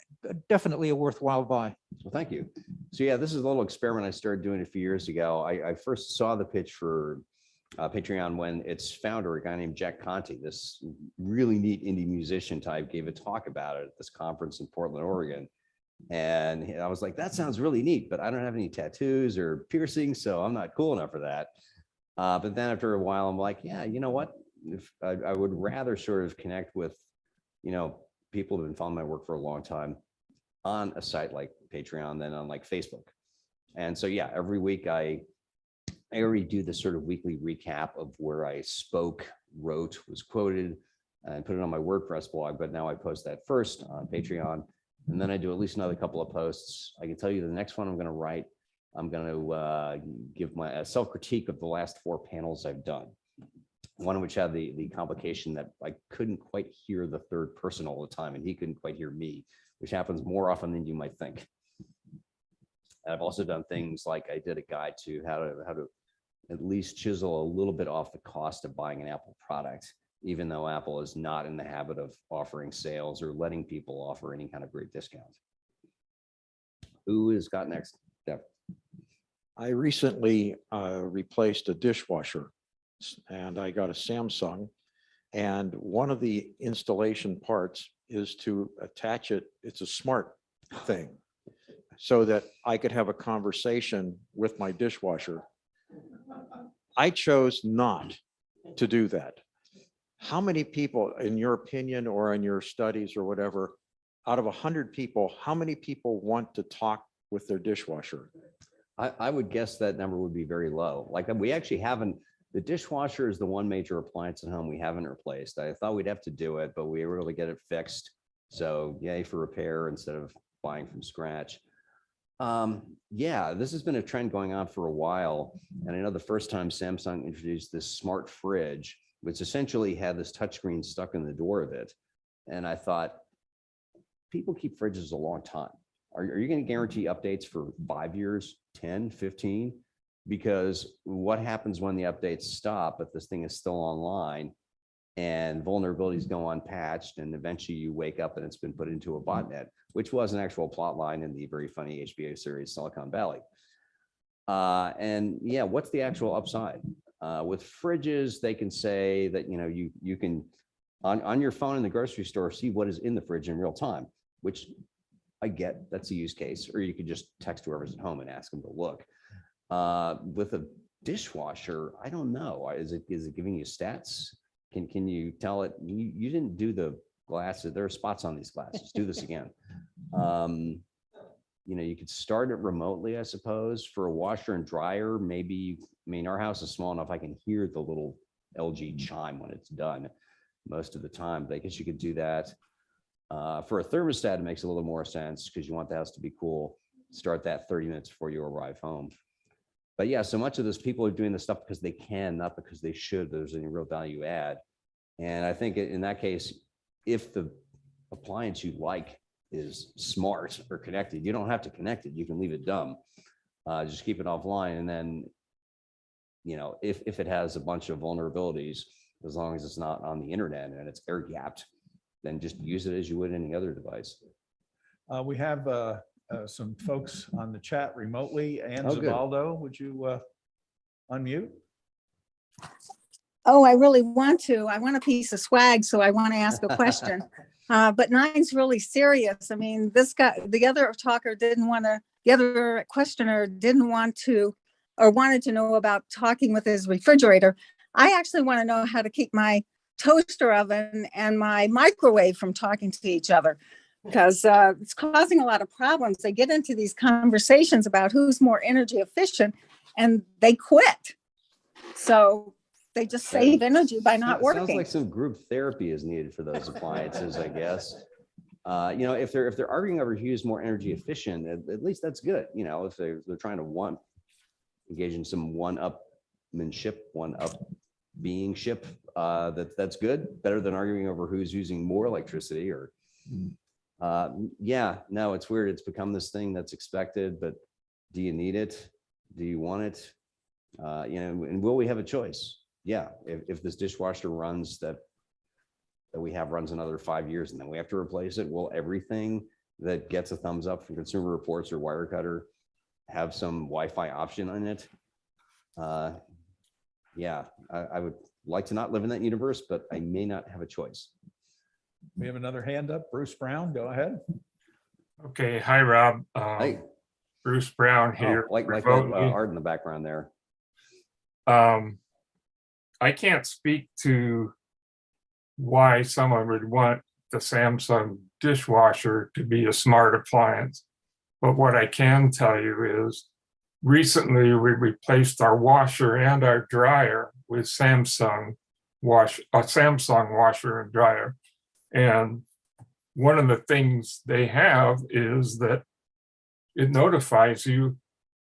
definitely a worthwhile buy. Well, thank you. So yeah, this is a little experiment I started doing a few years ago. I first saw the pitch for Patreon when its founder, a guy named Jack Conte, this really neat indie musician type, gave a talk about it at this conference in Portland, Oregon. And I was like, that sounds really neat, but I don't have any tattoos or piercings, so I'm not cool enough for that. But then after a while, I'm like, yeah, you know what? If I would rather sort of connect with, you know, people who've been following my work for a long time on a site like Patreon than on like Facebook. And so, yeah, every week I already do this sort of weekly recap of where I spoke, wrote, was quoted, and put it on my WordPress blog. But now I post that first on Patreon, and then I do at least another couple of posts. I can tell you the next one I'm going to write, I'm going to give my self-critique of the last 4 panels I've done. One of which had the complication that I couldn't quite hear the third person all the time, and he couldn't quite hear me, which happens more often than you might think. And I've also done things like I did a guide to how to at least chisel a little bit off the cost of buying an Apple product, even though Apple is not in the habit of offering sales or letting people offer any kind of great discount. Who is got next? Deb. I recently replaced a dishwasher, and I got a Samsung, and one of the installation parts is to attach it. It's a smart thing, so that I could have a conversation with my dishwasher. I chose not to do that. How many people, in your opinion or in your studies or whatever, out of 100 people, how many people want to talk with their dishwasher? I would guess that number would be very low. Like, we actually haven't, the dishwasher is the one major appliance at home we haven't replaced. I thought we'd have to do it, but we were able to get it fixed. So yay for repair instead of buying from scratch. Yeah, this has been a trend going on for a while. And I know the first time Samsung introduced this smart fridge, which essentially had this touchscreen stuck in the door of it. And I thought, people keep fridges a long time. Are you going to guarantee updates for 5 years, 10, 15? Because what happens when the updates stop if this thing is still online and vulnerabilities go unpatched, and eventually you wake up and it's been put into a botnet, which was an actual plot line in the very funny HBO series Silicon Valley. And yeah, what's the actual upside? With fridges, they can say that, you know, you can on your phone in the grocery store see what is in the fridge in real time, which I get, that's a use case. Or you could just text whoever's at home and ask them to look. With a dishwasher, I don't know. Is it giving you stats? Can you tell it you didn't do the glasses. There are spots on these glasses. Do this again. You know, you could start it remotely, I suppose, for a washer and dryer. Maybe, I mean, our house is small enough. I can hear the little LG chime when it's done most of the time. But I guess you could do that. For a thermostat, it makes a little more sense because you want the house to be cool. Start that 30 minutes before you arrive home. But yeah, so much of this, people are doing this stuff because they can, not because they should. There's any real value add. And I think in that case, if the appliance you like is smart or connected, you don't have to connect it. You can leave it dumb. Just keep it offline. And then, you know, if it has a bunch of vulnerabilities, as long as it's not on the internet and it's air gapped, then just use it as you would any other device. We have some folks on the chat remotely. Ann Oh, good. Zabaldo, would you unmute? Oh, I really want to. I want a piece of swag, so I want to ask a question. But mine's really serious. I mean, this guy, the other talker the other questioner didn't want to, or wanted to know about talking with his refrigerator. I actually want to know how to keep my toaster oven and my microwave from talking to each other, because it's causing a lot of problems. They get into these conversations about who's more energy efficient and they quit. So they just save energy by not Sounds working. like some group therapy is needed for those appliances, I guess. You know, if they're arguing over who's more energy efficient, at least that's good. You know, if they're trying to engage in some one-upmanship, one-up-beingship, that's good. Better than arguing over who's using more electricity or. Yeah, no, it's weird. It's become this thing that's expected, but do you need it? Do you want it? You know, and will we have a choice? Yeah, if this dishwasher runs that we have runs another 5 years and then we have to replace it, will everything that gets a thumbs up from Consumer Reports or Wirecutter have some Wi-Fi option on it? Yeah, I would like to not live in that universe, but I may not have a choice. We have another hand up. Bruce Brown, go ahead. Okay, hi, Rob. Hey, Bruce Brown oh, here. like that remotely. art in the background there. I can't speak to why someone would want the Samsung dishwasher to be a smart appliance. But what I can tell you is recently we replaced our washer and our dryer with Samsung washer and dryer. And one of the things they have is that it notifies you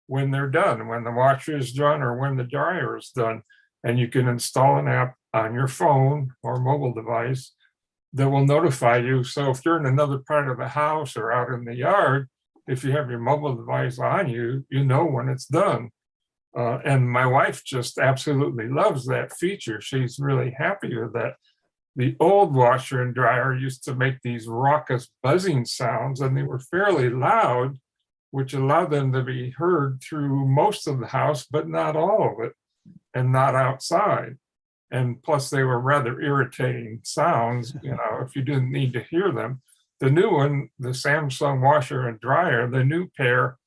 when they're done, when the washer is done or when the dryer is done. And you can install an app on your phone or mobile device that will notify you. So if you're in another part of the house or out in the yard, if you have your mobile device on you, you know when it's done. And my wife just absolutely loves that feature. She's really happy with that. The old washer and dryer used to make these raucous buzzing sounds, and they were fairly loud, which allowed them to be heard through most of the house, but not all of it, and not outside. And plus they were rather irritating sounds, you know, if you didn't need to hear them. The new one, the Samsung washer and dryer, the new pair,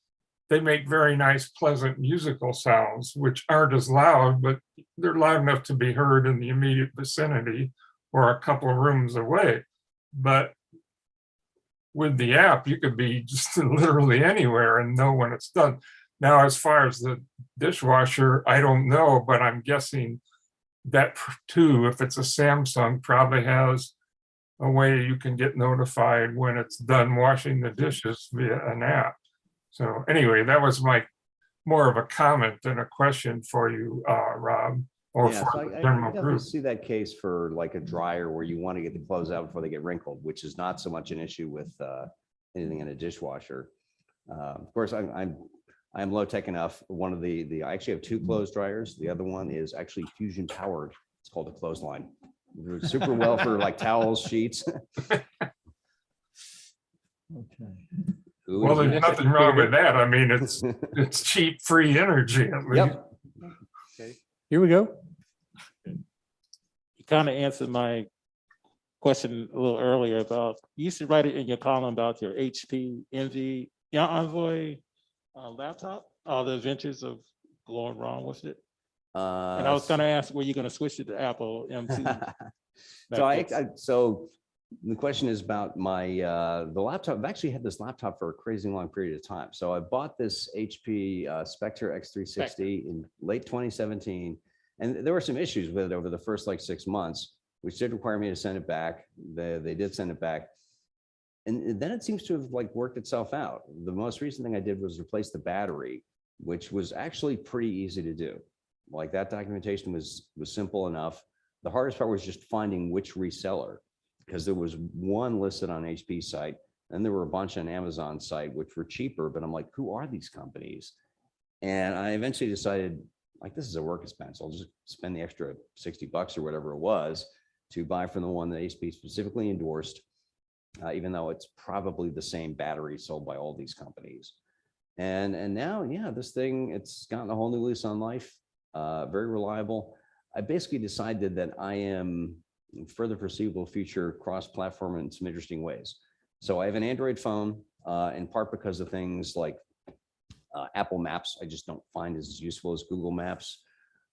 they make very nice, pleasant musical sounds, which aren't as loud, but they're loud enough to be heard in the immediate vicinity or a couple of rooms away. But with the app, you could be just literally anywhere and know when it's done. Now, as far as the dishwasher, I don't know, but I'm guessing that too, if it's a Samsung, probably has a way you can get notified when it's done washing the dishes via an app. So anyway, that was more of a comment than a question for you, Rob, or Yeah, for so the I general definitely group. see that case for like a dryer where you want to get the clothes out before they get wrinkled, which is not so much an issue with anything in a dishwasher. Of course, I'm low tech enough. One of I actually have two clothes dryers. The other one is actually fusion powered. It's called a clothesline. It's super well for like towels, sheets. Okay. Well, there's nothing wrong with that. I mean, it's cheap, free energy at least. Yep. Here we go. You kind of answered my question a little earlier about, you used to write it in your column about your HP Envy Envoy laptop, all the adventures of going wrong with it. And I was going to ask, were you going to switch it to Apple M2? So The question is about the laptop. I've actually had this laptop for a crazy long period of time. So I bought this HP Spectre X360 in late 2017, and there were some issues with it over the first like 6 months, which did require me to send it back. They did send it back. And then it seems to have like worked itself out. The most recent thing I did was replace the battery, which was actually pretty easy to do. Like that documentation was simple enough. The hardest part was just finding which reseller, because there was one listed on HP site, and there were a bunch on Amazon site, which were cheaper, but I'm like, who are these companies? And I eventually decided, like, this is a work expense. I'll just spend the extra $60 or whatever it was to buy from the one that HP specifically endorsed, even though it's probably the same battery sold by all these companies. And now, yeah, this thing, it's gotten a whole new lease on life, very reliable. I basically decided that I am, for the foreseeable future, cross-platform in some interesting ways. So I have an Android phone, in part because of things like Apple Maps. I just don't find as useful as Google Maps.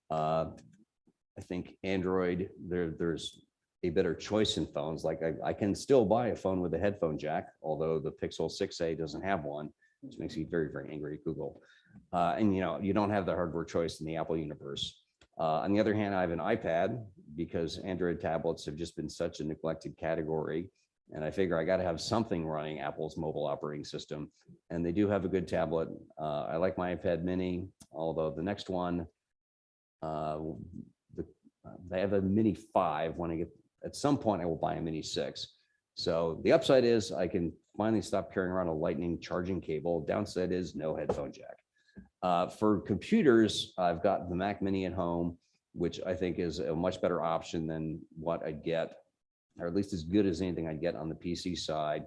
I think Android, there's a better choice in phones. Like I can still buy a phone with a headphone jack, although the Pixel 6a doesn't have one, which makes me very, very angry at Google. And you don't have the hardware choice in the Apple universe. On the other hand, I have an iPad because Android tablets have just been such a neglected category. And I figure I got to have something running Apple's mobile operating system. And they do have a good tablet. I like my iPad mini, although the next one, they have a mini 5. When I get, at some point, I will buy a mini 6. So the upside is I can finally stop carrying around a lightning charging cable. Downside is no headphone jack. For computers, I've got the Mac Mini at home, which I think is a much better option than what I'd get, or at least as good as anything I'd get on the PC side.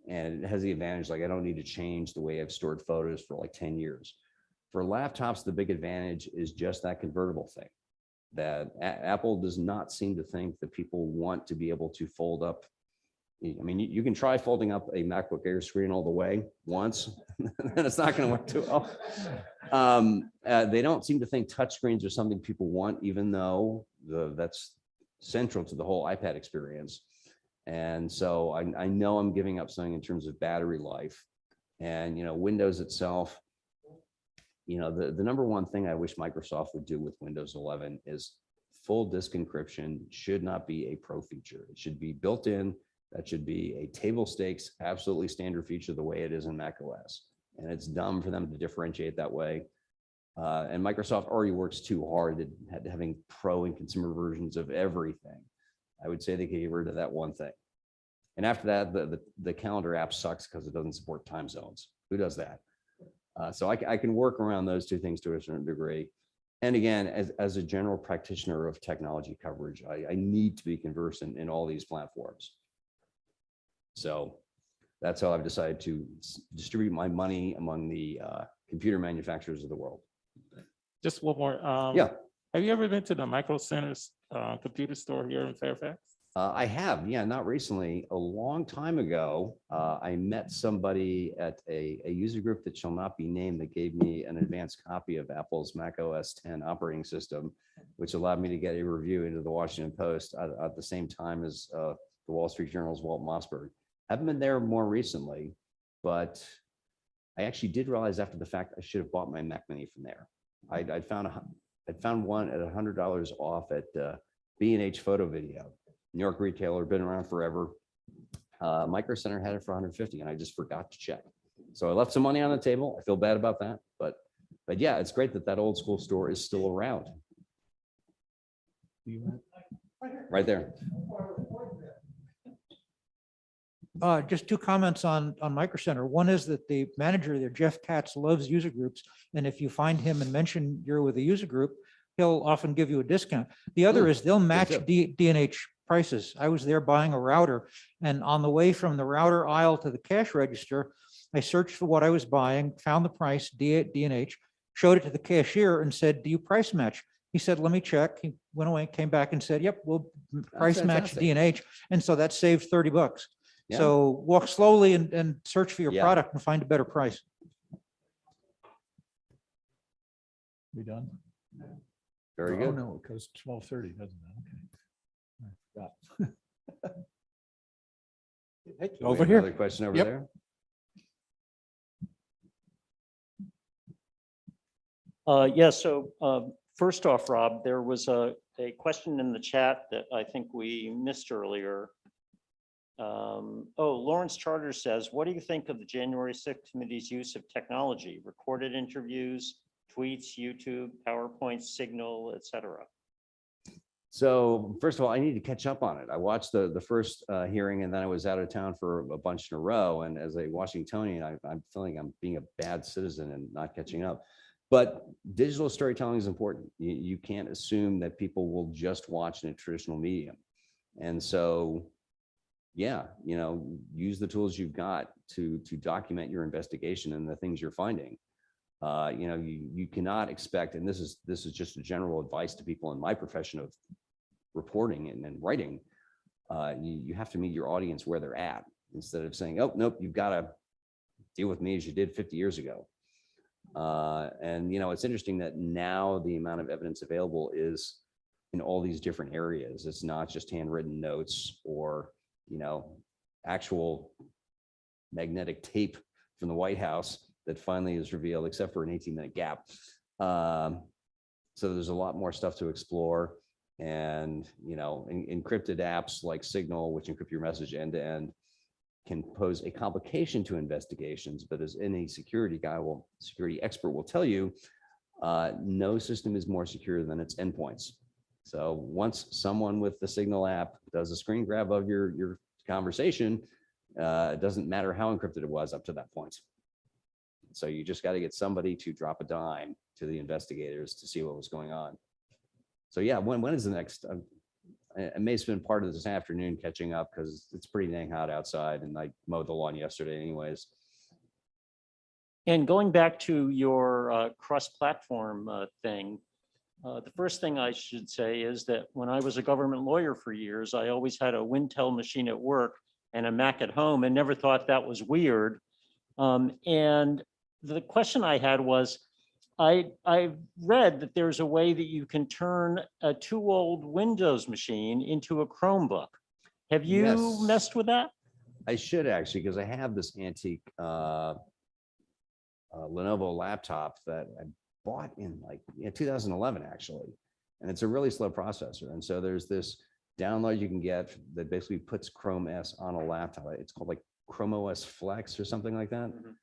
And it has the advantage, like I don't need to change the way I've stored photos for like 10 years. For laptops, the big advantage is just that convertible thing, that Apple does not seem to think that people want to be able to fold up. I mean, you can try folding up a MacBook Air screen all the way once, and it's not going to work too well. They don't seem to think touchscreens are something people want, even though that's central to the whole iPad experience. And so I know I'm giving up something in terms of battery life. And, Windows itself, the number one thing I wish Microsoft would do with Windows 11 is full disk encryption should not be a pro feature. It should be built in. That should be a table stakes, absolutely standard feature the way it is in Mac OS. And it's dumb for them to differentiate that way. And Microsoft already works too hard at having pro and consumer versions of everything. I would say they could get rid of that one thing. And after that, the calendar app sucks because it doesn't support time zones. Who does that? So I can work around those two things to a certain degree. And again, as a general practitioner of technology coverage, I need to be conversant in all these platforms. So that's how I've decided to distribute my money among the computer manufacturers of the world. Just one more. Yeah. Have you ever been to the Micro Center's computer store here in Fairfax? I have, yeah, not recently. A long time ago, I met somebody at a user group that shall not be named that gave me an advanced copy of Apple's Mac OS 10 operating system, which allowed me to get a review into the Washington Post at the same time as the Wall Street Journal's Walt Mossberg. Haven't been there more recently, but I actually did realize after the fact I should have bought my Mac Mini from there. I'd found one at $100 off at B&H Photo Video, New York retailer, been around forever. Micro Center had it for $150, and I just forgot to check. So I left some money on the table. I feel bad about that, but yeah, it's great that old school store is still around. Right there. Just two comments on Micro Center. One is that the manager there, Jeff Katz, loves user groups. And if you find him and mention you're with a user group, he'll often give you a discount. The other is they'll match D&H prices. I was there buying a router, and on the way from the router aisle to the cash register, I searched for what I was buying, found the price, D&H, showed it to the cashier and said, "Do you price match?" He said, "Let me check." He went away, came back and said, "Yep, we'll price match fantastic. D&H." And so that saved $30. Yeah. So walk slowly and search for your Yeah. product and find a better price. We done? Very Oh, good. no, because 12:30, doesn't it? Okay. I forgot. Over Wait, here. Another question over Yep. there? Yeah, so first off, Rob, there was a question in the chat that I think we missed earlier. Lawrence Charter says, what do you think of the January 6th committee's use of technology, recorded interviews, tweets, YouTube, PowerPoint, Signal, et cetera? So first of all, I need to catch up on it. I watched the first hearing and then I was out of town for a bunch in a row. And as a Washingtonian, I'm feeling I'm being a bad citizen and not catching up. But digital storytelling is important. You can't assume that people will just watch in a traditional medium. And so, yeah, use the tools you've got to document your investigation and the things you're finding. You cannot expect, and this is just a general advice to people in my profession of reporting and writing. You have to meet your audience where they're at instead of saying, oh, nope, you've got to deal with me as you did 50 years ago. And it's interesting that now the amount of evidence available is in all these different areas. It's not just handwritten notes or, actual magnetic tape from the White House that finally is revealed, except for an 18-minute gap. So there's a lot more stuff to explore. And, encrypted apps like Signal, which encrypt your message end to end, can pose a complication to investigations, but as any security expert will tell you, no system is more secure than its endpoints. So once someone with the Signal app does a screen grab of your conversation, it doesn't matter how encrypted it was up to that point. So you just got to get somebody to drop a dime to the investigators to see what was going on. So yeah, when is the next? I may spend part of this afternoon catching up because it's pretty dang hot outside and I mowed the lawn yesterday anyways. And going back to your cross-platform thing, the first thing I should say is that when I was a government lawyer for years, I always had a Wintel machine at work and a Mac at home and never thought that was weird. And the question I had was, I read that there's a way that you can turn a too old Windows machine into a Chromebook. Have you Yes. messed with that? I should actually, because I have this antique Lenovo laptop that I bought in 2011 actually, and it's a really slow processor. And so there's this download you can get that basically puts Chrome OS on a laptop. It's called like Chrome OS Flex or something like that. Mhm.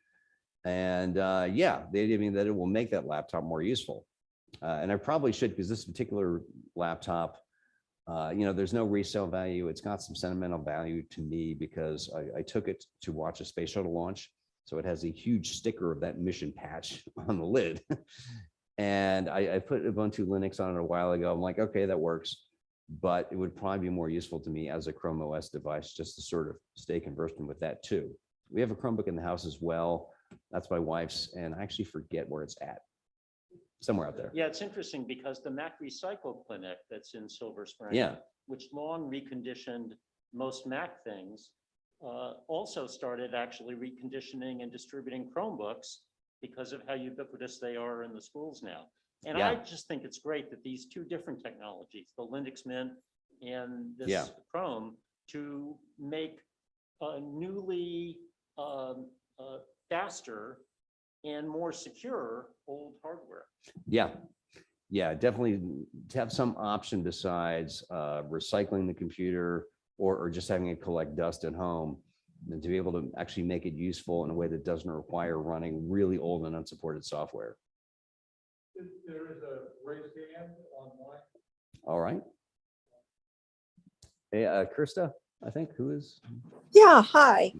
And yeah, the idea being that it will make that laptop more useful. And I probably should, because this particular laptop, there's no resale value. It's got some sentimental value to me because I took it to watch a space shuttle launch. So it has a huge sticker of that mission patch on the lid. And I put Ubuntu Linux on it a while ago. I'm like, okay, that works. But it would probably be more useful to me as a Chrome OS device just to sort of stay conversant with that too. We have a Chromebook in the house as well. That's my wife's, and I actually forget where it's at. Somewhere out there. Yeah, it's interesting because the Mac Recycle Clinic that's in Silver Spring, Yeah. which long reconditioned most Mac things, also started actually reconditioning and distributing Chromebooks because of how ubiquitous they are in the schools now. And I Yeah. just think it's great that these two different technologies, the Linux Mint and this Yeah. Chrome, to make newly faster and more secure old hardware. Yeah. Yeah, definitely to have some option besides recycling the computer or just having it collect dust at home, and to be able to actually make it useful in a way that doesn't require running really old and unsupported software. There is a raised hand online. All right. Hey, Krista, I think, who is? Yeah, hi.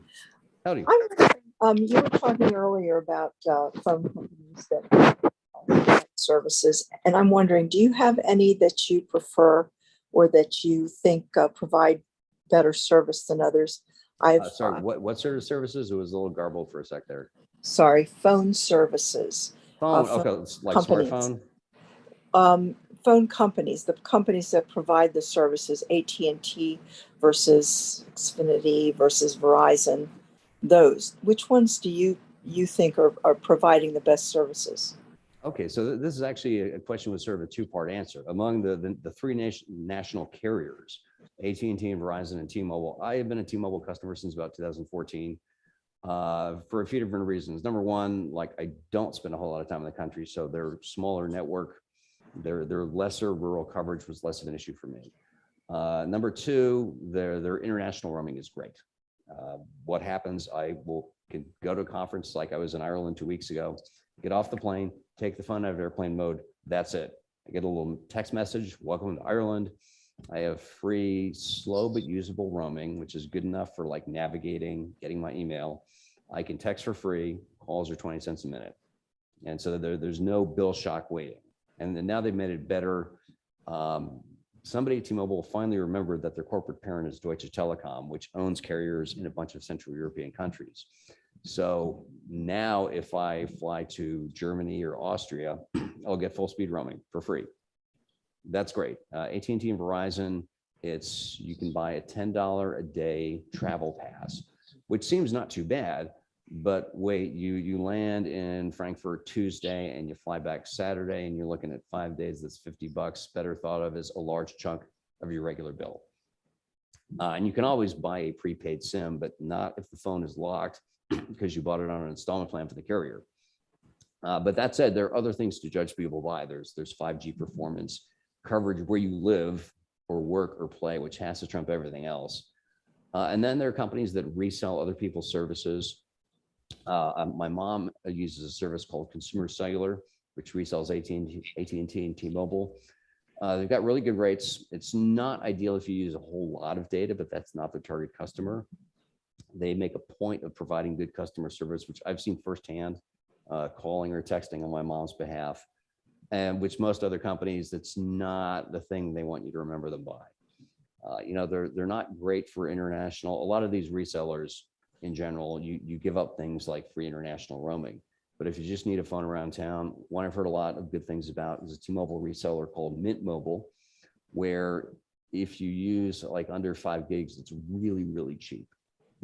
Howdy. I'm wondering, you were talking earlier about phone companies that provide services, and I'm wondering, do you have any that you prefer or that you think provide better service than others? Sorry, what sort of services? It was a little garbled for a sec there. Sorry, phone services. Phone, phone okay, it's like companies. smartphone. Phone companies, the companies that provide the services, AT&T versus Xfinity versus Verizon, those, which ones do you think are providing the best services? Okay, so this is actually a question with sort of a two-part answer. Among the three national carriers, AT&T and Verizon and T-Mobile, I have been a T-Mobile customer since about 2014 for a few different reasons. Number one, like I don't spend a whole lot of time in the country, so their smaller network, their lesser rural coverage was less of an issue for me. Number two, their international roaming is great. What happens, can go to a conference like I was in Ireland 2 weeks ago, get off the plane, take the phone out of airplane mode. That's it. I get a little text message, welcome to Ireland. I have free, slow but usable roaming, which is good enough for like navigating, getting my email. I can text for free, calls are 20 cents a minute. And so there's no bill shock waiting. And then now they've made it better. Somebody at T-Mobile finally remembered that their corporate parent is Deutsche Telekom, which owns carriers in a bunch of Central European countries. So now if I fly to Germany or Austria, I'll get full speed roaming for free. That's great. AT&T and Verizon, you can buy a $10 a day travel pass, which seems not too bad, but wait, you land in Frankfurt Tuesday and you fly back Saturday and you're looking at 5 days, that's $50, better thought of as a large chunk of your regular bill. And you can always buy a prepaid SIM, but not if the phone is locked because you bought it on an installment plan for the carrier. But that said, there are other things to judge people by. There's 5G performance, coverage where you live or work or play, which has to trump everything else. And then there are companies that resell other people's services. My mom uses a service called Consumer Cellular, which resells AT&T and T-Mobile. They've got really good rates. It's not ideal if you use a whole lot of data, but that's not their target customer. They make a point of providing good customer service, which I've seen firsthand, calling or texting on my mom's behalf, and which most other companies, that's not the thing they want you to remember them by. They're not great for international. A lot of these resellers in general, you give up things like free international roaming. But if you just need a phone around town, one I've heard a lot of good things about is a T-Mobile reseller called Mint Mobile, where if you use like under 5 gigs, it's really, really cheap.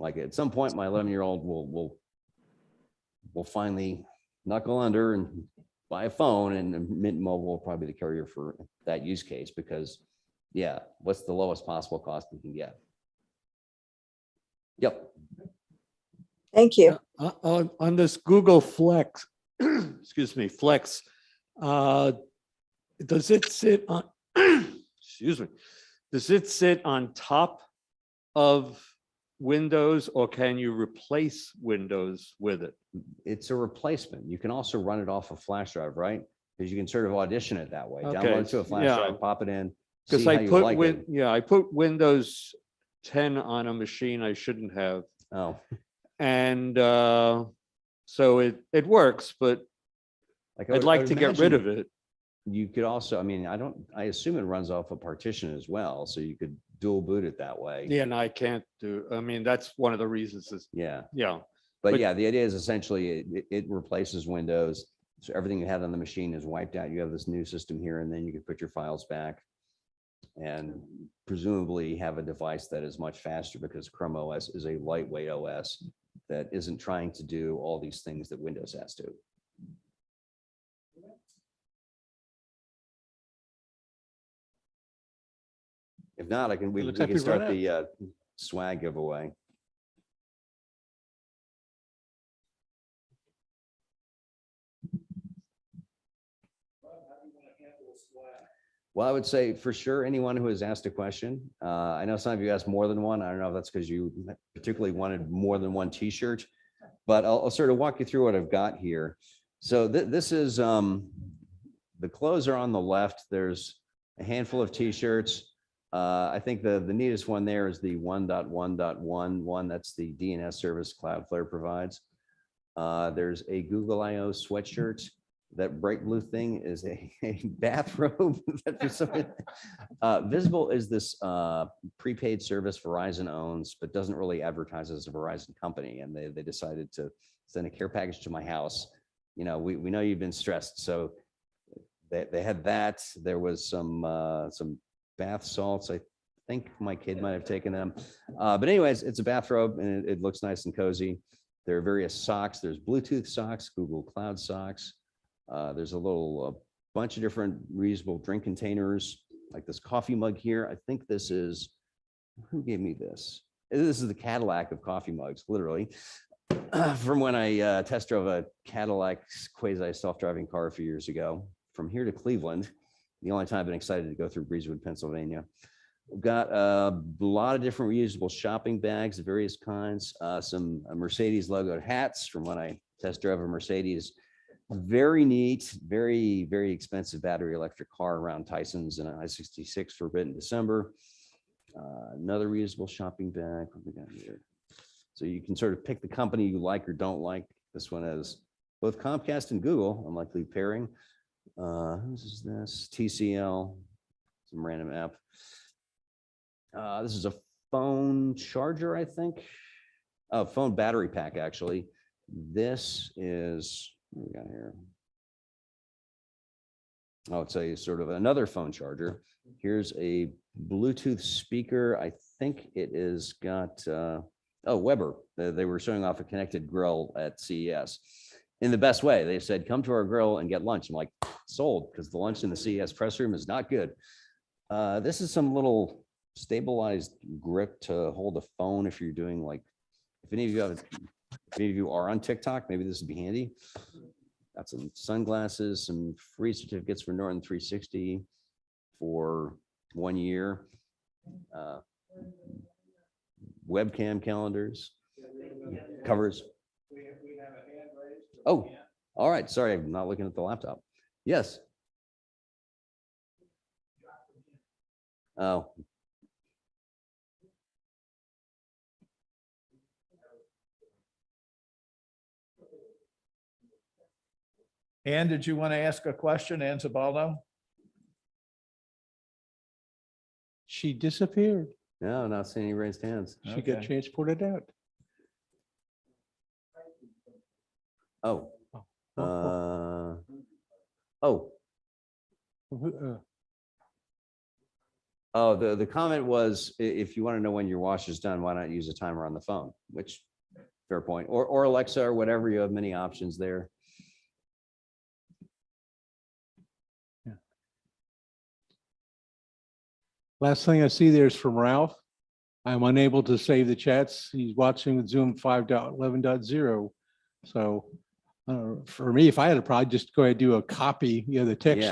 Like at some point, my 11-year-old will finally knuckle under and buy a phone, and Mint Mobile will probably be the carrier for that use case because, yeah, what's the lowest possible cost we can get? Yep. Thank you. On this Google Flex, excuse me, Flex, does it sit on, excuse me, does it sit on top of Windows, or can you replace Windows with it? It's a replacement. You can also run it off a flash drive, right? Because you can sort of audition it that way. Okay, Download it to a flash yeah. drive, pop it in. Because see I how you put like it. I put Windows 10 on a machine I shouldn't have. Oh, And so it works, but like I'd like to get rid of it. You could also, I assume it runs off a partition as well, so you could dual boot it that way. Yeah, and I can't that's one of the reasons is, Yeah. yeah. But yeah, the idea is essentially it replaces Windows. So everything you had on the machine is wiped out. You have this new system here, and then you can put your files back and presumably have a device that is much faster because Chrome OS is a lightweight OS that isn't trying to do all these things that Windows has to. If not, we looks can like we've run start the swag giveaway. Well, I would say for sure, anyone who has asked a question. I know some of you asked more than one. I don't know if that's because you particularly wanted more than one t-shirt, but I'll sort of walk you through what I've got here. So this is, the clothes are on the left. There's a handful of t-shirts. I think the neatest one there is the 1.1.1 one. That's the DNS service Cloudflare provides. There's a Google I/O sweatshirt. That bright blue thing is a bathrobe. That for some reason, Visible is this prepaid service Verizon owns, but doesn't really advertise as a Verizon company. And they decided to send a care package to my house. We know you've been stressed, so they had that. There was some bath salts. I think my kid might have taken them. But anyways, it's a bathrobe and it looks nice and cozy. There are various socks. There's Bluetooth socks, Google Cloud socks. There's a little bunch of different reusable drink containers, like this coffee mug here. I think this is, who gave me this? This is the Cadillac of coffee mugs, literally. From when I test drove a Cadillac quasi self-driving car a few years ago, from here to Cleveland, the only time I've been excited to go through Breezewood, Pennsylvania. We've got a lot of different reusable shopping bags of various kinds, some Mercedes logoed hats from when I test drove a Mercedes. Very neat, very, very expensive battery electric car around Tyson's in an I-66 for a bit in December. Another reusable shopping bag. What we got here? So you can sort of pick the company you like or don't like. This one has both Comcast and Google, unlikely pairing. Whose is this? TCL, some random app. This is a phone charger, I think. Oh, phone battery pack, actually. This is, what we got here? Oh, it's a sort of another phone charger. Here's a Bluetooth speaker. I think it is got, oh, Weber. They were showing off a connected grill at CES. In the best way, they said, come to our grill and get lunch. I'm like, sold, because the lunch in the CES press room is not good. This is some little stabilized grip to hold a phone if you're doing like, if any of you are on TikTok, maybe this would be handy. Got some sunglasses, some free certificates for Norton 360 for 1 year. Webcam calendars, covers. Oh, all right. Sorry, I'm not looking at the laptop. Yes. Oh. Ann, did you want to ask a question, Ann Zabaldo? She disappeared. No, not seeing any raised hands. She got Okay. transported out. Oh. Oh. Oh. Oh, the comment was, if you want to know when your wash is done, why not use a timer on the phone? Which, fair point. Or Alexa or whatever. You have many options there. Last thing I see there is from Ralph. I'm unable to save the chats. He's watching with Zoom 5.11.0. So for me, if I had a problem, just go ahead and do a copy, the text,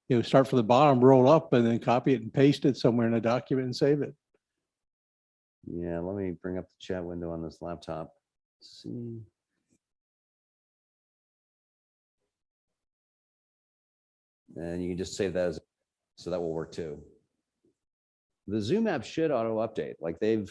Yeah. Start from the bottom, roll up, and then copy it and paste it somewhere in a document and save it. Yeah, let me bring up the chat window on this laptop. Let's see. And you can just save that as, so that will work too. The Zoom app should auto update. Like they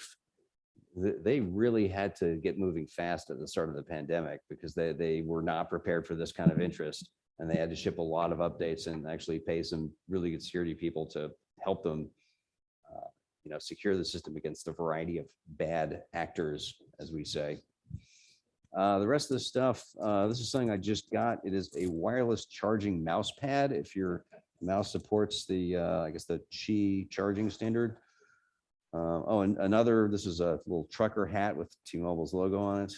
really had to get moving fast at the start of the pandemic because they were not prepared for this kind of interest. And they had to ship a lot of updates and actually pay some really good security people to help them, secure the system against a variety of bad actors, as we say. The rest of the stuff, this is something I just got. It is a wireless charging mouse pad. If your mouse supports the, I guess the Qi charging standard. Oh, and this is a little trucker hat with T-Mobile's logo on it.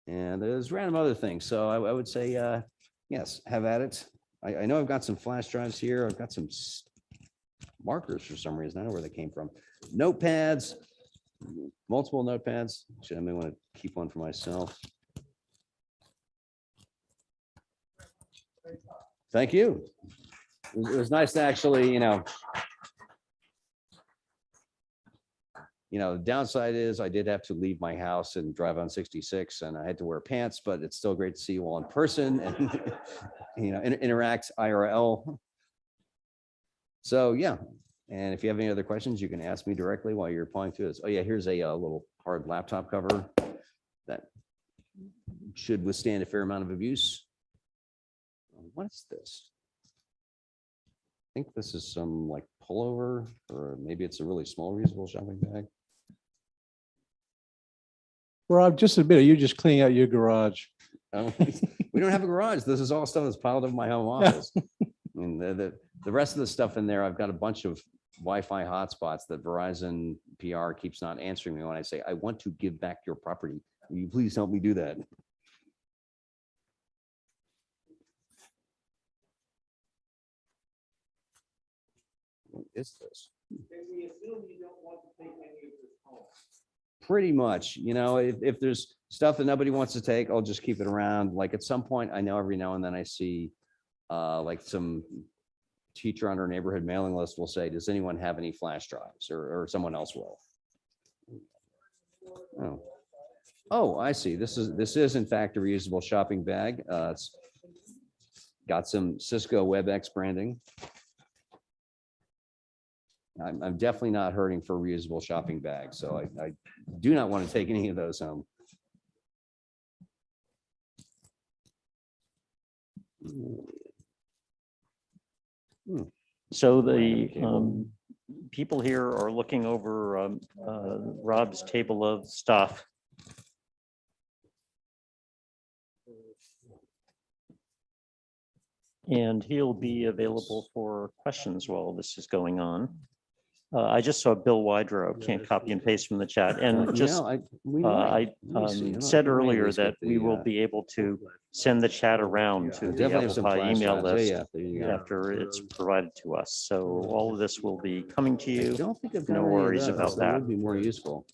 And there's random other things. So I would say, yes, have at it. I know I've got some flash drives here. I've got some markers for some reason. I know where they came from. Notepads, multiple notepads. Actually, I may want to keep one for myself. Thank you. It was nice to actually, the downside is I did have to leave my house and drive on 66 and I had to wear pants, but it's still great to see you all in person and, interact IRL. So, yeah. And if you have any other questions, you can ask me directly while you're applying through this. Oh, yeah, here's a little hard laptop cover that should withstand a fair amount of abuse. What's this? I think this is some like pullover, or maybe it's a really small reusable shopping bag. Rob, just admit it, you're just cleaning out your garage. We don't have a garage. This is all stuff that's piled up in my home office. And the rest of the stuff in there, I've got a bunch of Wi-Fi hotspots that Verizon PR keeps not answering me when I say, I want to give back your property. Will you please help me do that? What is this? Pretty much, you know, if there's stuff that nobody wants to take, I'll just keep it around. Like at some point, I know every now and then I see like some teacher on our neighborhood mailing list will say, does anyone have any flash drives, or someone else will. Oh. Oh, I see. This is in fact a reusable shopping bag. It's got some Cisco WebEx branding. I'm definitely not hurting for a reusable shopping bag, so I do not want to take any of those home. So the people here are looking over Rob's table of stuff. And he'll be available for questions while this is going on. I just saw Bill Wydrow, can't copy and paste from the chat, and just I said earlier that we will be able to send the chat around to the Definitely have Apple some Pie flash email drives. list Yeah, there you go. after it's provided to us. So all of this will be coming to I you. don't think I've got No any of worries those. about That that. would be more useful.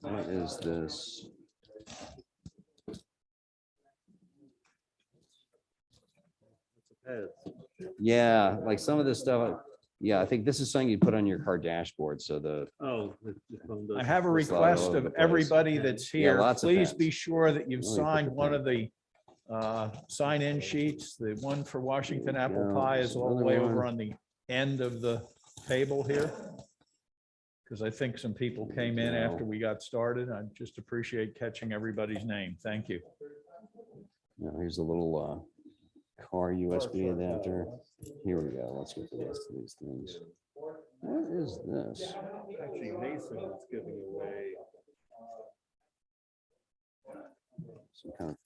What is this? Yeah, like some of this stuff. Yeah, I think this is something you put on your car dashboard. So the I have a There's a lot request all over of the place. everybody that's Yeah, here. lots of Please pens. be sure that you've Let me put signed the one pen. of the sign-in sheets. The one for Washington There you Apple go. Pie There's is all the another way over one. on the end of the table here. Because I think some people came in after we got started. I just appreciate catching everybody's name. Thank you. Now, here's a little car USB adapter. Here we go. Let's get the rest of these things. What is this? Actually, Mason is giving away. Some kind of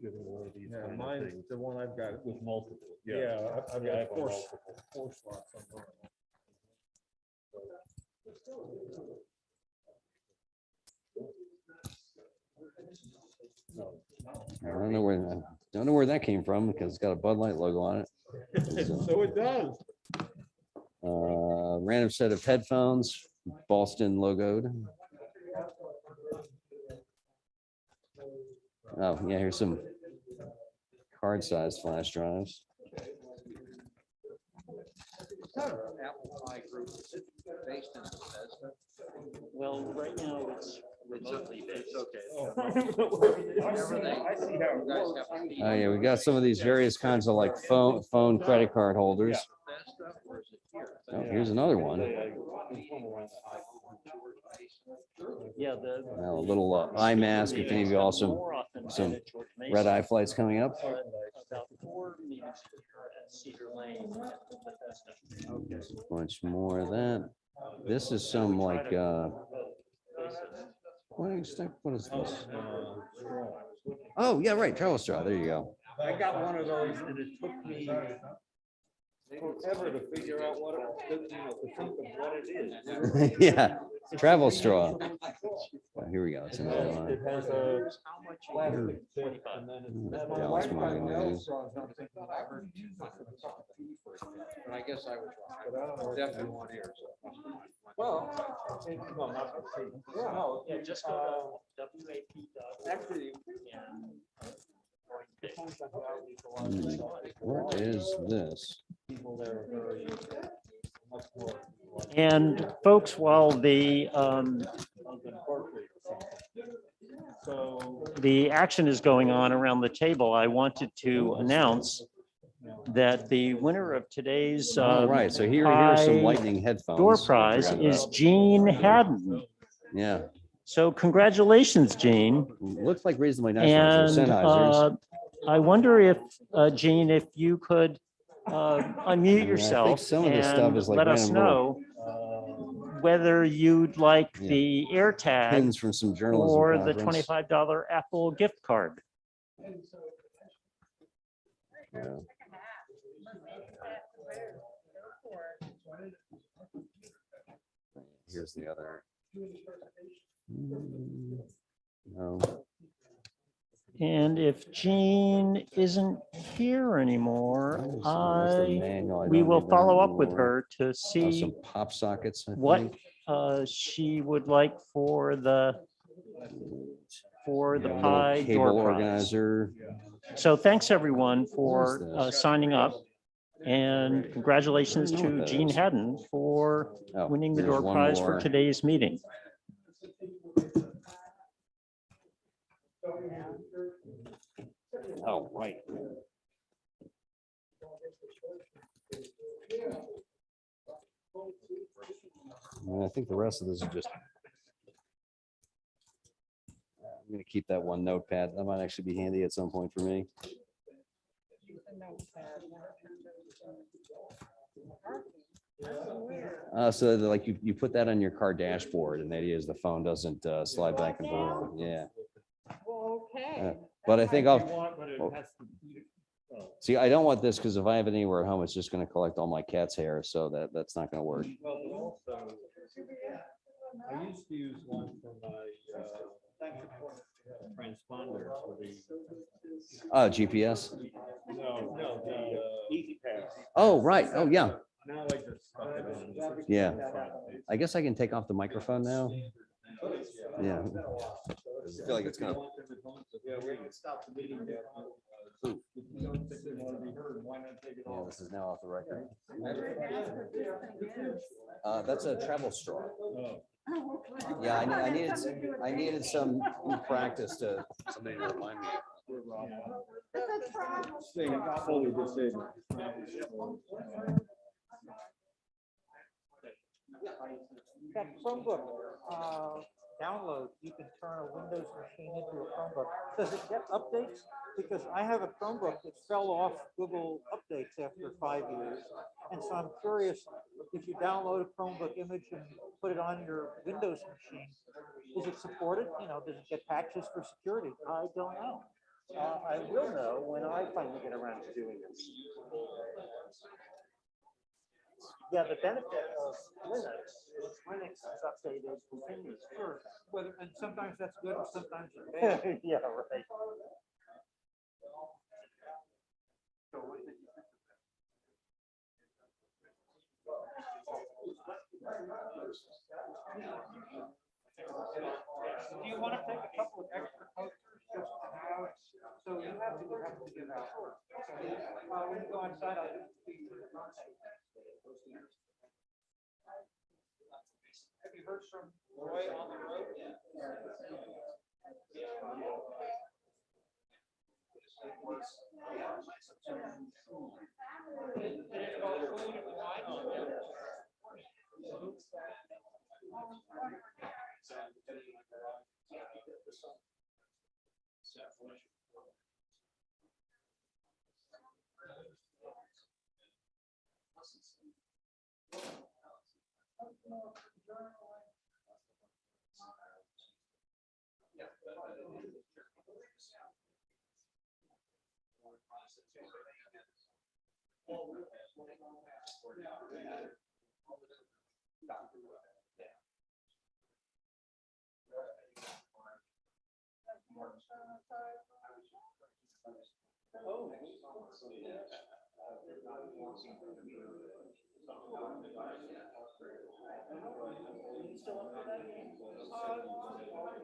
Yeah, mine's the one I've got with multiple. Yeah, I've got four slots on mine. I don't know where that came from because it's got a Bud Light logo on it. So it does. Random set of headphones, Boston logoed. Oh, yeah, here's some card-sized flash drives. Well, right now it's remotely based. Oh, yeah, we got some of these various kinds of like phone credit card holders. Oh, here's another one. Yeah, Now, a little eye mask if any of you also some red eye flights coming up. About 4 meetings here at Cedar Lane at Bethesda. Bunch more of that. This is some like what is this? Oh, yeah, right, travel straw. There you go. I got one of those and it took me forever to figure out what it, to think of what it is. Yeah, travel straw. Well, here we go. It's another one. It has a plastic tip and then it's. Dallas Morning News. And I guess I was definitely one here. Well. Yeah, just go to WAP. Actually. What is this? And folks, while the action is going on around the table, I wanted to announce that the winner of today's Oh, right. So here are some Pie lightning headphones. door I prize forgot is about. Jean Haddon. Yeah, So congratulations, Jean. looks like reasonably nice ones. They're And Sennheisers. I wonder if, Jean, if you could unmute think yourself some of this stuff and is like let us random know whether you'd like Yeah. the AirTag Pins from some journalism or the conference. $25 Apple gift card. Yeah. Here's the other. No. And if Jean isn't here anymore, we will follow up with her to see Some pop sockets, I what think. she would like for the Yeah, little pie cable door prize. organizer. So thanks everyone for this? signing up, and congratulations I don't know to what that Jean is. Haddon for Oh, winning the there's door one prize for more. today's meeting. Oh, right. And I think the rest of this is just. I'm gonna keep that one notepad. That might actually be handy at some point for me. So that, like you put that on your car dashboard, and the idea is the phone doesn't slide back and forth. Yeah. But I think see, I don't want this because if I have it anywhere at home, it's just going to collect all my cat's hair. So that's not going to work. I used to use one for my transponder for the. GPS. No, the Easy Pass. Oh, right. Oh, yeah. Now I just stuck it on. Yeah. I guess I can take off the microphone now. Yeah. I feel like it's gonna. Yeah, we can stop the meeting. If you don't think they want to be heard, why not take it Yeah, off? this is now off the record. That's a travel straw. Yeah, I needed some practice to somebody to remind me. Fully disabled. That Chromebook download, you can turn a Windows machine into a Chromebook. Does it get updates? Because I have a Chromebook that fell off Google updates after 5 years. And so I'm curious, if you download a Chromebook image and put it on your Windows machine, is it supported? You know, does it get patches for security? I don't know. I will know when I finally get around to doing this. Yeah, the benefit of Linux is Linux is updated continuously. Sure. And sometimes that's good and sometimes it's bad. Yeah, right. Do you want to take a couple of extra posters just to have, so you have to give out? When you go inside, I'll just speak to the front. Have you heard from Roy on the road?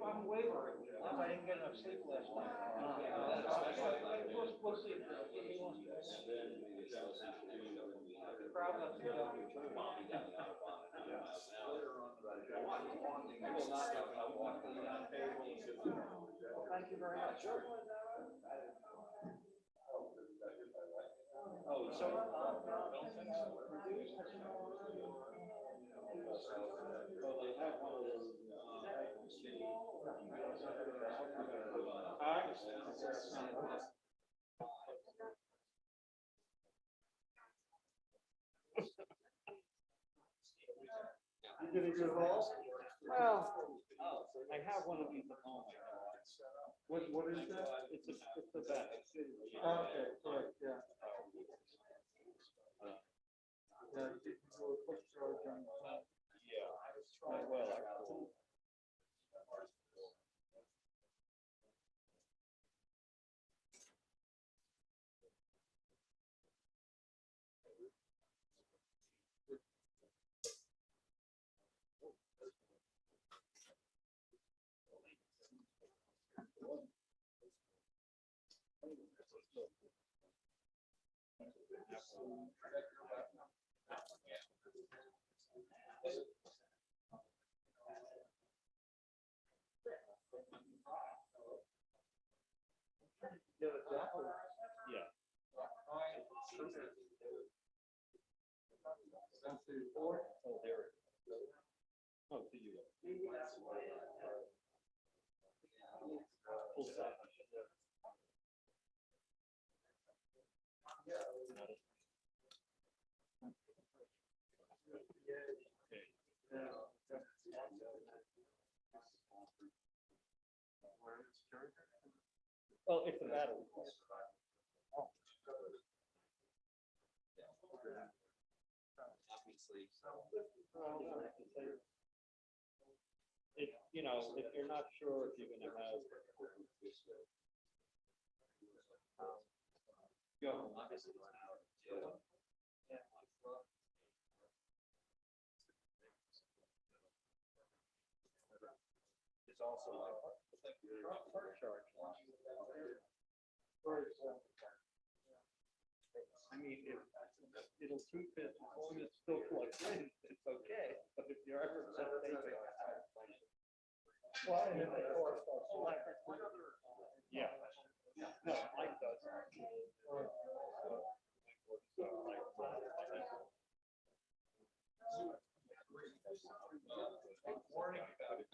I'm wavering. I didn't get enough sleep last night. We'll see. Thank you very much. You gonna get all? Well, I have one of these at home. What is that? It's a vet. Okay, correct, yeah. Yeah, you do a quick charge on. Yeah, I will. Well, if the battery. If, you know, if you're not sure if you're gonna have. It's also like charge. I mean, if it'll keep it, as long as it's still plugged in, it's okay, but if you're ever. Well, and if the core starts electric. Yeah. No, mine does. Warning about it.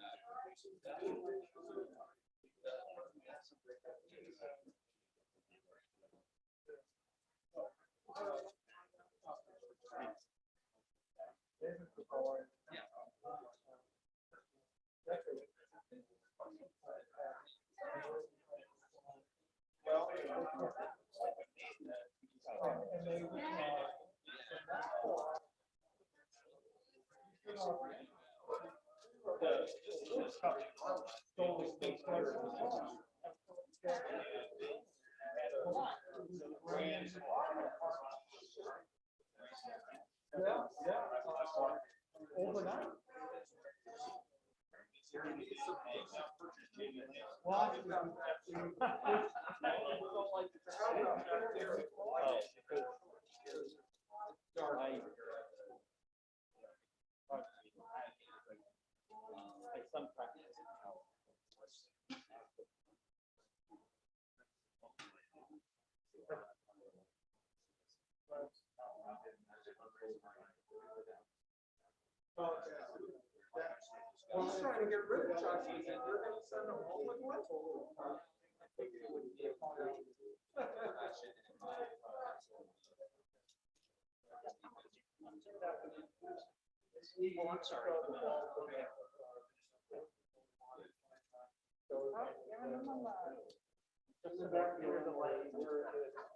Overnight. Well, he's trying to get rid of Chuck. You're going to send him home with what? Oh, I'm sorry.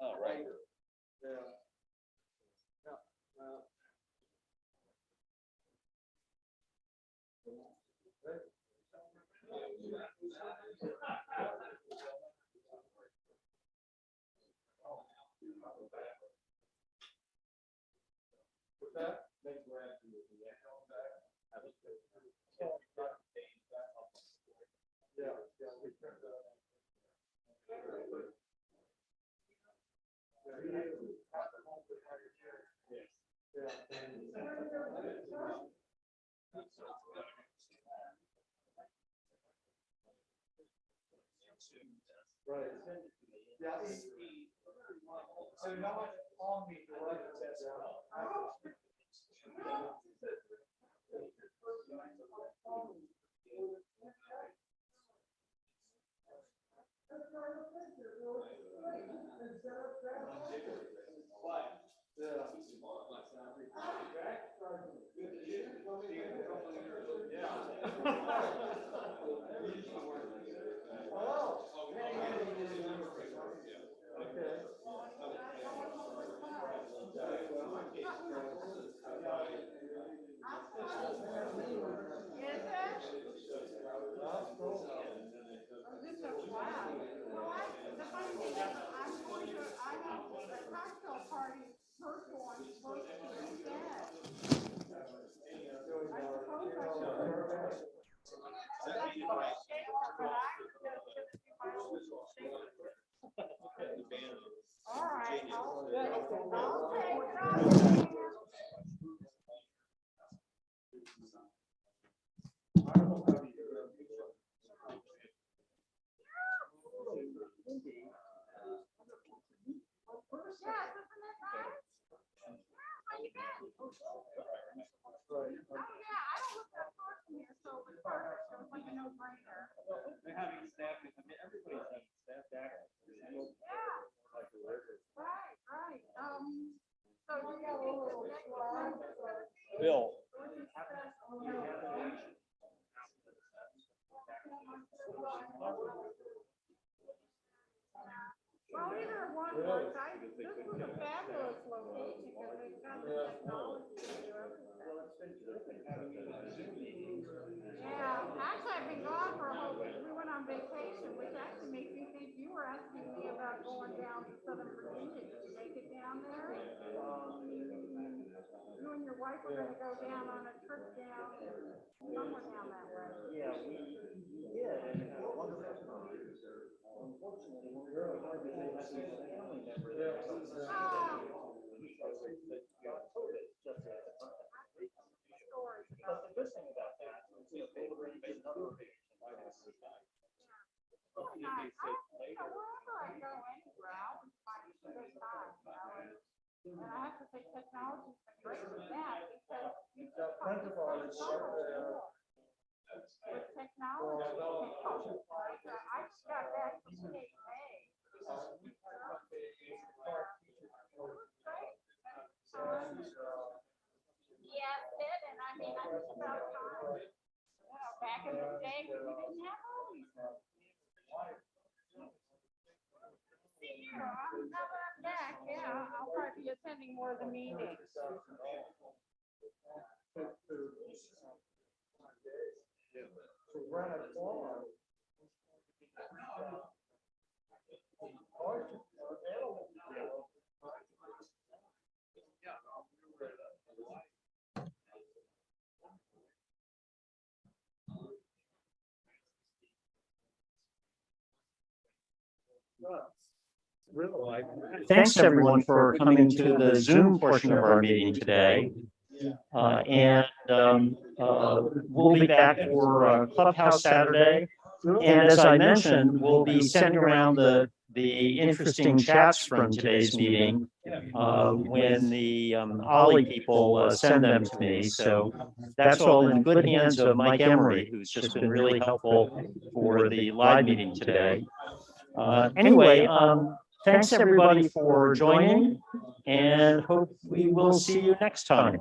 Oh, right. Yeah. With that, thank you. Right. Yeah. So no one on me to write this down. All right. Bill. Well, either one works. This was a fabulous location because they've got the technology to do everything. Yeah, actually, I've been gone for a whole week. We went on vacation, which actually makes me think you were asking me about going down to Southern Virginia. Did you make it down there? You and your wife were gonna go down on a trip down, somewhere down that way. Yeah, we did. And it was wonderful. Unfortunately, we were hardly able to see the family member there. Oh. But the good thing about that is that they were in another Really nice. Wherever I go anywhere, I always find it's a good time, you know? And I have to say technology's been great with that because you just find so much more. With technology, I just got back from Cape May. It was great. Yeah, it, and I mean, I think about time, you know, back in the day when we didn't have all these. See, now that I'm back, yeah, I'll probably be attending more of the meetings. Thanks everyone for coming to the Zoom portion of our meeting today. We'll be back for Clubhouse Saturday. And as I mentioned, we'll be sending around the interesting chats from today's meeting when the Ollie people send them to me. So that's all in good hands of Mike Emery, who's just been really helpful for the live meeting today. Anyway, thanks everybody for joining and hope we will see you next time.